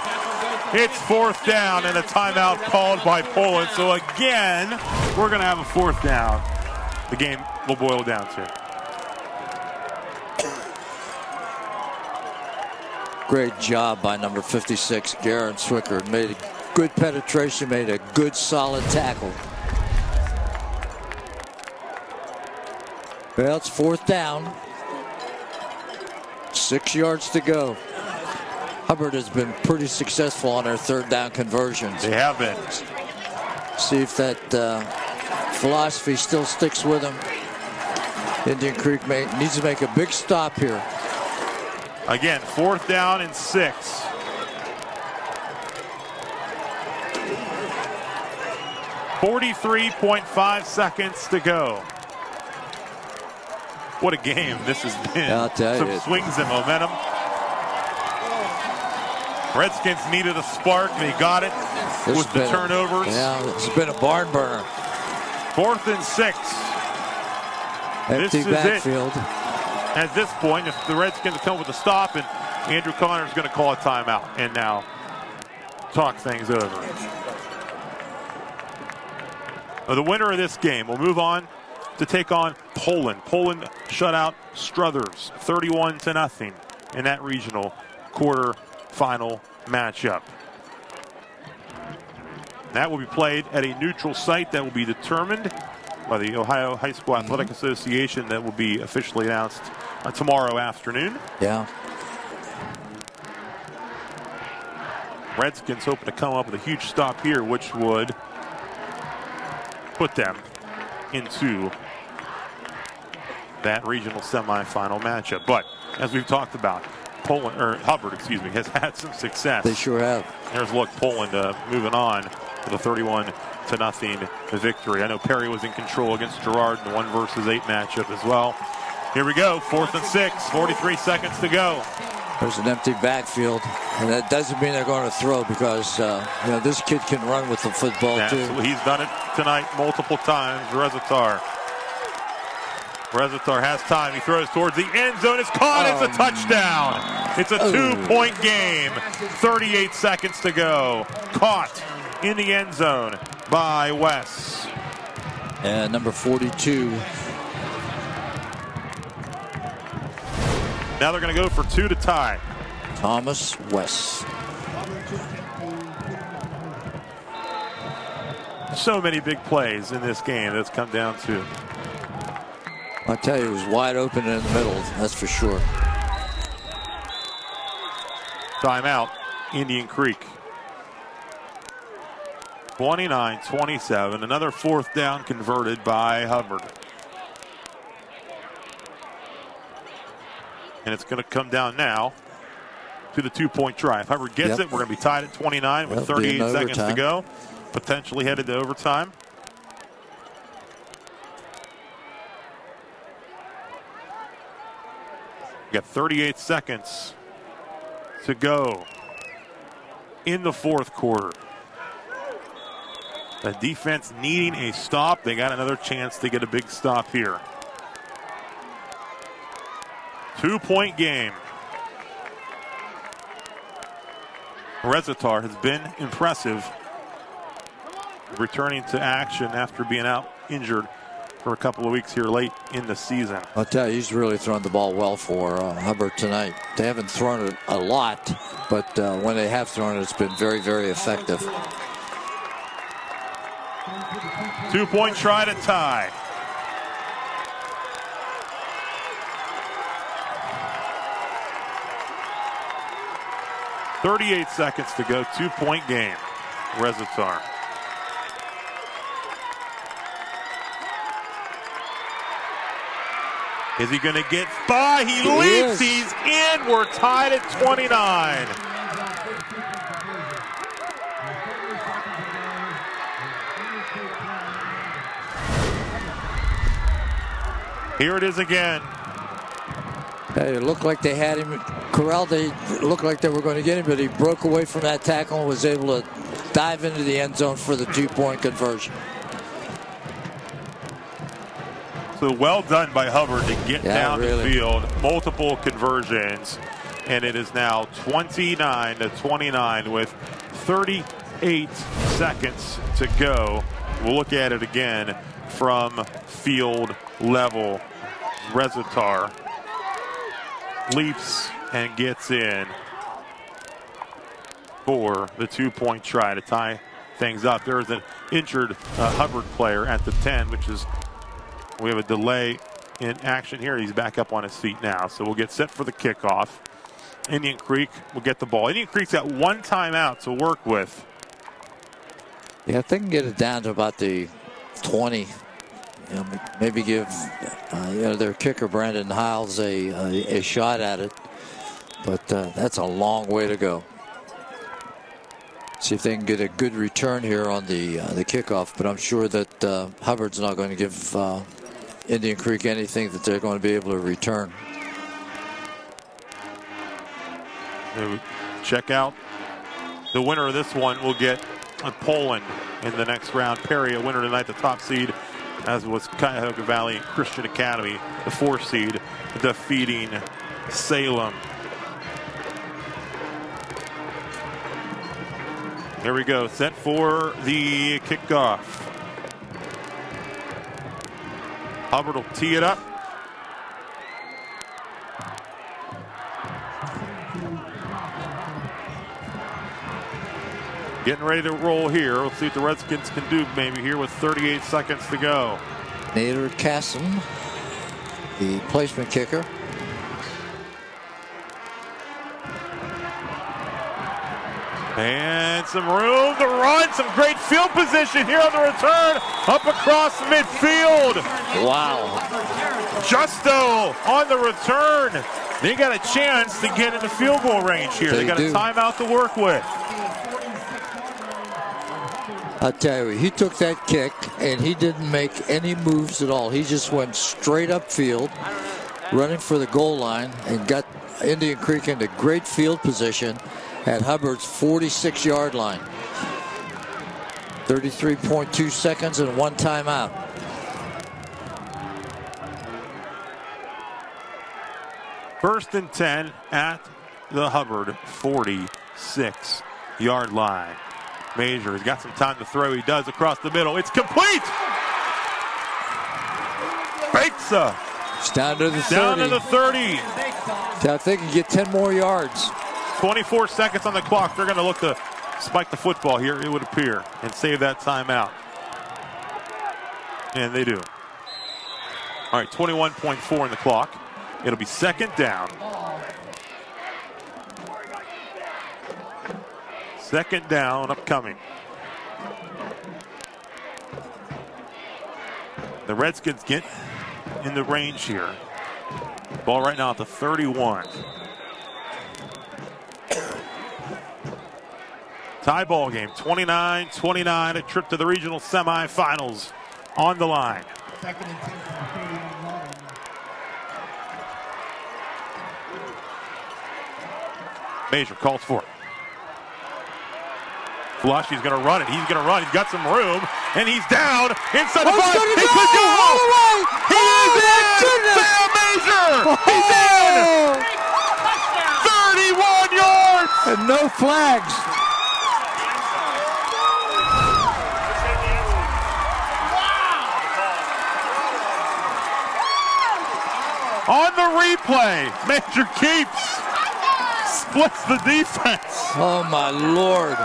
It's 4th down and a timeout called by Poland. So again, we're going to have a 4th down. The game will boil down to. Great job by number 56, Darren Swickard. Made a good penetration, made a good solid tackle. Well, it's 4th down. 6 yards to go. Hubbard has been pretty successful on their 3rd down conversions. They have been. See if that philosophy still sticks with them. Indian Creek needs to make a big stop here. Again, 4th down and 6. .5 seconds to go. What a game this has been. I'll tell Some you. swings and momentum. Redskins needed a spark. They got it with the turnovers. Yeah, it's been a barn burner. 4th and 6. Empty This is backfield. it. At this point, if the Redskins come with a stop, and Andrew Connor is going to call a timeout and now talk things over. The winner of this game will move on to take on Poland. Poland shut out Struthers 31-0 in that regional quarter-final matchup. That will be played at a neutral site that will be determined by the Ohio High School Athletic Association. That will be officially announced tomorrow afternoon. Yeah. Redskins hoping to come up with a huge stop here, which would put them into that regional semifinal matchup. But as we've talked about, Hubbard, has had some success. They sure have. Here's look, Poland moving on to the 31-0 victory. I know Perry was in control against Girard in the 1 versus 8 matchup as well. Here we go, 4th and 6, 43 seconds to go. There's an empty backfield, and that doesn't mean they're going to throw because this kid can run with the football too. He's done it tonight multiple times. Rezatar has time. He throws towards the end zone. It's caught. It's a touchdown. It's a 2-point game. 38 seconds to go. Caught in the end zone by Wes. And number 42. Now they're going to go for 2 to tie. Thomas West. So many big plays in this game that's come down to I tell you, it was wide open in the middle, that's for sure. Timeout, Indian Creek. 29-27. Another fourth down converted by Hubbard. And it's going to come down now to the 2-point try. If Hubbard gets it, we're going to be tied at 29 with 38 seconds to go. Potentially headed to overtime. We got 38 seconds to go in the fourth quarter. The defense needing a stop. They got another chance to get a big stop here. 2-point game. Rezatar has been impressive, returning to action after being out injured for a couple of weeks here late in the season. I'll tell you, he's really thrown the ball well for Hubbard tonight. They haven't thrown it a lot, but when they have thrown it, it's been very, very effective. 2-point try to tie. .38 seconds to go. 2-point game. Rezatar. Is he going to get by? He leaps. He's in. We're tied at 29. Here it is again. Hey, it looked like they had him corralled. They looked like they were going to get him, but he broke away from that tackle and was able to dive into the end zone for the 2-point conversion. So well done by Hubbard to get down really. the field. Multiple conversions. And it is now 29-29 with 38 seconds to go. We'll look at it again from field level. Rezatar leaps and gets in for the 2-point try to tie things up. There is an injured Hubbard player at the 10, which is, we have a delay in action here. He's back up on his feet now. So we'll get set for the kickoff. Indian Creek will get the ball. Indian Creek's got one timeout to work with. Yeah, if they can get it down to about the 20, maybe give their kicker Brandon Hiles a shot at it, but that's a long way to go. See if they can get a good return here on the kickoff, but I'm sure that Hubbard's not going to give Indian Creek anything that they're going to be able to return. Check out the winner of this one. Will get Poland in the next round. Perry, a winner tonight, the top seed, as was Cuyahoga Valley Christian Academy, the 4th seed, defeating Salem. Here we go, set for the kickoff. Hubbard will tee it up. Getting ready to roll here. We'll see what the Redskins can do maybe here with 38 seconds to go. Nader Kasem, the placement kicker. And some room to run. Some great field position here on the return. Up across midfield. Wow. Justo on the return. They got a chance to get in the field goal range here. They got a timeout to work with. I tell you, he took that kick and he didn't make any moves at all. He just went straight upfield, running for the goal line, and got Indian Creek into great field position at Hubbard's 46-yard line. 33.2 seconds and one timeout. First and 10 at the Hubbard 46-yard line. Major has got some time to throw. He does across the middle. It's complete. Baitza. It's down to the 30. Down to the 30. So if they can get 10 more yards. 24 seconds on the clock. They're going to look to spike the football here, it would appear, and save that timeout. And they do. All right, 21.4 in the clock. It'll be second down. Second down upcoming. The Redskins get in the range here. Ball right now at the 31. Tie ball game, 29-29, a trip to the regional semifinals on the line. Second and 10 from 31 yard. Major calls for it. Flush, he's going to run it. He's going to run. He's got some room, and he's down inside the 5. He could go all the way. He is in. Sam Major. He's in. 31 yards. And no flags. On the replay, Major keeps, splits the defense. Oh, my Lord.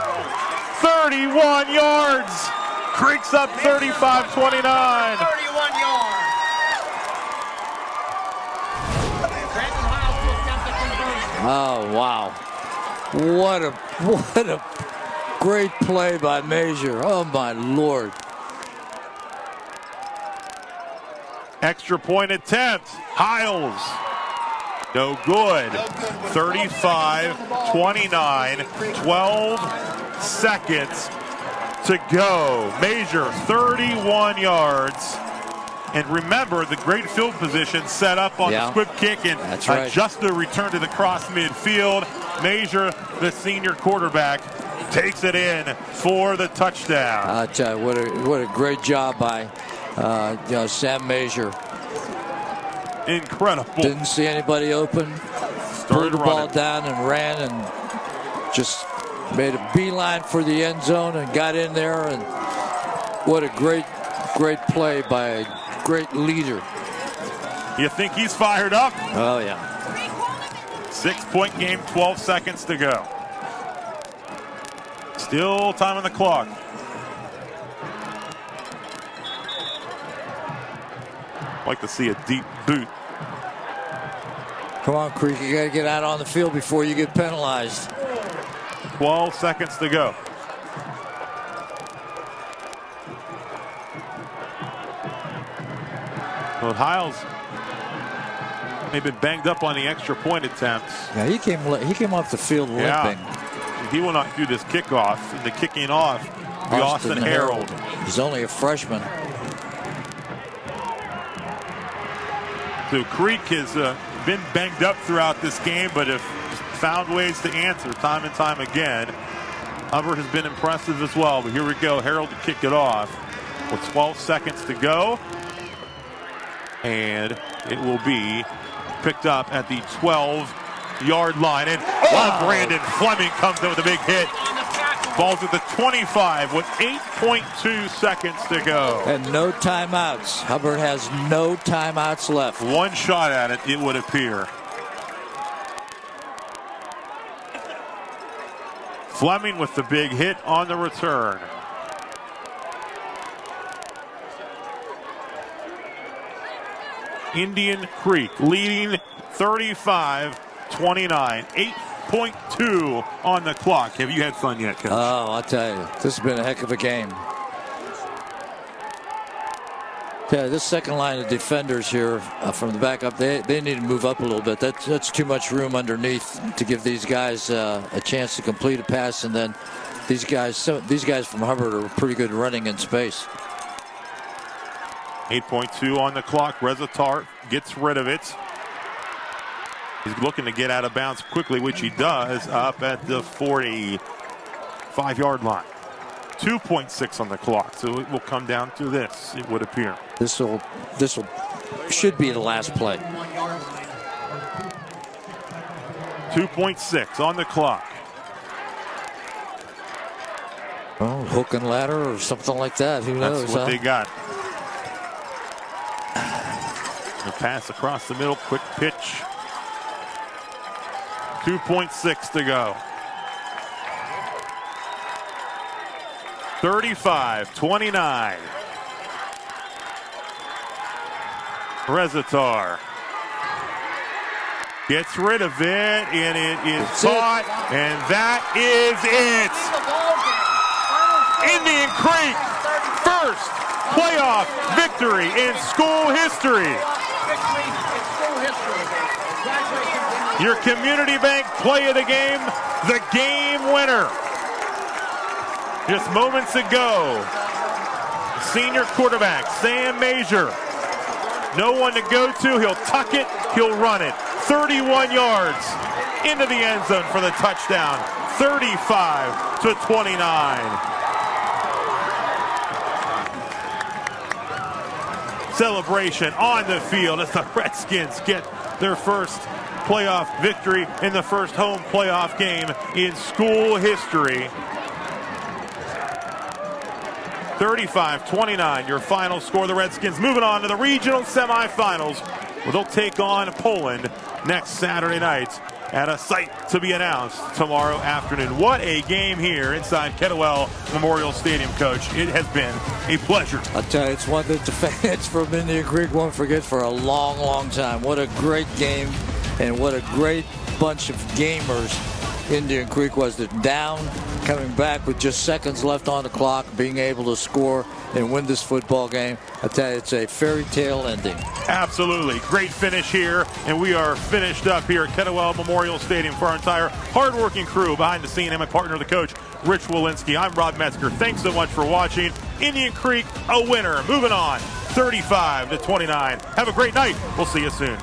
31 yards. Creeks up 35-29. 31 yards. Oh, wow. What a great play by Major. Oh, my Lord. Extra point attempt. Hiles. No good. 35-29. 12 seconds to go. Major 31 yards. And remember, the great field position set up on the squib kick and just the return to the cross midfield. Major, the senior quarterback, takes it in for the touchdown. I tell you, what a great job by Sam Major. Incredible. Didn't see anybody open. Pulled the ball down and ran and just made a beeline for the end zone and got in there. And what a great play by a great leader. You think he's fired up? Oh, yeah. 6-point game, 12 seconds to go. Still time on the clock. Like to see a deep boot. Come on, Creek, you got to get out on the field before you get penalized. 12 seconds to go. Well, Hiles may have been banged up on the extra point attempts. Yeah, he came off the field limping. He will not do this kickoff. And the kicking off, the Austin Herald. He's only a freshman. So Creek has been banged up throughout this game, but have found ways to answer time and time again. Hubbard has been impressive as well, but here we go. Herald to kick it off with 12 seconds to go. And it will be picked up at the 12-yard line. And Brandon Fleming comes in with a big hit. Ball's at the 25 with 8.2 seconds to go. And no timeouts. Hubbard has no timeouts left. One shot at it, it would appear. Fleming with the big hit on the return. Indian Creek leading 35-29. 8.2 on the clock. Have you had fun yet, Coach? Oh, I'll tell you. This has been a heck of a game. Yeah, this second line of defenders here from the back up, they need to move up a little bit. That's too much room underneath to give these guys a chance to complete a pass. And then these guys from Hubbard are pretty good running in space. 8.2 on the clock. Rezatar gets rid of it. He's looking to get out of bounds quickly, which he does, up at the 45-yard line. 2.6 on the clock, so it will come down to this, it would appear. This should be the last play. 2.6 on the clock. Oh, hook and ladder or something like that. Who knows? That's what they got. The pass across the middle, quick pitch. 2.6 to go. 35-29. Rezatar gets rid of it, and it is caught, and that is it. Indian Creek, first playoff victory in school history. Your Community Bank play of the game, the game winner. Just moments ago, senior quarterback Sam Major. No one to go to. He'll tuck it. He'll run it. 31 yards into the end zone for the touchdown. 35-29. Celebration on the field as the Redskins get their first playoff victory in the first home playoff game in school history. 35-29, your final score. The Redskins moving on to the regional semifinals, where they'll take on Poland next Saturday night at a site to be announced tomorrow afternoon. What a game here inside Kettlewell Memorial Stadium, Coach. It has been a pleasure. I'll tell you, it's one that the fans from Indian Creek won't forget for a long, long time. What a great game, and what a great bunch of gamers Indian Creek was. Down, coming back with just seconds left on the clock, being able to score and win this football game. I tell you, it's a fairy tale ending. Absolutely. Great finish here, and we are finished up here at Kettlewell Memorial Stadium for our entire hardworking crew behind the scene, and my partner, the coach, Rich Walensky. I'm Rod Metzger. Thanks so much for watching. Indian Creek, a winner. Moving on, 35-29. Have a great night. We'll see you soon.